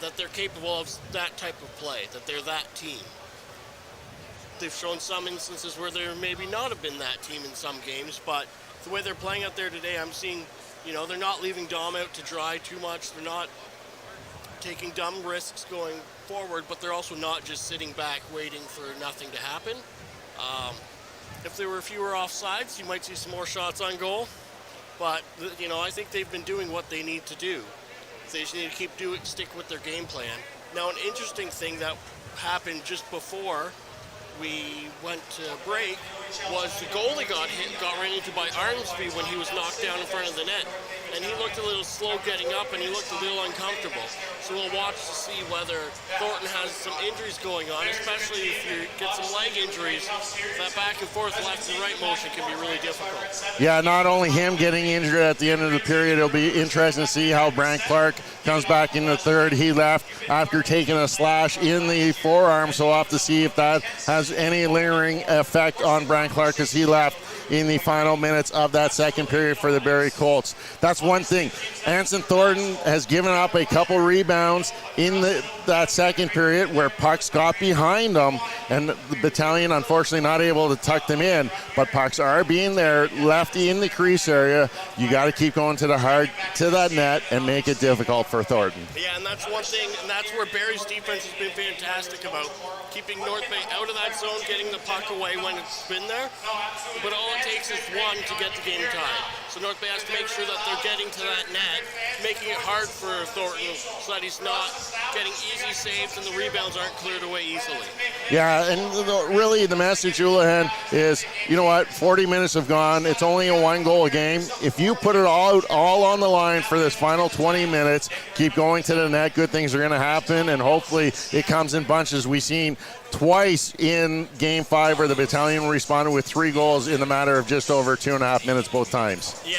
that they're capable of that type of play, that they're that team. They've shown some instances where they maybe not have been that team in some games, but the way they're playing out there today, I'm seeing, they're not leaving Dom out to dry too much. They're not taking dumb risks going forward, but they're also not just sitting back waiting for nothing to happen. If there were fewer offsides, you might see some more shots on goal. But, I think they've been doing what they need to do. They just need to stick with their game plan. Now, an interesting thing that happened just before we went to break was the goalie got ran into by Armsby when he was knocked down in front of the net. and he looked a little slow getting up, and he looked a little uncomfortable. So we'll watch to see whether Thornton has some injuries going on, especially if you get some leg injuries. That back and forth left and right motion can be really difficult. Yeah, not only him getting injured at the end of the period, it'll be interesting to see how Brant Clark comes back in the third. He left after taking a slash in the forearm, so we'll have to see if that has any lingering effect on Brant Clark, because he left in the final minutes of that second period for the Barrie Colts. That's one thing. Anson Thornton has given up a couple rebounds in that second period where pucks got behind them, and the Battalion unfortunately not able to tuck them in, but pucks are being there left in the crease area. You got to keep going to that net and make it difficult for Thornton. Yeah, and that's one thing, and that's where Barrie's defense has been fantastic about keeping North Bay out of that zone, getting the puck away when it's been there. But all it takes is one to get the game tied. So North Bay has to make sure that they're getting to that net, making it hard for Thornton so that he's not getting easy saves and the rebounds aren't cleared away easily. Yeah, and really the message, Houlihan, is, you know what, 40 minutes have gone. It's only a one-goal game. If you put it all on the line for this final 20 minutes, keep going to the net, good things are going to happen, and hopefully it comes in bunches. We've seen twice in Game 5 where the Battalion responded with 3 goals in the matter of just over 2.5 minutes both times. Yeah,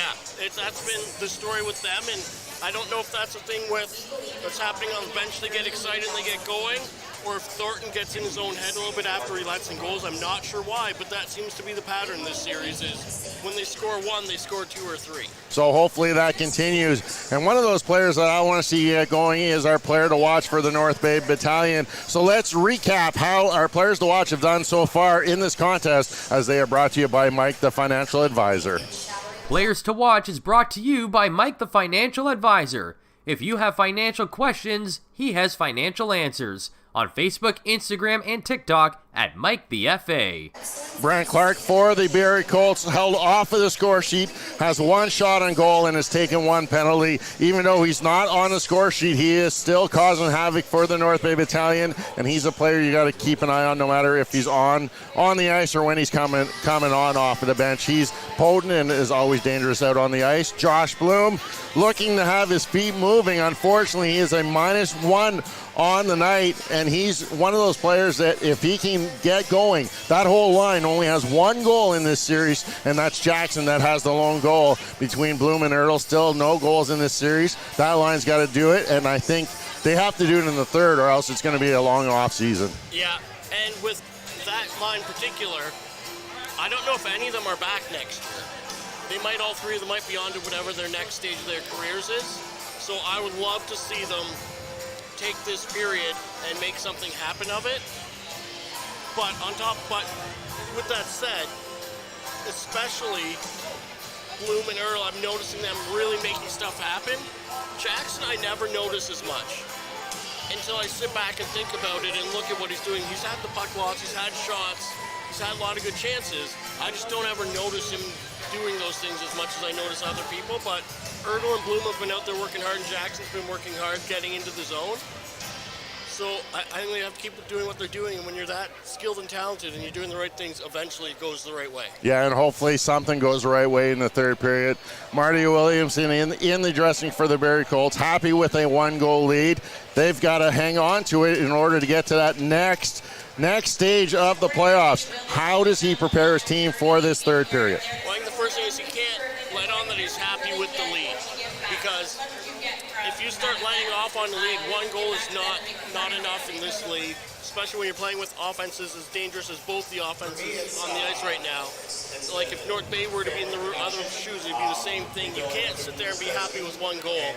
that's been the story with them, and I don't know if that's a thing with what's happening on the bench. They get excited and they get going, or if Thornton gets in his own head a little bit after he lets in goals. I'm not sure why, but that seems to be the pattern this series is when they score one, they score 2 or 3. So hopefully that continues. And one of those players that I want to see get going is our player to watch for the North Bay Battalion. So let's recap how our players to watch have done so far in this contest, as they are brought to you by Mike, the financial advisor. Players to Watch is brought to you by Mike the Financial Advisor. If you have financial questions, he has financial answers. On Facebook, Instagram, and TikTok at Mike the FA. Brant Clark for the Barrie Colts, held off of the score sheet, has 1 shot on goal and has taken 1 penalty. Even though he's not on the score sheet, he is still causing havoc for the North Bay Battalion, and he's a player you got to keep an eye on no matter if he's on the ice or when he's coming on off of the bench. He's potent and is always dangerous out on the ice. Josh Bloom looking to have his feet moving. Unfortunately, he is a -1 on the night, and he's one of those players that if he can get going, that whole line only has 1 goal in this series, and that's Jackson that has the lone goal between Bloom and Ertl. Still no goals in this series. That line's got to do it, and I think they have to do it in the third, or else it's going to be a long off season. Yeah, and with that line in particular, I don't know if any of them are back next year. They might, all 3 of them might be on to whatever their next stage of their careers is. So I would love to see them take this period and make something happen of it. But with that said, especially Bloom and Ertl, I'm noticing them really making stuff happen. Jackson, I never notice as much until I sit back and think about it and look at what he's doing. He's had the puck loss, he's had shots, he's had a lot of good chances. I just don't ever notice him doing those things as much as I notice other people. But Ertl and Bloom have been out there working hard, and Jackson's been working hard getting into the zone. So I think they have to keep doing what they're doing, and when you're that skilled and talented and you're doing the right things, eventually it goes the right way. Yeah, and hopefully something goes the right way in the third period. Marty Williamson in the dressing for the Barrie Colts, happy with a 1-goal lead. They've got to hang on to it in order to get to that next stage of the playoffs. How does he prepare his team for this third period? Well, I think the first thing is he can't let on that he's happy with the lead, because if you start laying off on the lead, 1 goal is not enough in this league, especially when you're playing with offenses as dangerous as both the offenses on the ice right now. Like if North Bay were to be in the other shoes, it'd be the same thing. You can't sit there and be happy with 1 goal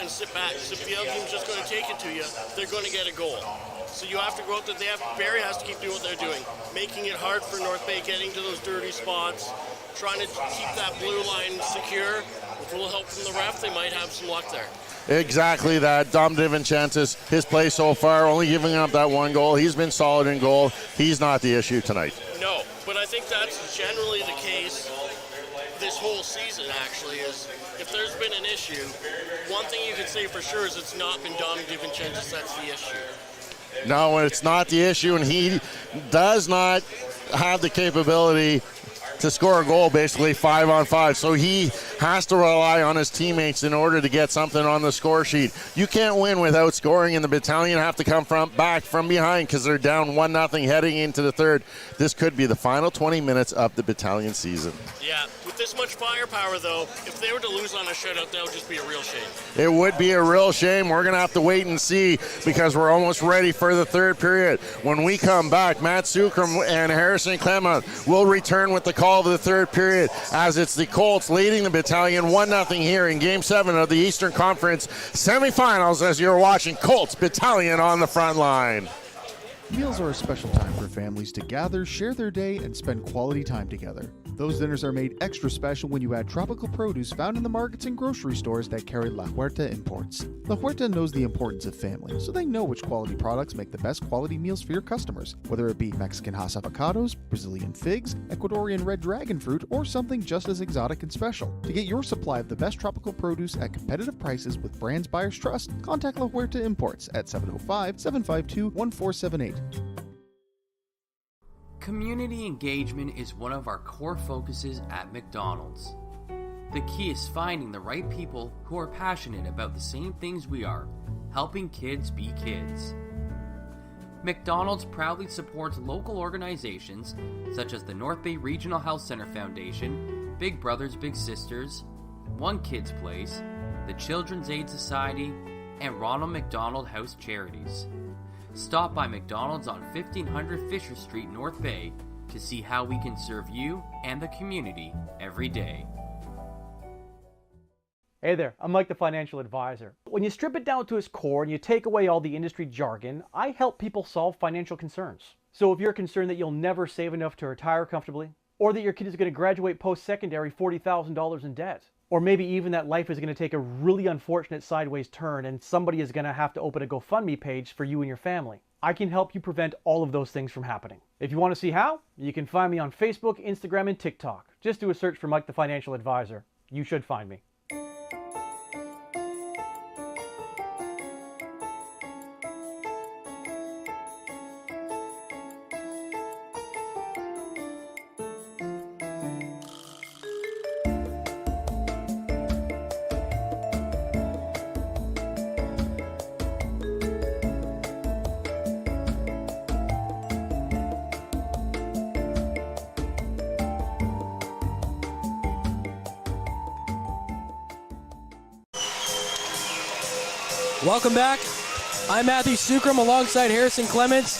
and sit back. So if the other team's just going to take it to you, they're going to get a goal. So you have to go out there. Barrie has to keep doing what they're doing, making it hard for North Bay, getting to those dirty spots, trying to keep that blue line secure. With a little help from the ref, they might have some luck there. Exactly that. Dom DiVincentis, his play so far, only giving up that 1 goal. He's been solid in goal. He's not the issue tonight. No, but I think that's generally the case this whole season, actually, is if there's been an issue, one thing you can say for sure is it's not been Dom DiVincentis that's the issue. No, it's not the issue, and he does not have the capability to score a goal, basically 5-on-5. So he has to rely on his teammates in order to get something on the score sheet. You can't win without scoring, and the Battalion have to come back from behind because they're down 1-0 heading into the third. This could be the final 20 minutes of the Battalion season. Yeah, with this much firepower, though, if they were to lose on a shutout, that would just be a real shame. It would be a real shame. We're going to have to wait and see because we're almost ready for the third period. When we come back, Matt Sucrum and Harrison Clement will return with the call of the third period as it's the Colts leading the Battalion 1-0 here in Game 7 of the Eastern Conference semifinals as you're watching Colts Battalion on the front line. Meals are a special time for families to gather, share their day, and spend quality time together. Those dinners are made extra special when you add tropical produce found in the markets and grocery stores that carry La Huerta imports. La Huerta knows the importance of family, so they know which quality products make the best quality meals for your customers, whether it be Mexican Hass avocados, Brazilian figs, Ecuadorian red dragon fruit, or something just as exotic and special. To get your supply of the best tropical produce at competitive prices with brands buyers trust, contact La Huerta Imports at 705-752-1478. Community engagement is one of our core focuses at McDonald's. The key is finding the right people who are passionate about the same things we are, helping kids be kids. McDonald's proudly supports local organizations such as the North Bay Regional Health Center Foundation, Big Brothers Big Sisters, One Kids Place, the Children's Aid Society, and Ronald McDonald House Charities. Stop by McDonald's on 1500 Fisher Street, North Bay, to see how we can serve you and the community every day. Hey there, I'm Mike the Financial Advisor. When you strip it down to its core and you take away all the industry jargon, I help people solve financial concerns. So if you're concerned that you'll never save enough to retire comfortably, or that your kid is going to graduate post-secondary $40,000 in debt, or maybe even that life is going to take a really unfortunate sideways turn and somebody is going to have to open a GoFundMe page for you and your family, I can help you prevent all of those things from happening. If you want to see how, you can find me on Facebook, Instagram, and TikTok. Just do a search for Mike the Financial Advisor. You should find me. Welcome back. I'm Matthew Sucrum alongside Harrison Clements.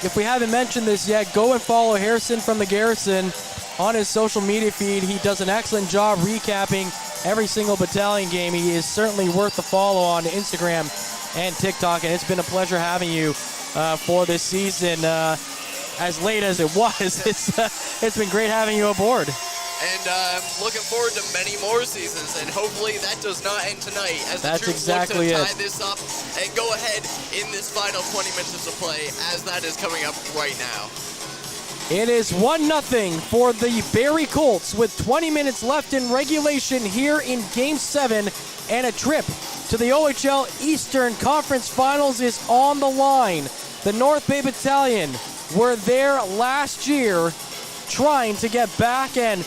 If we haven't mentioned this yet, go and follow Harrison from the Garrison on his social media feed. He does an excellent job recapping every single Battalion game. He is certainly worth the follow on Instagram and TikTok, and it's been a pleasure having you for this season. As late as it was, it's been great having you aboard. And looking forward to many more seasons, and hopefully that does not end tonight as the Troops exactly look to tie this up and go ahead in this final 20 minutes of play as that is coming up right now. It is 1-0 for the Barrie Colts with 20 minutes left in regulation here in Game 7, and a trip to the OHL Eastern Conference Finals is on the line. The North Bay Battalion were there last year trying to get back and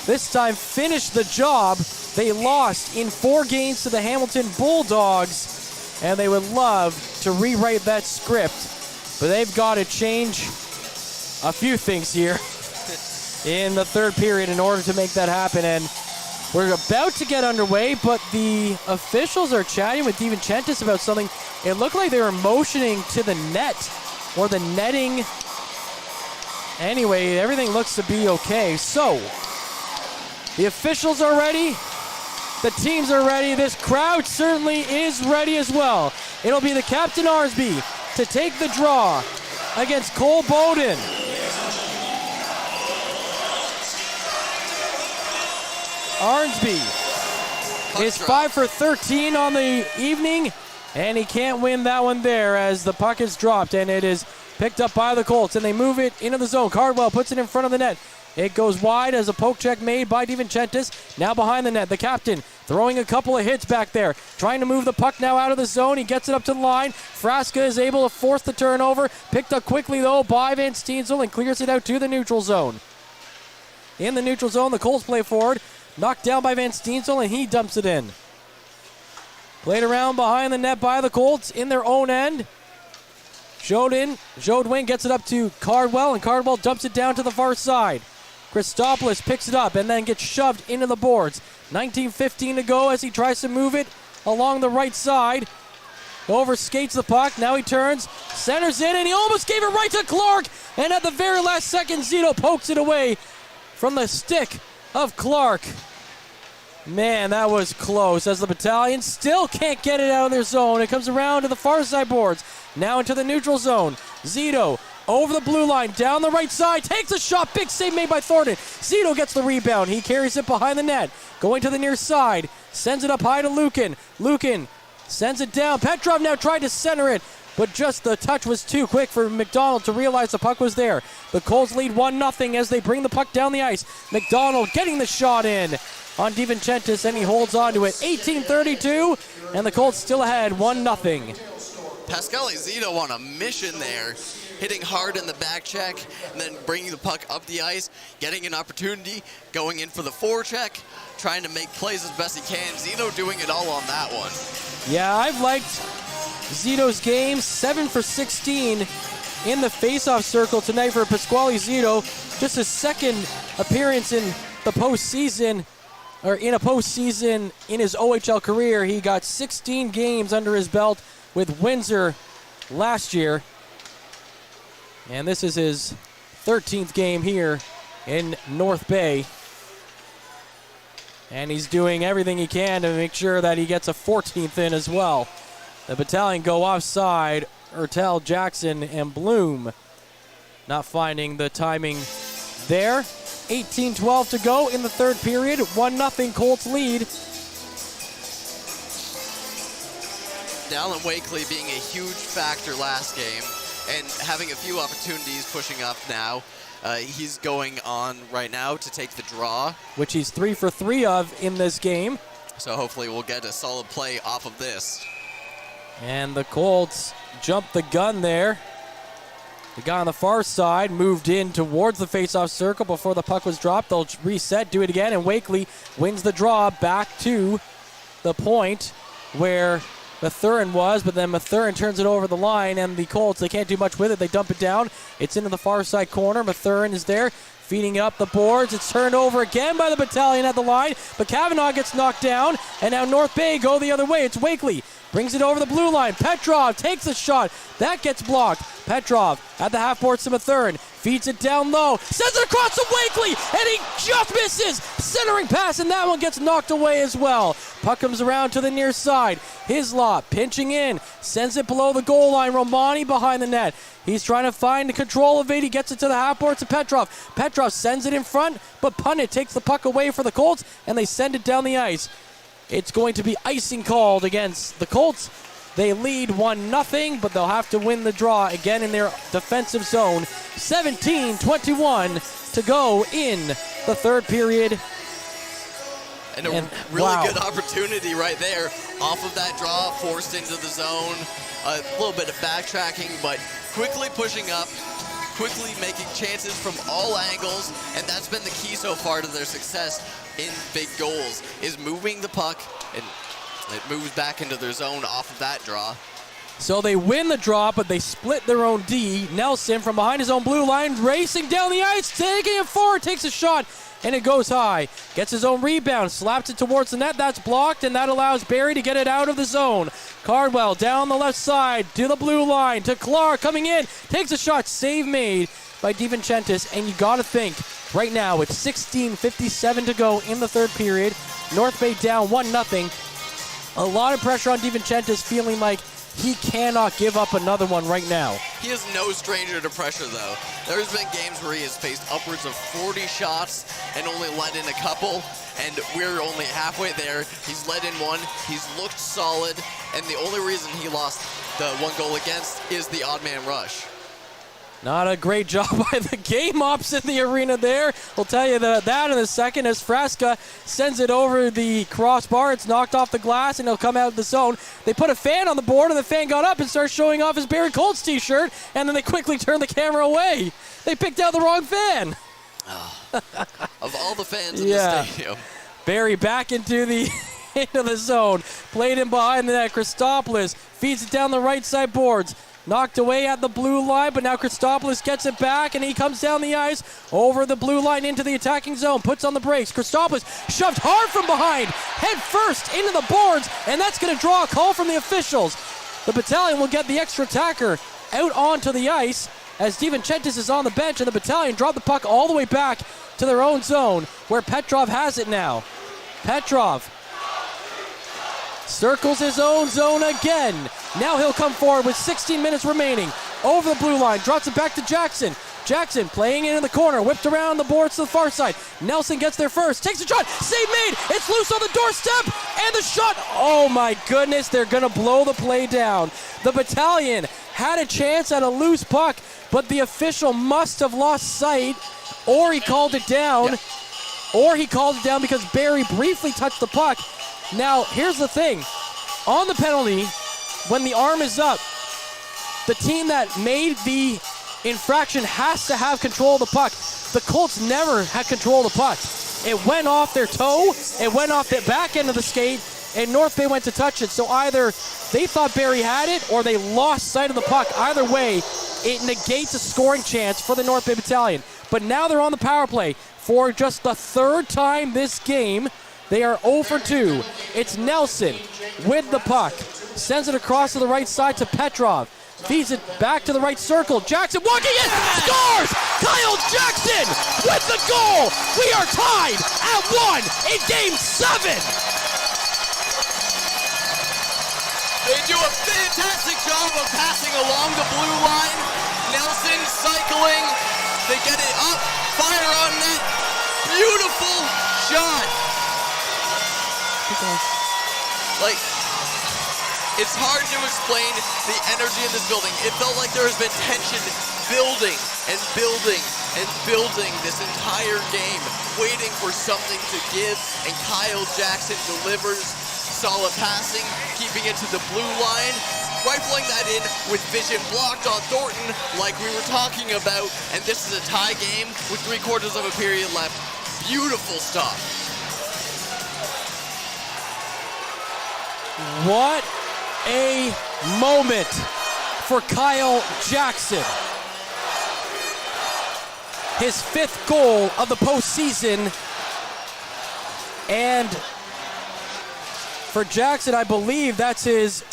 this time finish the job. They lost in 4 games to the Hamilton Bulldogs, and they would love to rewrite that script, but they've got to change a few things here in the third period in order to make that happen. And we're about to get underway, but the officials are chatting with DiVincentis about something. It looked like they were motioning to the net or the netting. Anyway, everything looks to be okay. So the officials are ready. The teams are ready. This crowd certainly is ready as well. It'll be the Captain Arsby to take the draw against Cole Bowden. Arnsby is 5 for 13 on the evening, and he can't win that one there as the puck is dropped, and it is picked up by the Colts, and they move it into the zone. Cardwell puts it in front of the net. It goes wide as a poke check made by DiVincentis. Now behind the net, the captain throwing a couple of hits back there. Trying to move the puck now out of the zone. He gets it up to the line. Frasca is able to force the turnover. Picked up quickly, though, by Van Steensel and clears it out to the neutral zone. in the neutral zone. The Colts play forward. Knocked down by Van Steensel, and he dumps it in. Played around behind the net by the Colts in their own end. Jodwin gets it up to Cardwell, and Cardwell dumps it down to the far side. Christopoulos picks it up and then gets shoved into the boards. 19:15 to go as he tries to move it along the right side. Overskates the puck. Now he turns, centers in, and he almost gave it right to Clark. And at the very last second, Zito pokes it away from the stick of Clark. Man, that was close as the Battalion still can't get it out of their zone. It comes around to the far side boards. Now into the neutral zone. Zito over the blue line, down the right side, takes a shot. Big save made by Thornton. Zito gets the rebound. He carries it behind the net. Going to the near side. Sends it up high to Lukin. Lukin sends it down. Petrov now tried to center it, but just the touch was too quick for McDonald to realize the puck was there. The Colts lead 1-0 as they bring the puck down the ice. McDonald getting the shot in on DiVincentis, and he holds on to it. 18:32, and the Colts still ahead 1-0. Pascal Zito on a mission there, hitting hard in the back check, and then bringing the puck up the ice, getting an opportunity, going in for the forecheck, trying to make plays as best he can. Zito doing it all on that one. Yeah, I've liked Zito's game. 7 for 16 in the faceoff circle tonight for Pasquale Zito. Just his second appearance in the postseason, or in a postseason in his OHL career. He got 16 games under his belt with Windsor last year. And this is his 13th game here in North Bay. And he's doing everything he can to make sure that he gets a 14th in as well. The Battalion go offside. Ertel, Jackson, and Bloom not finding the timing there. 18-12 to go in the third period. 1-0 Colts lead. Dallin Wakely being a huge factor last game and having a few opportunities pushing up now. He's going on right now to take the draw, which he's 3 for 3 of in this game. So hopefully we'll get a solid play off of this. And the Colts jumped the gun there. The guy on the far side moved in towards the faceoff circle before the puck was dropped. They'll reset, do it again, and Wakely wins the draw back to the point where Mathurin was, but then Mathurin turns it over the line, and the Colts, they can't do much with it. They dump it down. It's into the far side corner. Mathurin is there, feeding up the boards. It's turned over again by the Battalion at the line, but Kavanaugh gets knocked down, and now North Bay go the other way. It's Wakely. Brings it over the blue line. Petrov takes a shot. That gets blocked. Petrov at the half boards to Mathurin. Feeds it down low. Sends it across to Wakely. And he just misses. Centering pass, and that one gets knocked away as well. Puck comes around to the near side. Hislop pinching in. Sends it below the goal line. Romani behind the net. He's trying to find the control of it. He gets it to the half boards to Petrov. Petrov sends it in front, but Punnett takes the puck away for the Colts, and they send it down the ice. It's going to be icing called against the Colts. They lead 1-0, but they'll have to win the draw again in their defensive zone. 17-21 to go in the third period. And a really good opportunity right there. Off of that draw, forced into the zone. A little bit of backtracking, but quickly pushing up, quickly making chances from all angles, and that's been the key so far to their success in big goals, is moving the puck, and it moves back into their zone off of that draw. So they win the draw, but they split their own D. Nelson from behind his own blue line, racing down the ice, taking it forward, takes a shot, and it goes high. Gets his own rebound, slaps it towards the net. That's blocked, and that allows Barrie to get it out of the zone. Cardwell down the left side to the blue line, to Clark coming in, takes a shot, save made by DiVincentis, and you got to think, right now it's 16:57 to go in the third period. North Bay down 1-0. A lot of pressure on DiVincentis, feeling like he cannot give up another one right now. He is no stranger to pressure, though. There's been games where he has faced upwards of 40 shots and only let in a couple, and we're only halfway there. He's let in one, he's looked solid, and the only reason he lost the one goal against is the odd man rush. Not a great job by the game ops in the arena there. We'll tell you that in a second as Frasca sends it over the crossbar. It's knocked off the glass, and it'll come out of the zone. They put a fan on the board, and the fan got up and started showing off his Barrie Colts t-shirt, and then they quickly turned the camera away. They picked out the wrong fan. Of the fans in the stadium. Barrie back into the zone. Played in behind the net. Christopoulos feeds it down the right side boards. Knocked away at the blue line, but now Christopoulos gets it back, and he comes down the ice over the blue line into the attacking zone. Puts on the brakes. Christopoulos shoved hard from behind, head first into the boards, and that's going to draw a call from the officials. The Battalion will get the extra attacker out onto the ice as Steven Chentis is on the bench, and the Battalion drop the puck all the way back to their own zone where Petrov has it now. Petrov circles his own zone again. Now he'll come forward with 16 minutes remaining. Over the blue line, drops it back to Jackson. Jackson playing it in the corner, whipped around the boards to the far side. Nelson gets there first, takes a shot, save made, it's loose on the doorstep, and the shot, oh my goodness, they're gonna blow the play down. The Battalion had a chance at a loose puck, but the official must have lost sight, or he called it down, because Barrie briefly touched the puck. Now, here's the thing. On the penalty, when the arm is up, the team that made the infraction has to have control of the puck. The Colts never had control of the puck. It went off their toe, it went off the back end of the skate, and North Bay went to touch it. So either they thought Barrie had it or they lost sight of the puck. Either way, it negates a scoring chance for the North Bay Battalion. But now they're on the power play for just the third time this game. They are 0 for 2. It's Nelson with the puck. Sends it across to the right side to Petrov. Feeds it back to the right circle. Jackson walking in. Scores! Kyle Jackson with the goal. We are tied at 1 in Game 7. They do a fantastic job of passing along the blue line. Nelson cycling. They get it up. Fire on net. Beautiful shot. Like, it's hard to explain the energy in this building. It felt like there has been tension building and building and building this entire game, waiting for something to give, and Kyle Jackson delivers solid passing, keeping it to the blue line, rifling that in with vision blocked on Thornton like we were talking about, and this is a tie game with 3/4 of a period left. Beautiful stuff. What a moment for Kyle Jackson. His 5th goal of the postseason. And for Jackson, I believe that's his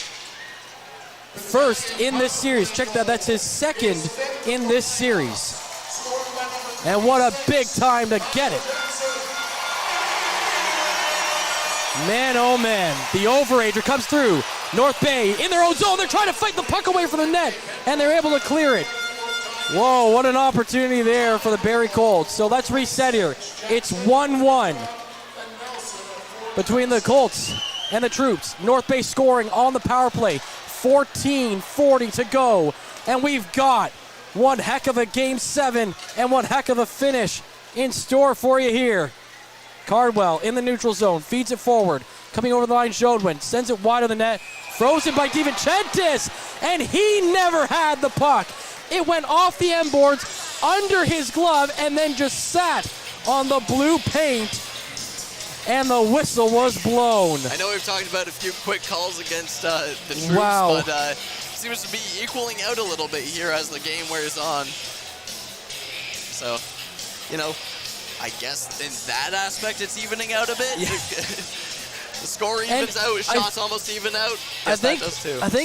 first in this series. Check that, that's his 2nd in this series. And what a big time to get it. Man, oh man, the overager comes through. North Bay in their own zone. They're trying to fight the puck away from the net, and they're able to clear it. Whoa, what an opportunity there for the Barrie Colts. So let's reset here. It's 1-1 between the Colts and the Troops. North Bay scoring on the power play. 14:40 to go, and we've got one heck of a Game 7 and one heck of a finish in store for you here. Cardwell in the neutral zone, feeds it forward. Coming over the line, Jodwin sends it wide of the net. Frozen by DiVincentis, and he never had the puck. It went off the end boards, under his glove, and then just sat on the blue paint, and the whistle was blown. I know we've talked about a few quick calls against the Troops, wow, but seems to be equaling out a little bit here as the game wears on. So, you know, I guess in that aspect it's evening out a bit. Yeah. The score evens out, shots almost even out. I think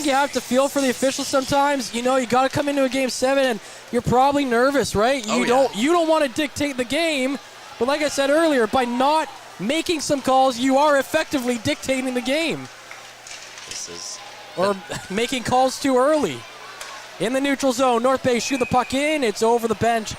you have to feel for the officials sometimes. You know, you got to come into a Game 7 and you're probably nervous, right? You don't want to dictate the game, but like I said earlier, by not making some calls, you are effectively dictating the game. Or making calls too early. In the neutral zone, North Bay shoot the puck in. It's over the bench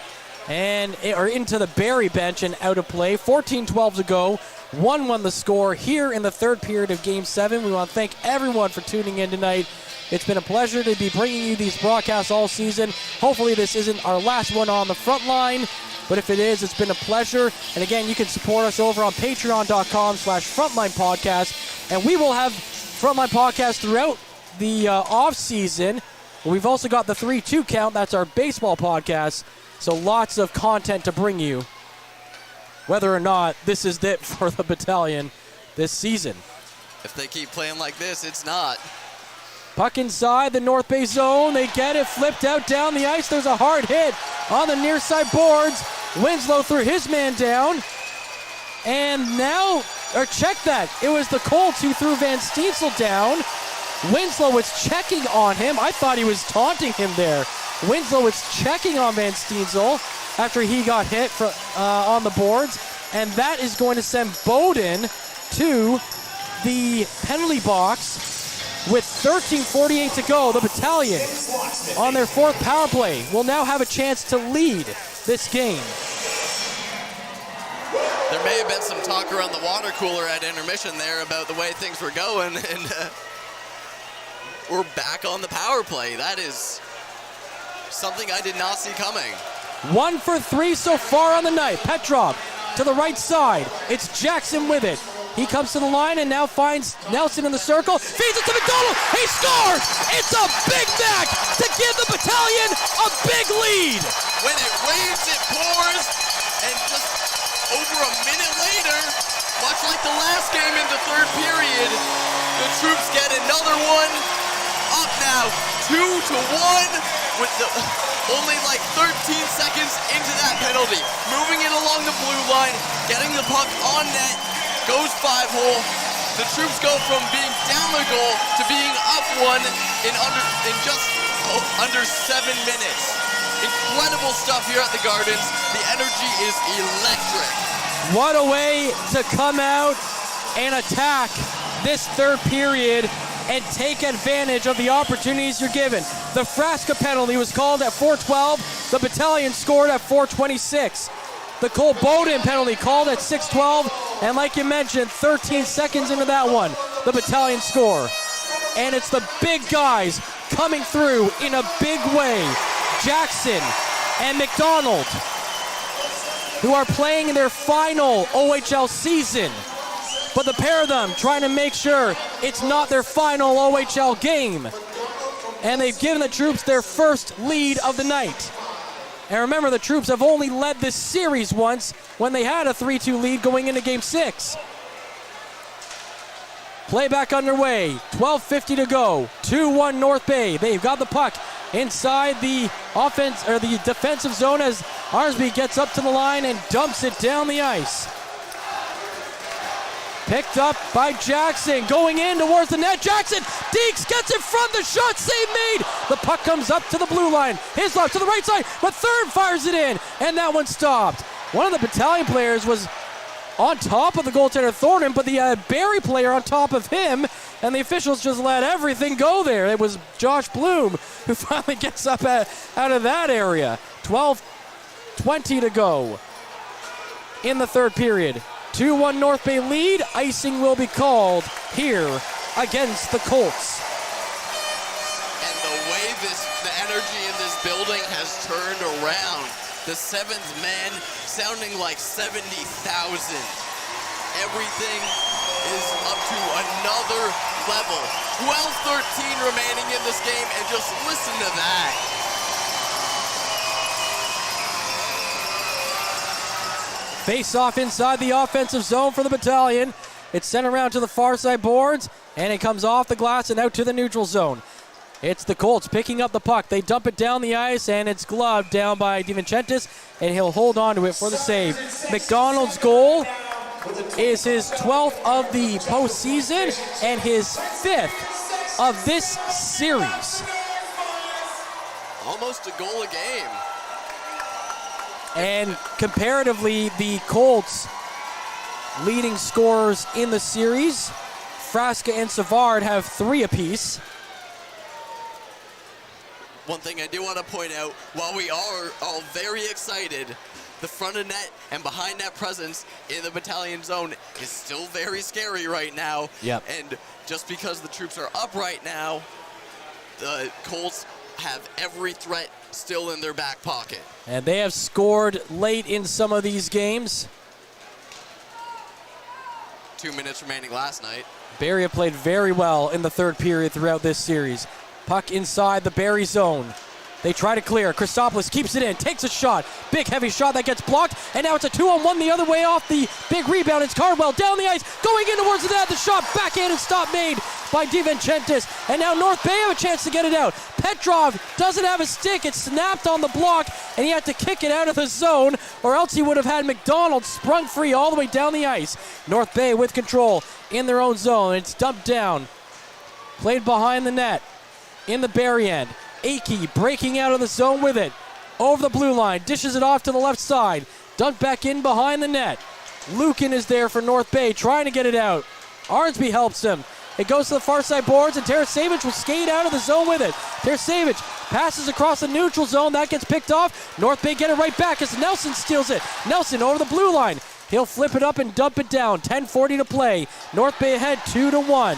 or into the Barrie bench and out of play. 14:12 to go. 1-1 the score here in the 3rd period of Game 7. We want to thank everyone for tuning in tonight. It's been a pleasure to be bringing you these broadcasts all season. Hopefully this isn't our last one on the front line, but if it is, it's been a pleasure. And again, you can support us over on patreon.com/frontlinepodcast, and we will have Frontline Podcast throughout the off season. We've also got the 3-2 count. That's our baseball podcast. So lots of content to bring you. whether or not this is it for the Battalion this season. If they keep playing like this, it's not. Puck inside the North Bay zone. They get it flipped out down the ice. There's a hard hit on the near side boards. Winslow threw his man down. And now, or check that. It was the Colts who threw Van Steensel down. Winslow was checking on him. I thought he was taunting him there. Winslow was checking on Van Steensel after he got hit on the boards. And that is going to send Bowden to the penalty box with 13:48 to go. The Battalion, on their fourth power play, will now have a chance to lead this game. There may have been some talk around the water cooler at intermission there about the way things were going, and we're back on the power play. That is something I did not see coming. 1 for 3 so far on the night. Petrov to the right side. It's Jackson with it. He comes to the line and now finds Nelson in the circle. Feeds it to McDonald. He scored! It's a Big Mac to give the Battalion a big lead. When it rains, it pours, and just over a minute later, much like the last game in the third period, the troops get another one. Up now, 2-1 with only like 13 seconds into that penalty. Moving it along the blue line, getting the puck on net, goes 5-hole. The troops go from being down the goal to being up one in just under 7 minutes. Incredible stuff here at the Gardens. The energy is electric. What a way to come out and attack this third period and take advantage of the opportunities you're given. The Frasca penalty was called at 4:12. The Battalion scored at 4:26. The Cole Bowden penalty called at 6:12. And like you mentioned, 13 seconds into that one, the Battalion score. And it's the big guys coming through in a big way. Jackson and McDonald, who are playing in their final OHL season. But the pair of them trying to make sure it's not their final OHL game. And they've given the troops their first lead of the night. And remember, the troops have only led this series once when they had a 3-2 lead going into Game 6. Playback underway, 12:50 to go, 2-1 North Bay. They've got the puck inside the offense or the defensive zone as Arsby gets up to the line and dumps it down the ice. Picked up by Jackson, going in towards the net. Jackson, Deeks gets in front, the shot save made. The puck comes up to the blue line. Hislop to the right side, but third fires it in, and that one stopped. One of the Battalion players was on top of the goaltender Thornton, but the Barrie player on top of him, and the officials just let everything go there. It was Josh Bloom who finally gets up out of that area. 12:20 to go in the third period. 2-1 North Bay lead. Icing will be called here against the Colts. And the way the energy in this building has turned around. The seventh man sounding like 70,000. Everything is up to another level. 12-13 remaining in this game, and just listen to that. Face off inside the offensive zone for the Battalion. It's sent around to the far side boards, and it comes off the glass and out to the neutral zone. It's the Colts picking up the puck. They dump it down the ice, and it's gloved down by DiVincentis, and he'll hold on to it for the save. McDonald's goal is his 12th of the postseason and his 5th of this series. Almost a goal a game. And comparatively, the Colts leading scorers in the series, Frasca and Savard, have 3 apiece. One thing I do want to point out, while we are all very excited, the front of net and behind net presence in the Battalion zone is still very scary right now. Yep. And just because the troops are up right now, the Colts have every threat still in their back pocket. And they have scored late in some of these games. 2 minutes remaining last night. Barrie played very well in the third period throughout this series. Puck inside the Barrie zone. They try to clear. Christopoulos keeps it in, takes a shot. Big heavy shot that gets blocked, and now it's a 2-on-1 the other way off the big rebound. It's Cardwell down the ice, going in towards the net. The shot backhanded stop made by DiVincentis, and now North Bay have a chance to get it out. Petrov doesn't have a stick. It snapped on the block, and he had to kick it out of the zone, or else he would have had McDonald sprung free all the way down the ice. North Bay with control in their own zone. It's dumped down. Played behind the net in the Barrie end. Akey breaking out of the zone with it. Over the blue line, dishes it off to the left side. Dunked back in behind the net. Lukin is there for North Bay, trying to get it out. Arnsby helps him. It goes to the far side boards, and Tarasevic will skate out of the zone with it. Tarasevic passes across the neutral zone. That gets picked off. North Bay get it right back as Nelson steals it. Nelson over the blue line. He'll flip it up and dump it down. 10:40 to play. North Bay ahead 2-1.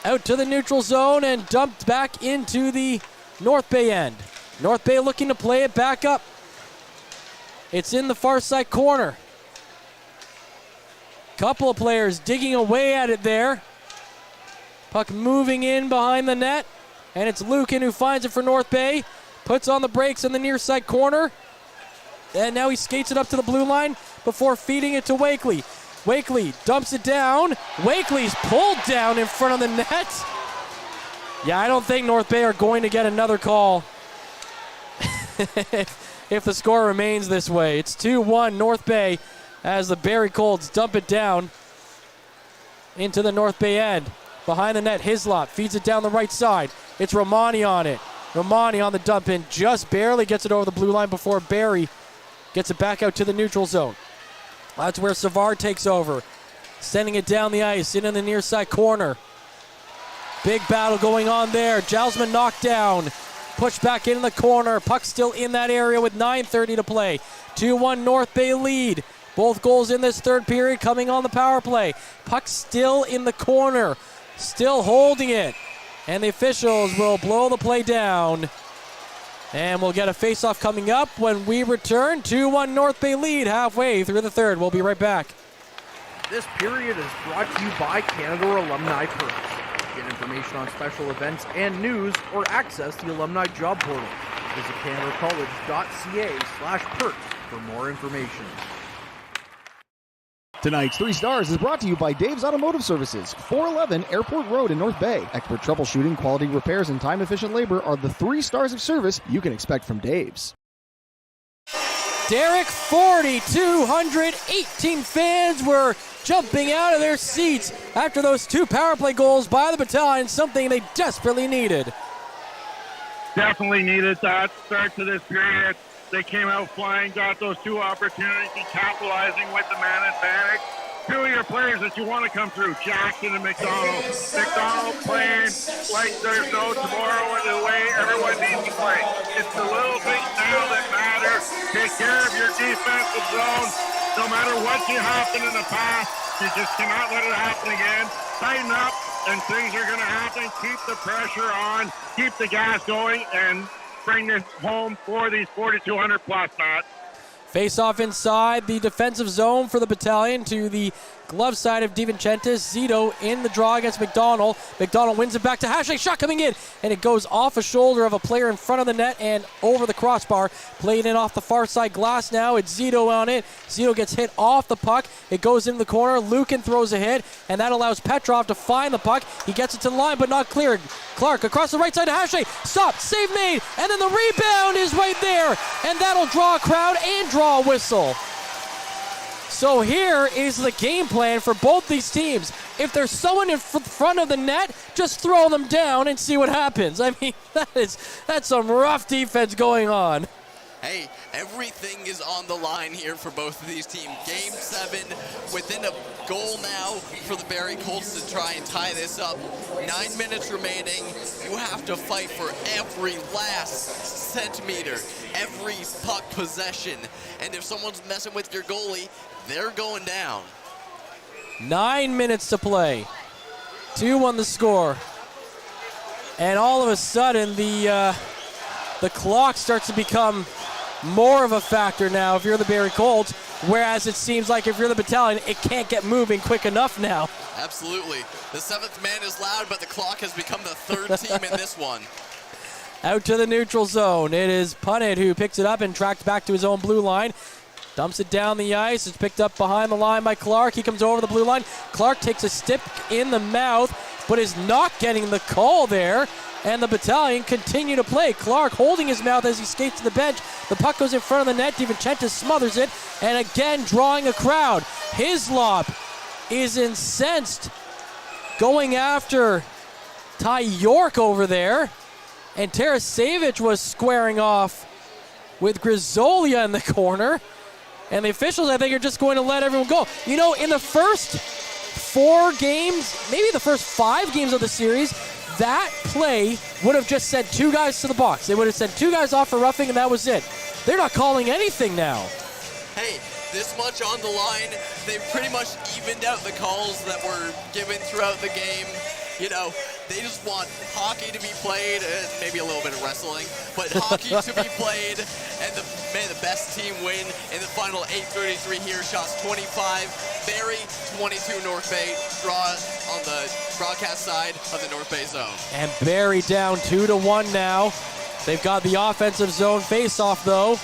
Out to the neutral zone and dumped back into the North Bay end. North Bay looking to play it back up. It's in the far side corner. Couple of players digging away at it there. Puck moving in behind the net. And it's Lukin who finds it for North Bay. Puts on the brakes in the near side corner. And now he skates it up to the blue line before feeding it to Wakely. Wakely dumps it down. Wakely's pulled down in front of the net. Yeah, I don't think North Bay are going to get another call if the score remains this way. It's 2-1 North Bay as the Barrie Colts dump it down into the North Bay end. Behind the net, Hislop feeds it down the right side. It's Romani on it. Romani on the dump in, just barely gets it over the blue line before Barrie gets it back out to the neutral zone. That's where Savard takes over, sending it down the ice, in the near side corner. Big battle going on there. Jelsman knocked down, pushed back in the corner. Puck still in that area with 9:30 to play. 2-1 North Bay lead. Both goals in this third period coming on the power play. Puck still in the corner, still holding it. And the officials will blow the play down. And we'll get a face-off coming up when we return. 2-1 North Bay lead halfway through the third. We'll be right back. This period is brought to you by Canada Alumni Perks. Get information on special events and news or access the Alumni Job Portal. Visit canadacollege.ca/perks for more information. Tonight's 3 Stars is brought to you by Dave's Automotive Services, 411 Airport Road in North Bay. Expert troubleshooting, quality repairs, and time-efficient labor are the 3 stars of service you can expect from Dave's. Derek 4,218 fans were jumping out of their seats after those 2 power play goals by the Battalion, something they desperately needed. Definitely needed that start to this period. They came out flying, got those 2 opportunities, capitalizing with the man advantage. 2 of your players that you want to come through, Jackson and McDonald. McDonald playing like there's no tomorrow in the way everyone needs to play. It's the little things now that matter. Take care of your defensive zone. No matter what you happened in the past, you just cannot let it happen again. Tighten up, and things are going to happen. Keep the pressure on, keep the gas going, and bring this home for these 4,200 plus, Matt. Face off inside the defensive zone for the Battalion to the glove side of DiVincentis. Zito in the draw against McDonald. McDonald wins it back to Hashley. Shot coming in, and it goes off a shoulder of a player in front of the net and over the crossbar. Played in off the far side glass now. It's Zito on it. Zito gets hit off the puck. It goes in the corner. Lukin throws a hit, and that allows Petrov to find the puck. He gets it to the line, but not cleared. Clark across the right side to Hashley. Stop, save made, and then the rebound is right there, and that'll draw a crowd and draw a whistle. So here is the game plan for both these teams. If there's someone in front of the net, just throw them down and see what happens. I mean, that's some rough defense going on. Hey, everything is on the line here for both of these teams. Game 7, within a goal now for the Barrie Colts to try and tie this up. 9 minutes remaining. You have to fight for every last centimeter, every puck possession. And if someone's messing with your goalie, they're going down. 9 minutes to play. 2-1 the score. And all of a sudden, the clock starts to become more of a factor now if you're the Barrie Colts, whereas it seems like if you're the Battalion, it can't get moving quick enough now. Absolutely. The 7th man is loud, but the clock has become the 3rd team in this one. out to the neutral zone. It is Punnett who picks it up and tracked back to his own blue line. Dumps it down the ice. It's picked up behind the line by Clark. He comes over the blue line. Clark takes a stick in the mouth, but is not getting the call there. And the Battalion continue to play. Clark holding his mouth as he skates to the bench. The puck goes in front of the net. DiVincentis smothers it. And again, drawing a crowd. Hislop is incensed, going after Ty York over there. And Tarasevic was squaring off with Grisolia in the corner. And the officials, I think, are just going to let everyone go. You know, in the first 4 games, maybe the first 5 games of the series, that play would have just sent 2 guys to the box. They would have sent 2 guys off for roughing, and that was it. They're not calling anything now. Hey, this much on the line, they've pretty much evened out the calls that were given throughout the game. You know, they just want hockey to be played, and maybe a little bit of wrestling, but hockey to be played, and may the best team win in the final 8:33 here. Shots 25, Barrie 22, North Bay. Draw on the broadcast side of the North Bay zone. And Barrie down 2-1 now. They've got the offensive zone face-off, though.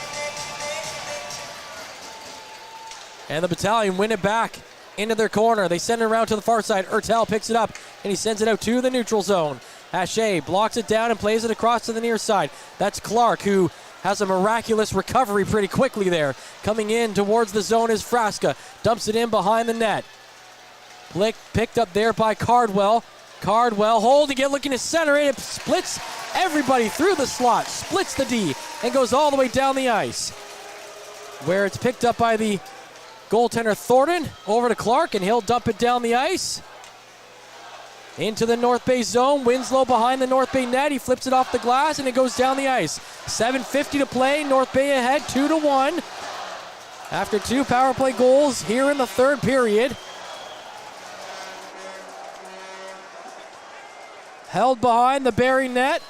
And the Battalion win it back into their corner. They send it around to the far side. Ertel picks it up, and he sends it out to the neutral zone. Hache blocks it down and plays it across to the near side. That's Clark, who has a miraculous recovery pretty quickly there. Coming in towards the zone is Frasca. Dumps it in behind the net. Picked up there by Cardwell. Cardwell holding it, looking to center it. It splits everybody through the slot, splits the D, and goes all the way down the ice, where it's picked up by the goaltender Thornton. Over to Clark, and he'll dump it down the ice into the North Bay zone. Winslow behind the North Bay net. He flips it off the glass, and it goes down the ice. 7:50 to play. North Bay ahead 2-1 after 2 power play goals here in the third period. Held behind the Barrie net.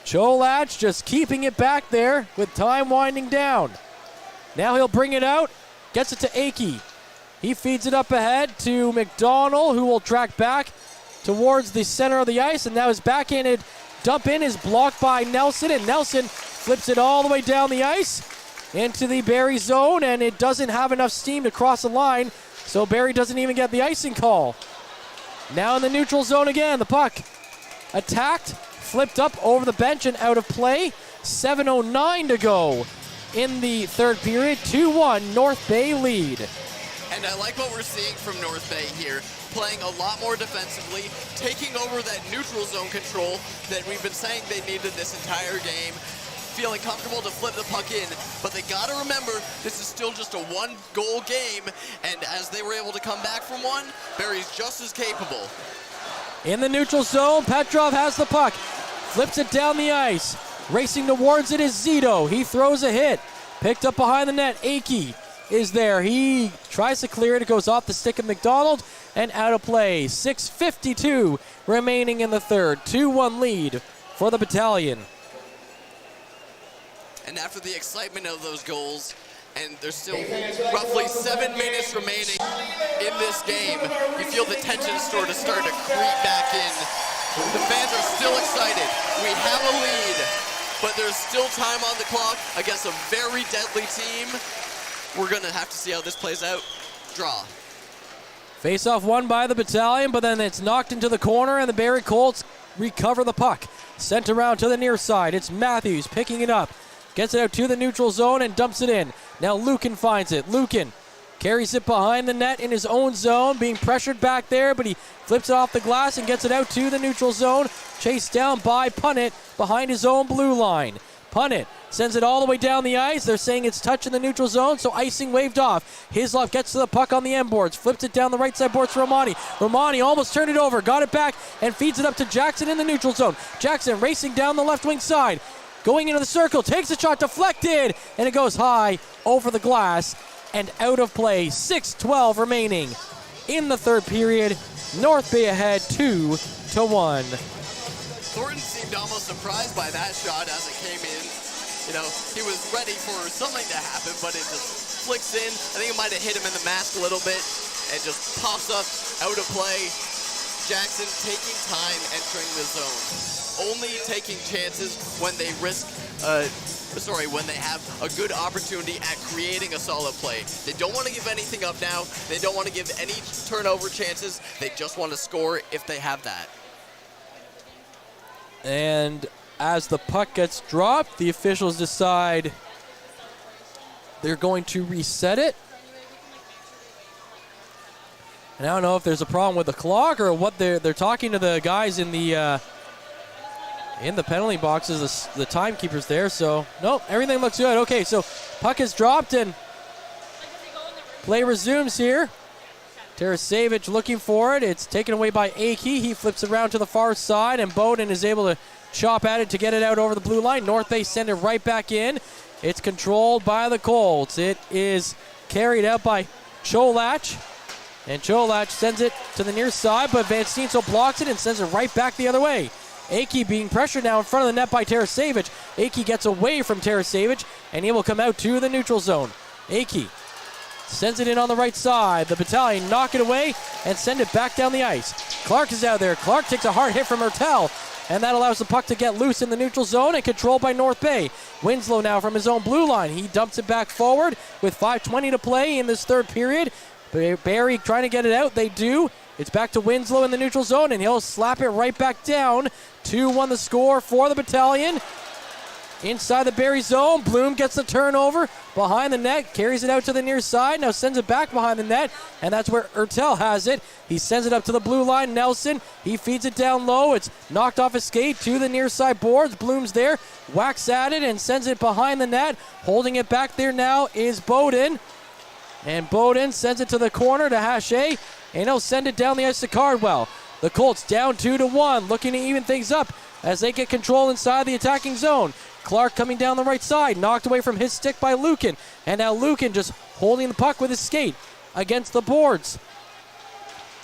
Cholach just keeping it back there with time winding down. Now he'll bring it out, gets it to Akey. He feeds it up ahead to McDonald, who will track back towards the center of the ice, and now his backhanded dump in is blocked by Nelson, and Nelson flips it all the way down the ice into the Barrie zone, and it doesn't have enough steam to cross the line, so Barrie doesn't even get the icing call. Now in the neutral zone again, the puck attacked, flipped up over the bench and out of play. 7:09 to go in the third period. 2-1 North Bay lead. And I like what we're seeing from North Bay here, playing a lot more defensively, taking over that neutral zone control that we've been saying they needed this entire game, feeling comfortable to flip the puck in. But they got to remember, this is still just a 1-goal game, and as they were able to come back from one, Barrie's just as capable. In the neutral zone, Petrov has the puck, flips it down the ice. Racing towards it is Zito. He throws a hit. Picked up behind the net. Akey is there. He tries to clear it. It goes off the stick of McDonald and out of play. 6:52 remaining in the third. 2-1 lead for the Battalion. And after the excitement of those goals, and there's still roughly 7 minutes remaining in this game, you feel the tension sort of start to creep back in. The fans are still excited. We have a lead, but there's still time on the clock against a very deadly team. We're going to have to see how this plays out. Draw. Face-off won by the Battalion, but then it's knocked into the corner, and the Barrie Colts recover the puck. Sent around to the near side. It's Matthews picking it up. Gets it out to the neutral zone and dumps it in. Now Lukin finds it. Lukin carries it behind the net in his own zone, being pressured back there, but he flips it off the glass and gets it out to the neutral zone. Chased down by Punnett behind his own blue line. Punnett sends it all the way down the ice. They're saying it's touch in the neutral zone, so icing waved off. Hislop gets to the puck on the end boards, flips it down the right side boards to Romani. Romani almost turned it over, got it back, and feeds it up to Jackson in the neutral zone. Jackson racing down the left wing side. Going into the circle, takes a shot, deflected, and it goes high over the glass and out of play. 6:12 remaining in the third period. North Bay ahead 2-1. Thornton seemed almost surprised by that shot as it came in. You know, he was ready for something to happen, but it just flicks in. I think it might have hit him in the mask a little bit. It just pops up out of play. Jackson taking time entering the zone. only taking chances when they when they have a good opportunity at creating a solid play. They don't want to give anything up now. They don't want to give any turnover chances. They just want to score if they have that. And as the puck gets dropped, the officials decide they're going to reset it. And I don't know if there's a problem with the clock or what. They're talking to the guys in the penalty boxes, the timekeepers there. So, nope, everything looks good. Okay, so puck is dropped and play resumes here. Tarasevic looking for it. It's taken away by Akey. He flips around to the far side, and Bowden is able to chop at it to get it out over the blue line. North Bay send it right back in. It's controlled by the Colts. It is carried out by Cholach. And Cholach sends it to the near side, but Van Steenso blocks it and sends it right back the other way. Akey being pressured now in front of the net by Tarasevic. Akey gets away from Tarasevic, and he will come out to the neutral zone. Akey sends it in on the right side. The Battalion knock it away and send it back down the ice. Clark is out there. Clark takes a hard hit from Hertel, and that allows the puck to get loose in the neutral zone and controlled by North Bay. Winslow now from his own blue line. He dumps it back forward with 5:20 to play in this third period. Barrie trying to get it out. They do. It's back to Winslow in the neutral zone, and he'll slap it right back down. 2-1 the score for the Battalion. Inside the Barrie zone, Bloom gets the turnover behind the net, carries it out to the near side, now sends it back behind the net, and that's where Hertel has it. He sends it up to the blue line. Nelson, he feeds it down low. It's knocked off his skate to the near side boards. Bloom's there, whacks at it and sends it behind the net. Holding it back there now is Bowden. And Bowden sends it to the corner to Hache, and he'll send it down the ice to Cardwell. The Colts down 2-1, looking to even things up as they get control inside the attacking zone. Clark coming down the right side, knocked away from his stick by Lukin. And now Lukin just holding the puck with his skate against the boards.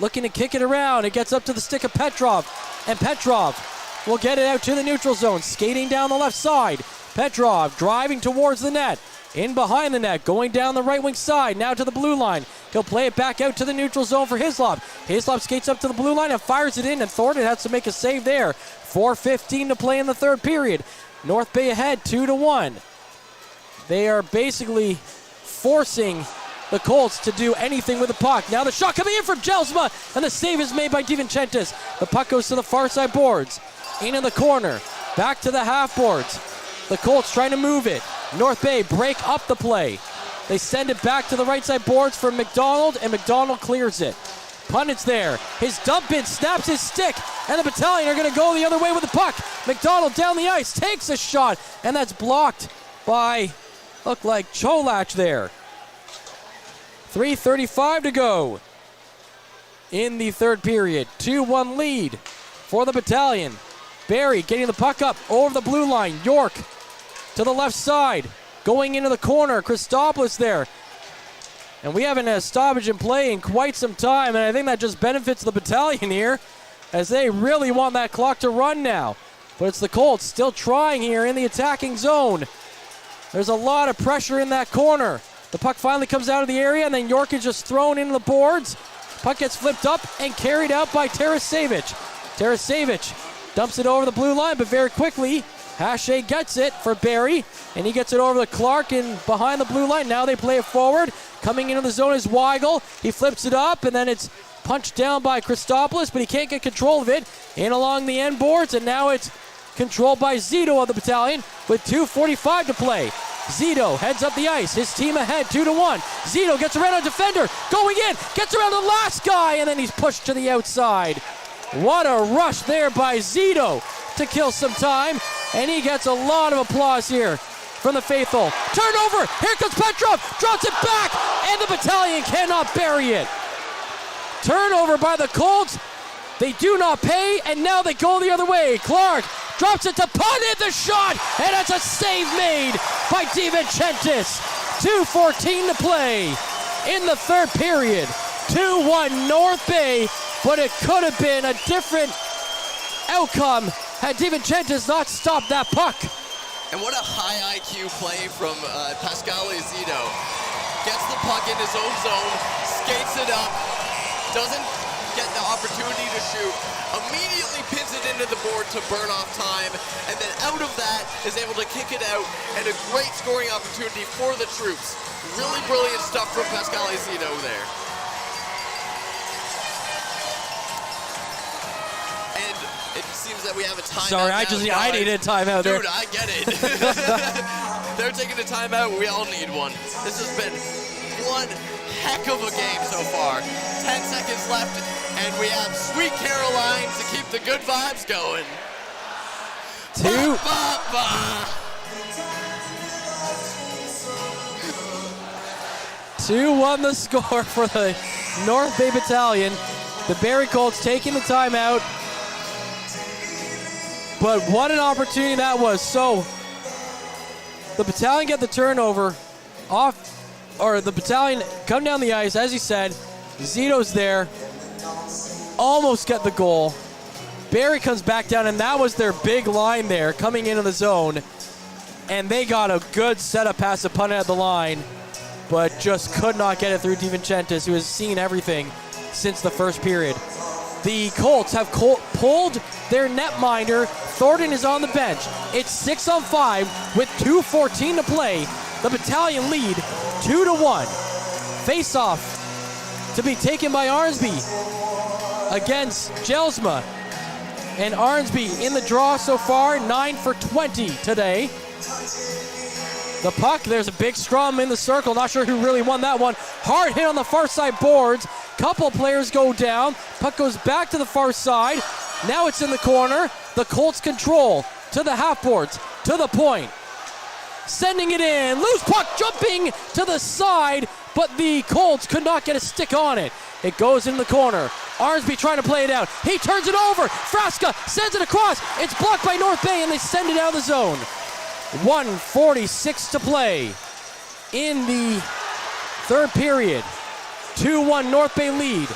Looking to kick it around. It gets up to the stick of Petrov. And Petrov will get it out to the neutral zone, skating down the left side. Petrov driving towards the net. In behind the net, going down the right wing side, now to the blue line. He'll play it back out to the neutral zone for Hislop. Hislop skates up to the blue line and fires it in, and Thornton has to make a save there. 4:15 to play in the third period. North Bay ahead 2-1. They are basically forcing the Colts to do anything with the puck. Now the shot coming in from Jelsma, and the save is made by DiVincentis. The puck goes to the far side boards. In the corner, back to the half boards. The Colts trying to move it. North Bay break up the play. They send it back to the right side boards for McDonald, and McDonald clears it. Punnet's there. His dump in snaps his stick, and the Battalion are going to go the other way with the puck. McDonald down the ice, takes a shot, and that's blocked by, look like Cholach there. 3:35 to go in the third period. 2-1 lead for the Battalion. Barrie getting the puck up over the blue line. York to the left side, going into the corner. Christopoulos there. And we haven't had a stoppage in play in quite some time, and I think that just benefits the Battalion here, as they really want that clock to run now. But it's the Colts still trying here in the attacking zone. There's a lot of pressure in that corner. The puck finally comes out of the area, and then York is just thrown into the boards. Puck gets flipped up and carried out by Tarasevic. Tarasevic dumps it over the blue line, but very quickly, Hache gets it for Barrie, and he gets it over to Clark and behind the blue line. Now they play it forward. Coming into the zone is Weigel. He flips it up, and then it's punched down by Christopoulos, but he can't get control of it. In along the end boards, and now it's controlled by Zito of the Battalion with 2:45 to play. Zito heads up the ice. His team ahead 2-1. Zito gets around a defender. Going in. Gets around the last guy, and then he's pushed to the outside. What a rush there by Zito to kill some time, and he gets a lot of applause here from the faithful. Turnover, here comes Petrov, drops it back, and the Battalion cannot bury it. Turnover by the Colts. They do not pay, and now they go the other way. Clark drops it to Punnett, the shot, and it's a save made by DiVincentis. 2:14 to play in the third period. 2-1 North Bay, but it could have been a different outcome had DiVincentis not stopped that puck. And what a high IQ play from Pascal Zito. Gets the puck in his own zone, skates it up, doesn't get the opportunity to shoot, immediately pins it into the board to burn off time, and then out of that is able to kick it out, and a great scoring opportunity for the troops. Really brilliant stuff from Pascal Zito there. And it seems that we have a timeout. Sorry, I needed a timeout there. Dude, I get it. They're taking a timeout. We all need one. This has been one heck of a game so far. 10 seconds left, and we have Sweet Caroline to keep the good vibes going. 2-1 the score for the North Bay Battalion. The Barrie Colts taking the timeout. But what an opportunity that was. So the battalion get the turnover the battalion come down the ice, as he said. Zito's there. Almost get the goal. Barrie comes back down, and that was their big line there coming into the zone. And they got a good setup pass to punt it at the line, but just could not get it through DiVincentis, who has seen everything since the first period. The Colts have pulled their netminder. Thornton is on the bench. It's 6-on-5 with 2:14 to play. The battalion lead 2-1. Face-off to be taken by Arnsby against Jelsma. And Arnsby in the draw so far, 9 for 20 today. The puck, there's a big scrum in the circle. Not sure who really won that one. Hard hit on the far side boards. Couple players go down. Puck goes back to the far side. Now it's in the corner. The Colts control to the half boards, to the point. Sending it in. Loose puck jumping to the side, but the Colts could not get a stick on it. It goes in the corner. Arnsby trying to play it out. He turns it over. Frasca sends it across. It's blocked by North Bay, and they send it out of the zone. 1:46 to play in the third period. 2-1 North Bay lead.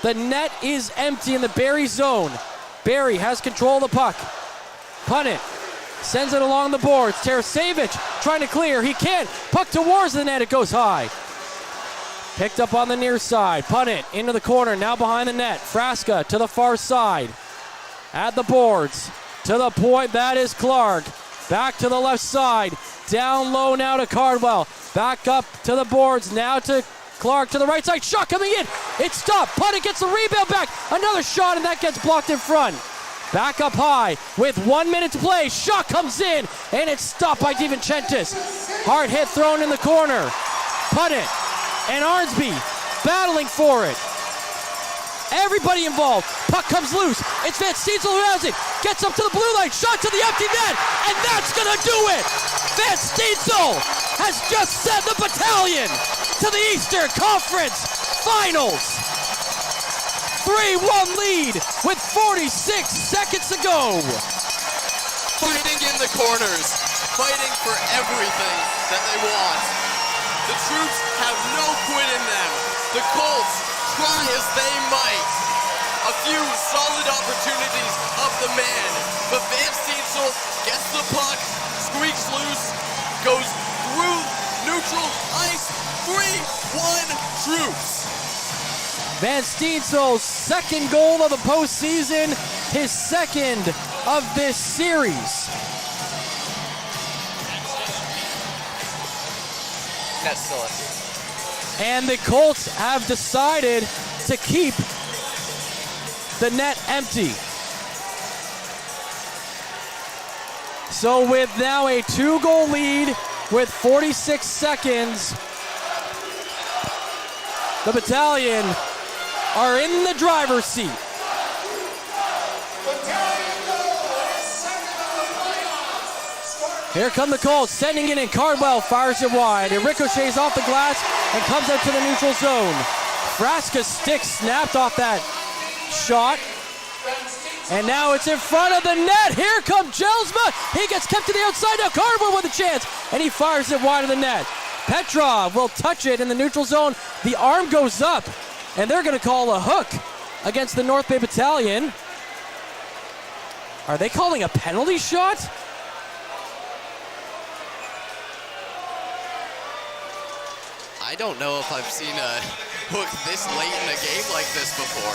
The net is empty in the Barrie zone. Barrie has control of the puck. Punt it. Sends it along the boards. Tarasevic trying to clear. He can't. Puck towards the net. It goes high. Picked up on the near side. Punt it into the corner. Now behind the net. Frasca to the far side. At the boards. To the point. That is Clark. Back to the left side. Down low now to Cardwell. Back up to the boards. Now to Clark to the right side. Shot coming in. It's stopped. Punt it gets the rebound back. Another shot, and that gets blocked in front. Back up high with 1 minute to play. Shot comes in, and it's stopped by DiVincentis. Hard hit thrown in the corner. Punt it. And Arnsby battling for it. Everybody involved. Puck comes loose. It's Van Steensel who has it. Gets up to the blue line. Shot to the empty net. And that's going to do it. Van Steensel has just sent the battalion to the Eastern Conference Finals. 3-1 lead with 46 seconds to go. Fighting in the corners. Fighting for everything that they want. The troops have no quit in them. The Colts try as they might. A few solid opportunities of the man, but Van Steensel gets the puck, squeaks loose, goes through neutral ice. 3-1 troops. Van Steensel's second goal of the postseason, his second of this series. That's still it. And the Colts have decided to keep the net empty. So with now a 2-goal lead with 46 seconds, the battalion are in the driver's seat. Here come the Colts, sending it in. Cardwell fires it wide. It ricochets off the glass and comes out to the neutral zone. Frasca's stick snapped off that shot. And now it's in front of the net. Here comes Jelsma. He gets kept to the outside. Now Cardwell with a chance. And he fires it wide of the net. Petrov will touch it in the neutral zone. The arm goes up. And they're going to call a hook against the North Bay Battalion. Are they calling a penalty shot? I I don't know if I've seen a hook this late in a game like this before.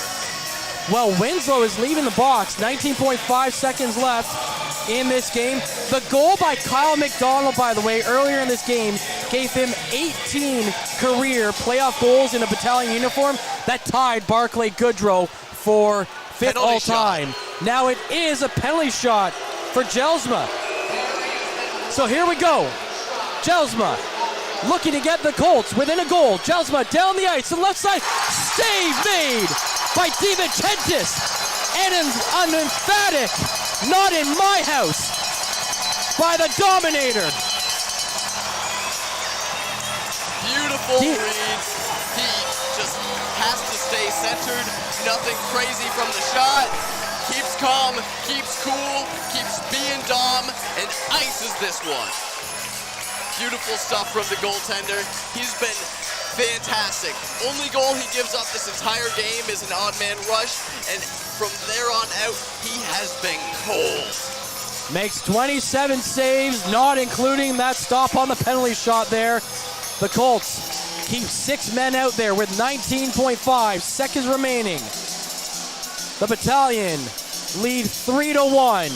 Well, Winslow is leaving the box. 19.5 seconds left in this game. The goal by Kyle McDonald, by the way, earlier in this game, gave him 18 career playoff goals in a Battalion uniform. That tied Barclay Goodrow for fifth Penalty all-time. Now it is a penalty shot for Jelsma. So here we go. Jelsma looking to get the Colts within a goal. Jelsma down the ice to the left side. Save made by DiVincentis. And an emphatic "not in my house" by the Dominator. Beautiful read. He just has to stay centered. Nothing crazy from the shot. Keeps calm, keeps cool, keeps being Dom, and ices this one. Beautiful stuff from the goaltender. He's been fantastic. Only goal he gives up this entire game is an odd man rush, and from there on out, he has been cold. Makes 27 saves, not including that stop on the penalty shot there. The Colts keep 6 men out there with 19.5 seconds remaining. The Battalion lead 3-1.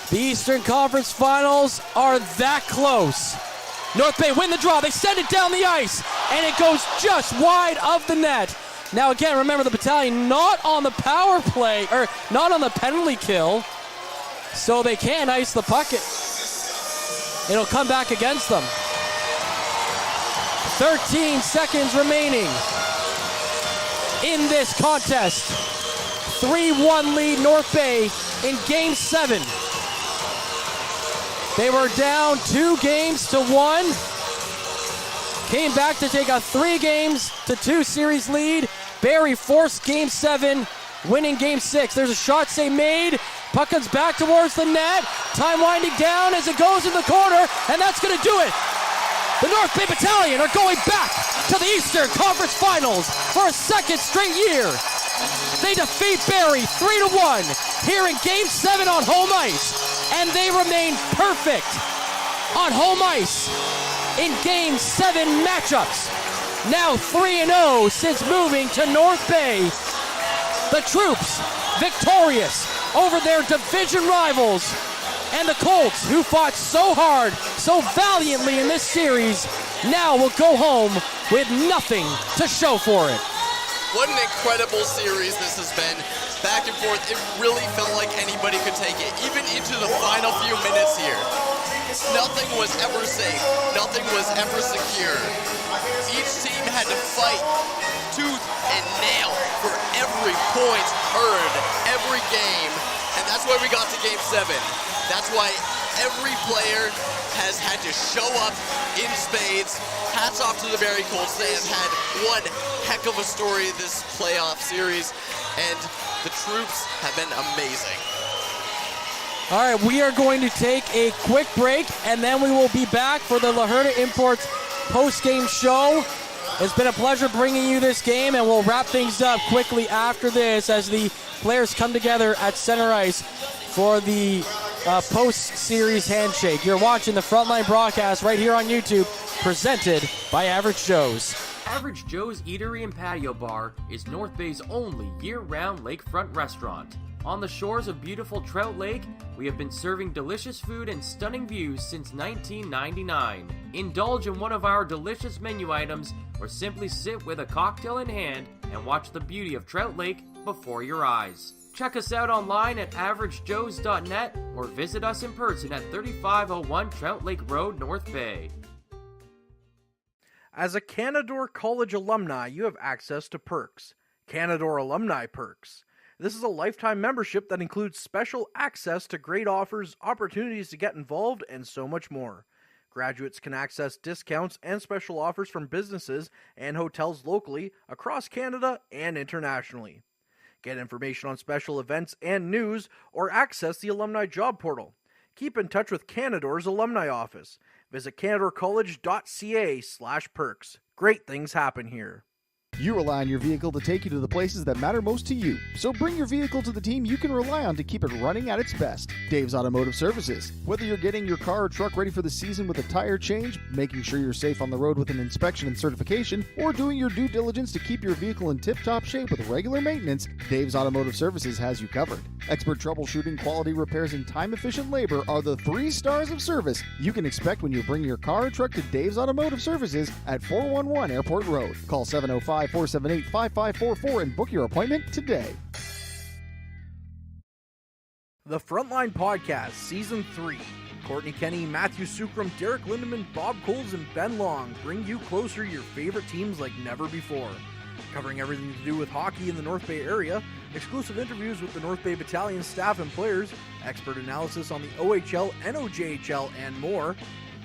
The Eastern Conference Finals are that close. North Bay win the draw. They send it down the ice, and it goes just wide of the net. Now again, remember the Battalion not on the power play, or not on the penalty kill, so they can ice the puck. It'll come back against them. 13 seconds remaining in this contest. 3-1 lead North Bay in Game 7. They were down 2-1. Came back to take a 3-2 series lead. Barrie forced Game 7, winning Game 6. There's a shot save made. Puck comes back towards the net. Time winding down as it goes in the corner, and that's going to do it. The North Bay Battalion are going back to the Eastern Conference Finals for a second straight year. They defeat Barrie 3-1 here in Game 7 on home ice, and they remain perfect on home ice in Game 7 matchups. Now 3-0 since moving to North Bay. The Troops victorious over their division rivals, and the Colts, who fought so hard, so valiantly in this series, now will go home with nothing to show for it. What an incredible series this has been. Back and forth, it really felt like anybody could take it, even into the final few minutes here. Nothing was ever safe. Nothing was ever secure. Each team had to fight tooth and nail for every point earned, every game, and that's why we got to Game 7. That's why every player has had to show up in spades. Hats off to the Barrie Colts. They have had one heck of a story this playoff series, and the Troops have been amazing. All right, we are going to take a quick break, and then we will be back for the Laherda Imports post-game show. It's been a pleasure bringing you this game, and we'll wrap things up quickly after this as the players come together at center ice for the post-series handshake. You're watching the Frontline broadcast right here on YouTube, presented by Average Joe's. Average Joe's Eatery and Patio Bar is North Bay's only year-round lakefront restaurant. On the shores of beautiful Trout Lake, we have been serving delicious food and stunning views since 1999. Indulge in one of our delicious menu items, or simply sit with a cocktail in hand and watch the beauty of Trout Lake before your eyes. Check us out online at averagejoes.net or visit us in person at 3501 Trout Lake Road, North Bay. As a Canadore College alumni, you have access to perks. Canadore Alumni Perks. This is a lifetime membership that includes special access to great offers, opportunities to get involved, and so much more. Graduates can access discounts and special offers from businesses and hotels locally, across Canada, and internationally. Get information on special events and news, or access the alumni job portal. Keep in touch with Canadore's alumni office. Visit canadorecollege.ca/perks. Great things happen here. You rely on your vehicle to take you to the places that matter most to you. So bring your vehicle to the team you can rely on to keep it running at its best. Dave's Automotive Services. Whether you're getting your car or truck ready for the season with a tire change, making sure you're safe on the road with an inspection and certification, or doing your due diligence to keep your vehicle in tip-top shape with regular maintenance, Dave's Automotive Services has you covered. Expert troubleshooting, quality repairs, and time-efficient labor are the 3 stars of service you can expect when you bring your car or truck to Dave's Automotive Services at 411 Airport Road. Call 705-478-5544 and book your appointment today. The Frontline Podcast, Season 3. Courtney Kenny, Matthew Sukram, Derek Lindemann, Bob Coles, and Ben Long bring you closer to your favorite teams like never before. Covering everything to do with hockey in the North Bay area, exclusive interviews with the North Bay Battalion staff and players, expert analysis on the OHL, NOJHL, and more,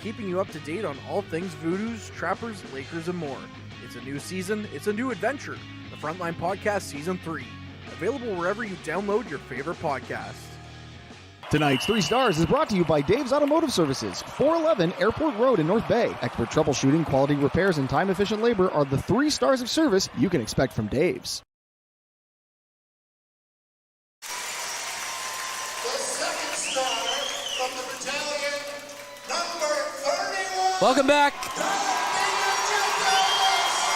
keeping you up to date on all things Voodoos, Trappers, Lakers, and more. It's a new season, it's a new adventure. The Frontline Podcast Season 3. Available wherever you download your favorite podcasts. Tonight's 3 stars is brought to you by Dave's Automotive Services, 411 Airport Road in North Bay. Expert troubleshooting, quality repairs, and time-efficient labor are the 3 stars of service you can expect from Dave's. The second star of the battalion, number 31. Welcome back.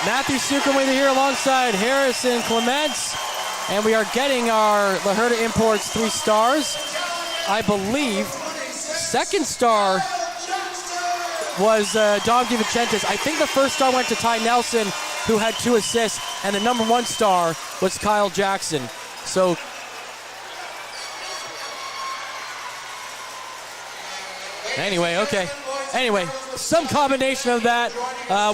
Matthew Sukram with you here alongside Harrison Clements. And we are getting our La Herda Imports 3 stars. I believe second star was Dom DiVincentis. I think the first star went to Ty Nelson, who had 2 assists, and the number 1 star was Kyle Jackson. So anyway, some combination of that.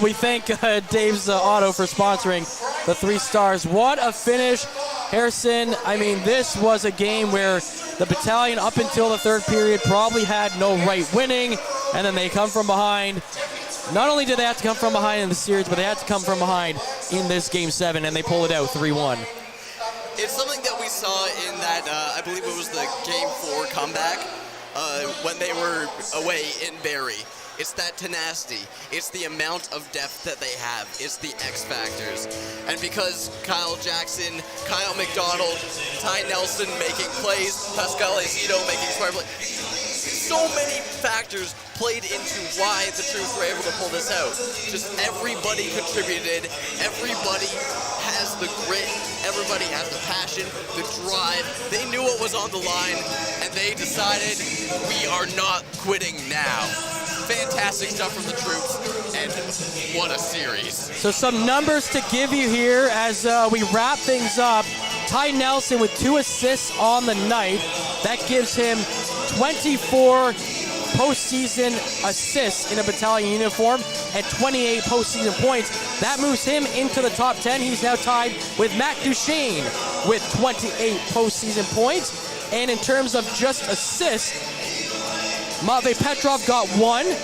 We thank Dave's Auto for sponsoring the 3 stars. What a finish, Harrison. I mean, this was a game where the battalion, up until the 3rd period, probably had no right winning, and then they come from behind. Not only did they have to come from behind in the series, but they had to come from behind in this Game 7, and they pull it out 3-1. It's something that we saw in that, I believe it was the Game 4 comeback, when they were away in Barrie. It's that tenacity. It's the amount of depth that they have. It's the X factors. And because Kyle Jackson, Kyle McDonald, Ty Nelson making plays, Pascal Esito making smart plays, so many factors played into why the Troops were able to pull this out. Just everybody contributed. Everybody has the grit. Everybody has the passion, the drive. They knew what was on the line, and they decided, we are not quitting now. Fantastic stuff from the Troops, and what a series. So some numbers to give you here as we wrap things up. Ty Nelson with 2 assists on the night. That gives him 24 postseason assists in a battalion uniform and 28 postseason points. That moves him into the top 10. He's now tied with Matt Duchesne with 28 postseason points. And in terms of just assists, Matvei Petrov got 1,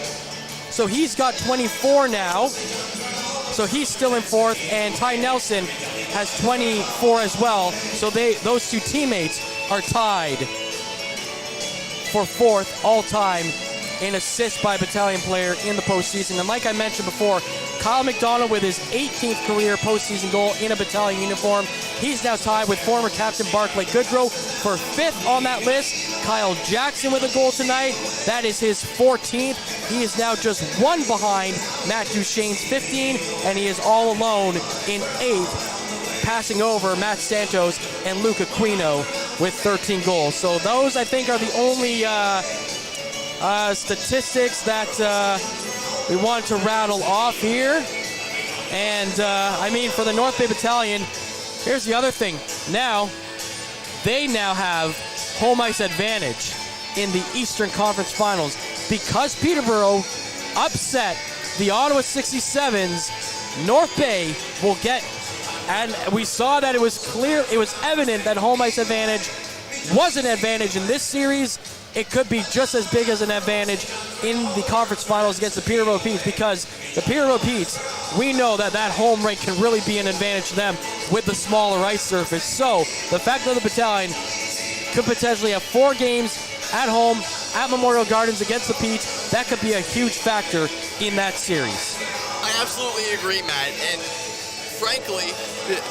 so he's got 24 now. So he's still in 4th, and Ty Nelson has 24 as well. So those 2 teammates are tied for 4th all-time in assists by battalion player in the postseason. And like I mentioned before, Kyle McDonald with his 18th career postseason goal in a battalion uniform. He's now tied with former captain Barclay Goodrow for 5th on that list. Kyle Jackson with a goal tonight. That is his 14th. He is now just 1 behind Matt Duchesne's 15, and he is all alone in 8th, passing over Matt Santos and Luke Aquino with 13 goals. So those, I think, are the only statistics that we want to rattle off here. And, I mean, for the North Bay Battalion, here's the other thing. They now have home ice advantage in the Eastern Conference Finals because Peterborough upset the Ottawa 67s. North Bay will get, and we saw that it was clear, it was evident that home ice advantage was an advantage in this series. It could be just as big as an advantage in the conference finals against the Peterborough Petes, because the Peterborough Petes, we know that home rink can really be an advantage to them with the smaller ice surface. So the fact that the battalion could potentially have 4 games at home at Memorial Gardens against the Petes, that could be a huge factor in that series. I absolutely agree, Matt. And frankly,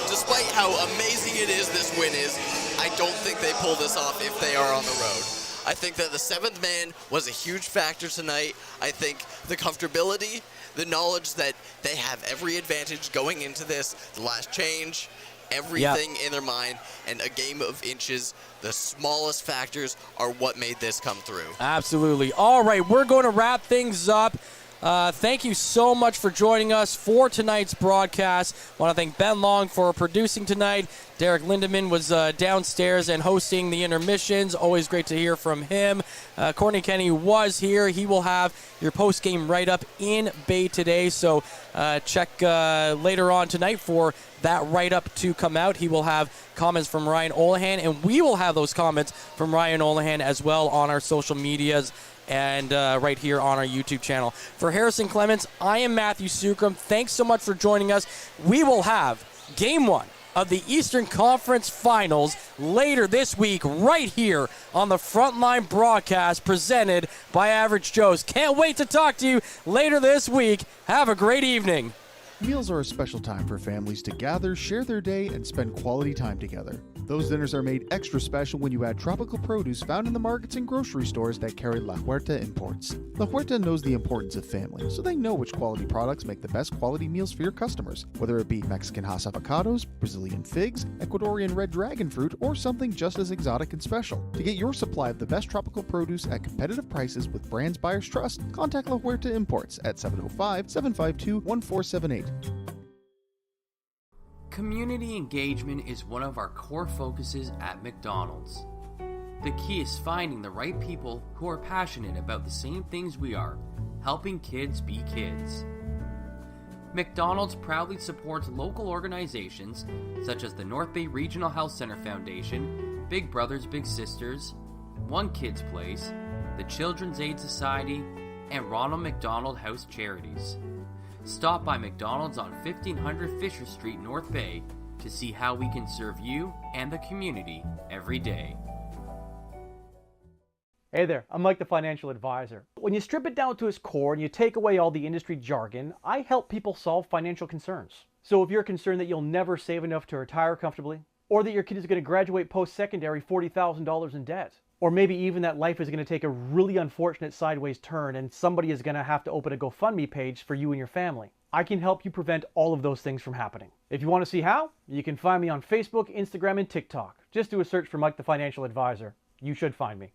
despite how amazing it is this win is, I don't think they pull this off if they are on the road. I think that the seventh man was a huge factor tonight. I think the comfortability, the knowledge that they have every advantage going into this, the last change, everything in their mind, and a game of inches, the smallest factors are what made this come through. Absolutely. All right, we're going to wrap things up. Thank you so much for joining us for tonight's broadcast. I want to thank Ben Long for producing tonight. Derek Lindemann was downstairs and hosting the intermissions. Always great to hear from him. Courtney Kenny was here. He will have your post-game write-up in Bay today, so check later on tonight for that write-up to come out. He will have comments from Ryan Olahan, and we will have those comments from Ryan Olahan as well on our social medias and right here on our YouTube channel. For Harrison Clements, I am Matthew Sucrum. Thanks so much for joining us. We will have Game 1 of the Eastern Conference Finals later this week right here on the Frontline broadcast presented by Average Joe's. Can't wait to talk to you later this week. Have a great evening. Meals are a special time for families to gather, share their day, and spend quality time together. Those dinners are made extra special when you add tropical produce found in the markets and grocery stores that carry La Huerta imports. La Huerta knows the importance of family, so they know which quality products make the best quality meals for your customers, whether it be Mexican Hass avocados, Brazilian figs, Ecuadorian red dragon fruit, or something just as exotic and special. To get your supply of the best tropical produce at competitive prices with brands buyers trust, contact La Huerta Imports at 705-752-1478. Community engagement is one of our core focuses at McDonald's. The key is finding the right people who are passionate about the same things we are, helping kids be kids. McDonald's proudly supports local organizations such as the North Bay Regional Health Center Foundation, Big Brothers Big Sisters, One Kids Place, the Children's Aid Society, and Ronald McDonald House Charities. Stop by McDonald's on 1500 Fisher Street, North Bay, to see how we can serve you and the community every day. Hey there, I'm Mike the Financial Advisor. When you strip it down to its core and you take away all the industry jargon, I help people solve financial concerns. So if you're concerned that you'll never save enough to retire comfortably, or that your kid is going to graduate post-secondary $40,000 in debt, or maybe even that life is going to take a really unfortunate sideways turn and somebody is going to have to open a GoFundMe page for you and your family, I can help you prevent all of those things from happening. If you want to see how, you can find me on Facebook, Instagram, and TikTok. Just do a search for Mike the Financial Advisor. You should find me.